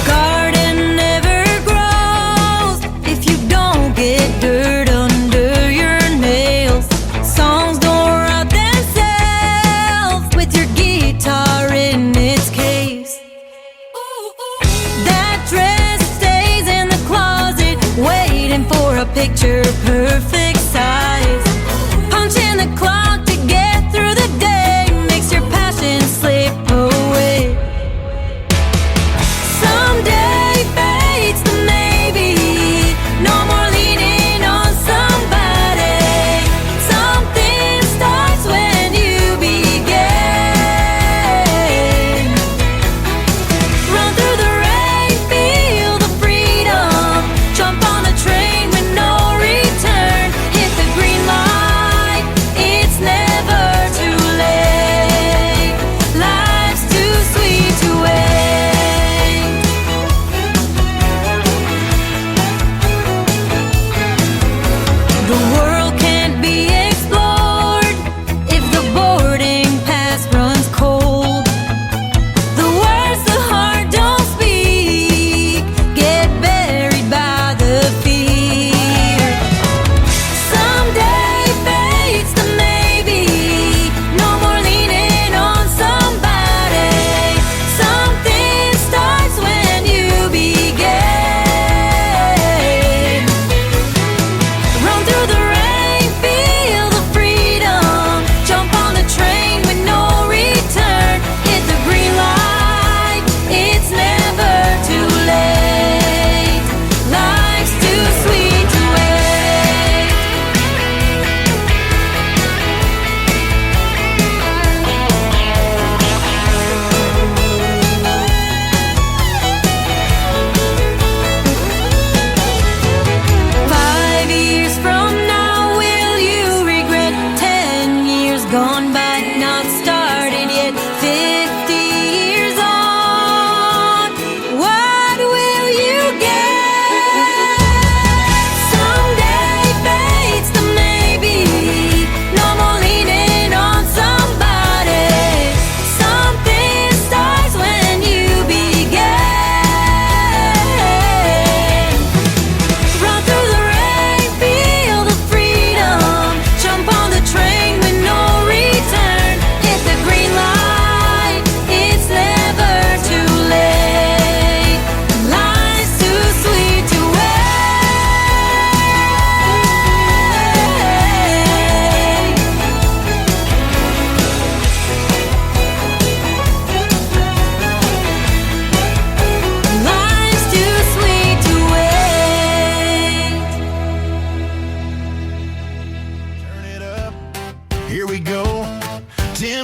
Garden never grows if you don't get dirt under your nails. Songs don't write themselves with your guitar in its case. That dress stays in the closet, waiting for a picture perfect size. Punching the clock to get through the day makes your passion slip away. Someday fades to maybe, no more leaning on somebody. Something starts when you begin. Run through the rain, feel the freedom, jump on a train with no return. Hit the green light, it's never too late. Life's too sweet to wait. The world can't be explored if the boarding pass runs cold. The words the heart don't speak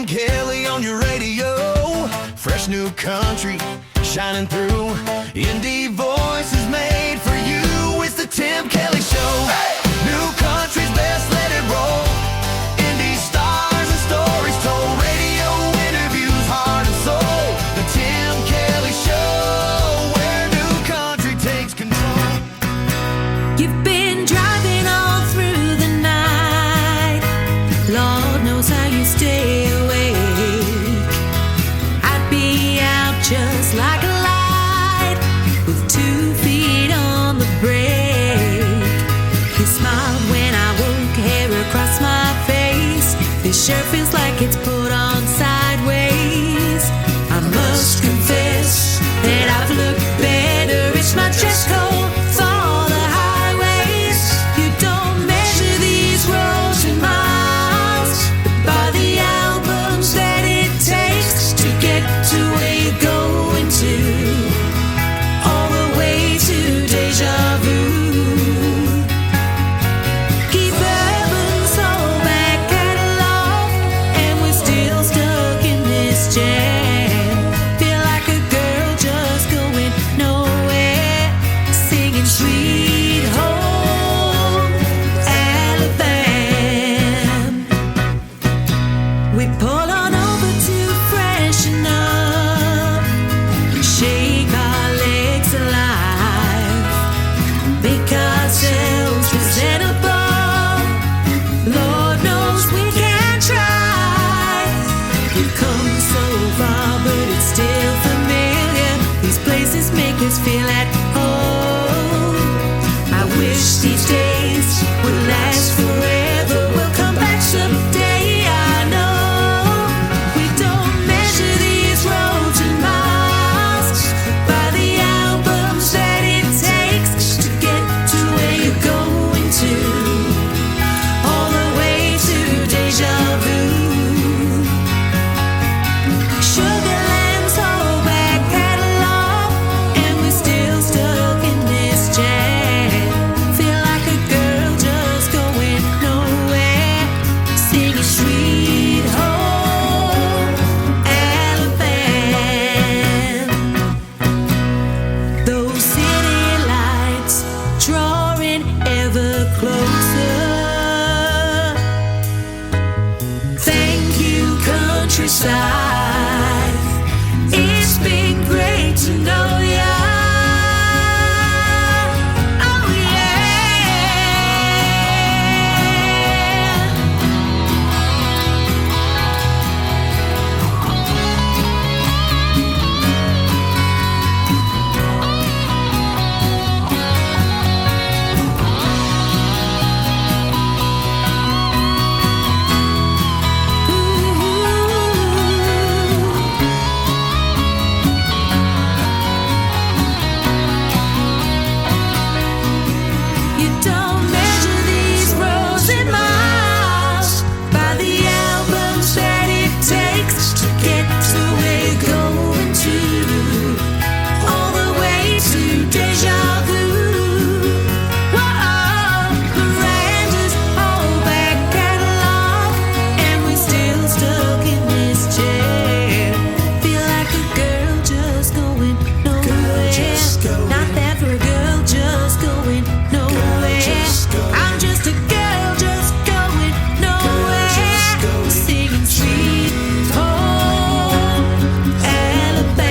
Kelly on your radio. Fresh new country shining through. Indie voices made for you. It's the Tim Kelly Show. New country's best, let it roll. Indie stars and stories told. Radio interviews, heart and soul. The Tim Kelly Show, where new country takes control. You've been driving all through the night. Lord knows how you stay awake. I'd be out just like a light with 2 feet on the brake. You smiled when I woke, hair across my face. This shirt feels like it's put on sideways. I must confess that I've looked better. It's my dress code for the highways. You don't measure these roads in miles, but by the albums that it takes to get to where you're going to, all the way to deja vu. Keep Urban's whole back catalog, and we're still stuck in this jam. Feel like a girl just going nowhere, singing Sweet Home Alabama. We pull on over to freshen up, shake our legs alive, make ourselves presentable. Lord knows we can try. We've come so far, but it's still familiar. These places make us feel at home. I wish these days would last forever. We'll come back someday, I know. We don't measure these roads in miles, by the albums that it takes to get to where you're going to, all the way to deja vu. Sugarland's whole back catalog, and we're still stuck in this jam. Feel like a girl just going nowhere, singing Sweet Home Alabama. Those city lights drawing ever closer. Thank you, countryside. It's been great to know ya. Oh You don't measure these roads in miles, by the albums that it takes to get to where you're going to, all the way to deja vu. Whoa, Miranda's whole back catalog, and we're still stuck in this chair. Feel like a girl just going nowhere. Not that for a girl just going nowhere. I'm just a girl just going nowhere, singing Sweet Home Alabama.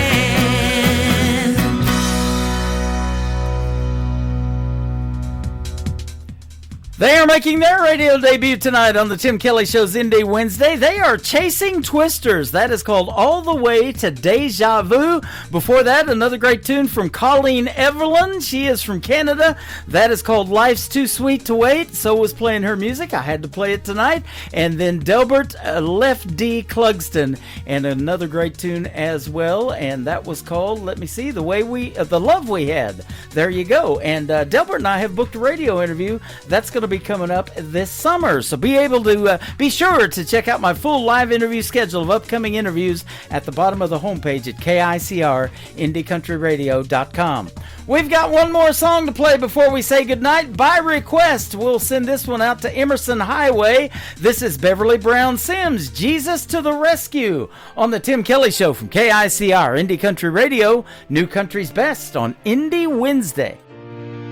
They are making their radio debut tonight on the Tim Kelly Show's Indie Wednesday. They are Chasing Twisters. That is called All the Way to Deja Vu. Before that, another great tune from Colleen Everland. She is from Canada. That is called Life's Too Sweet to Wait. So was playing her music. I had to play it tonight. And then Delbert Left D. Clugston. And another great tune as well. And that was called, let me see, The Love We Had. There you go. And Delbert and I have booked a radio interview. That's going to to be coming up this summer. So be sure to check out my full live interview schedule of upcoming interviews at the bottom of the homepage at KICR-IndieCountryRadio.com. We've got one more song to play before we say goodnight. By request, we'll send this one out to Emerson Highway. This is Beverly Brown Sims, Jesus to the Rescue, on the Tim Kelly Show from KICR, Indie Country Radio, New Country's Best on Indie Wednesday.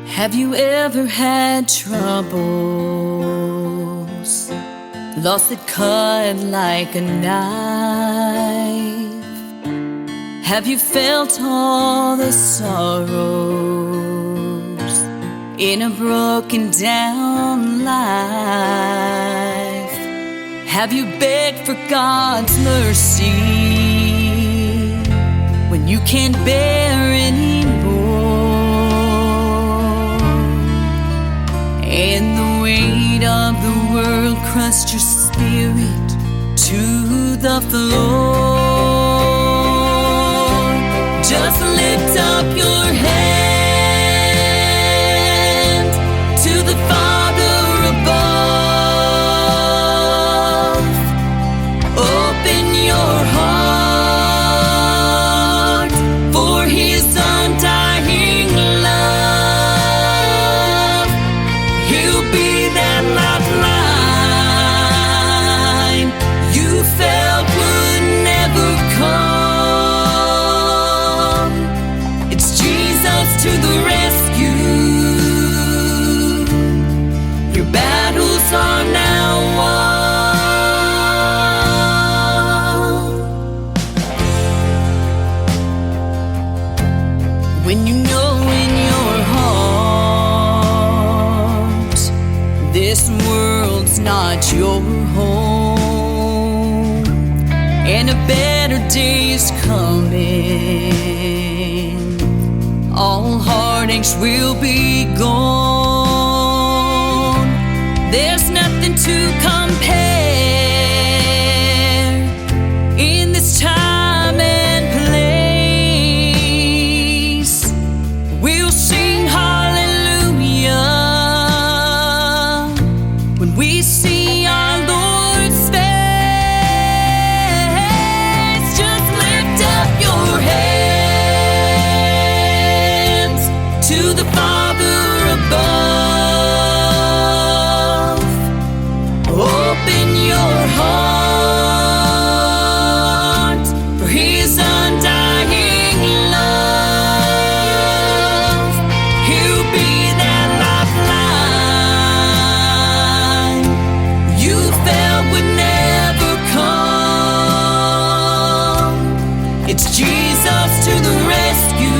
Have you ever had troubles? Lost that cut like a knife? Have you felt all the sorrows in a broken down life? Have you begged for God's mercy when you can't bear anymore? And the weight of the world crushed your spirit to the floor. Just lift up your hand to the Father above. Open your heart for His undying love. He'll be that lifeline you felt would never come. To the rescue, your battles are now won. When you know in your heart this world's not your home, and a better day's coming, all heartaches will be gone. There's nothing to compare in this time and place. We'll sing hallelujah when we see our Lord's face. Just lift up your head to the Father above. Open your heart for His undying love. He'll be that lifeline you felt would never come. It's Jesus to the rescue.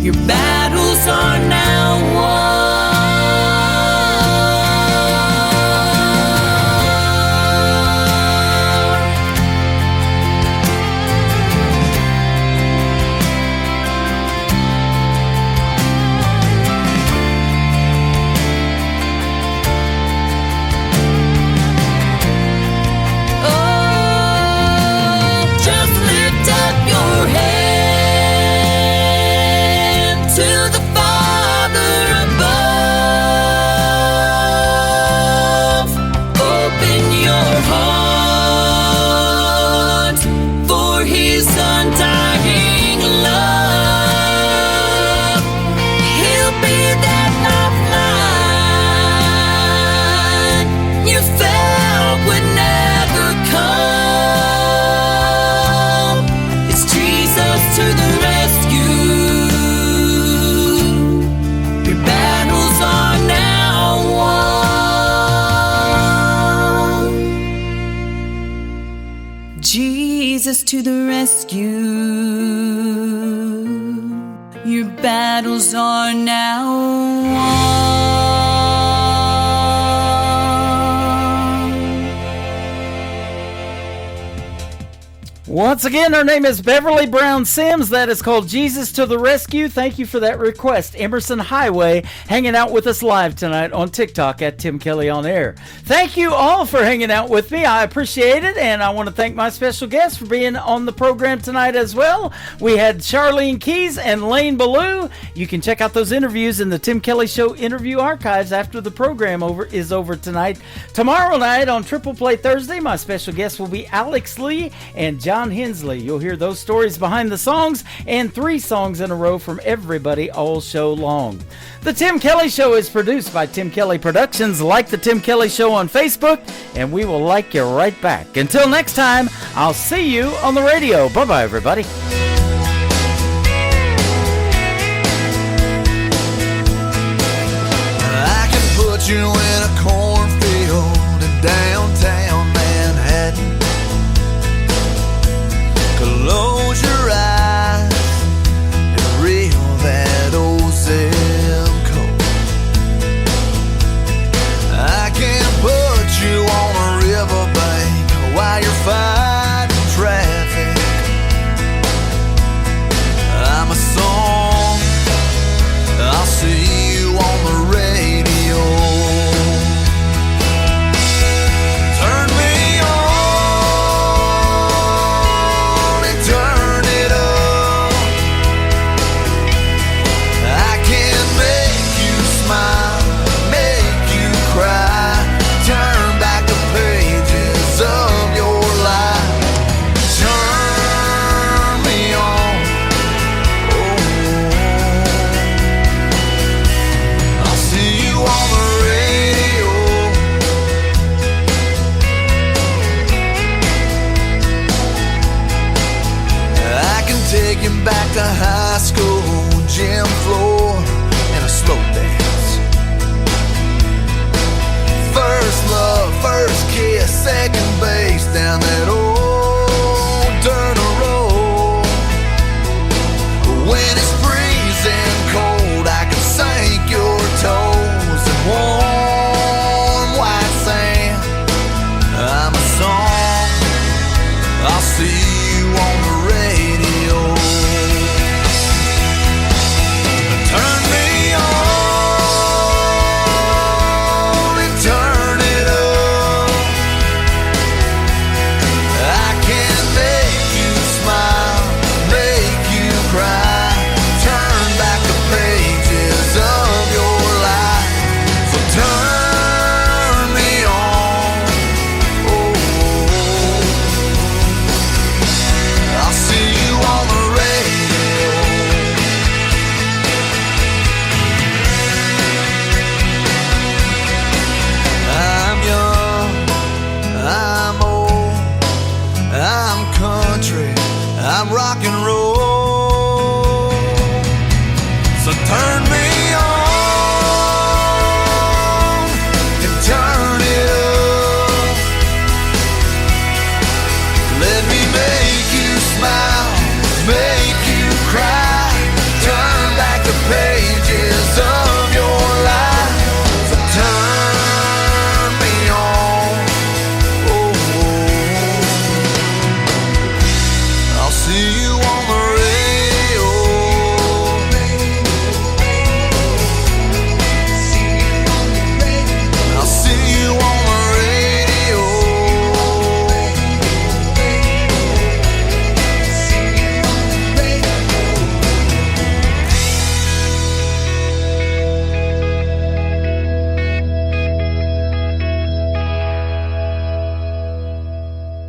Your battles are now won. Oh, just lift up your head to the Father above. Open your heart for His undying love. He'll be that lifeline you felt would never come. It's Jesus to the rescue. Your battles are now won. Jesus to the rescue. Your battles are now won. Once again, her name is Beverly Brown Sims. That is called Jesus to the Rescue. Thank you for that request. Emerson Highway hanging out with us live tonight on TikTok at Tim Kelly On Air. Thank you all for hanging out with me. I appreciate it, and I want to thank my special guests for being on the program tonight as well. We had Charlene Keys and Lane Ballou. You can check out those interviews in the Tim Kelly Show interview archives after the program is over tonight. Tomorrow night on Triple Play Thursday, my special guest will be Alex Lee and John Hensley. You'll hear those stories behind the songs and 3 songs in a row from everybody all show long. The Tim Kelly Show is produced by Tim Kelly Productions. Like the Tim Kelly Show on Facebook, and we will like you right back. Until next time, I'll see you on the radio. Bye-bye, everybody.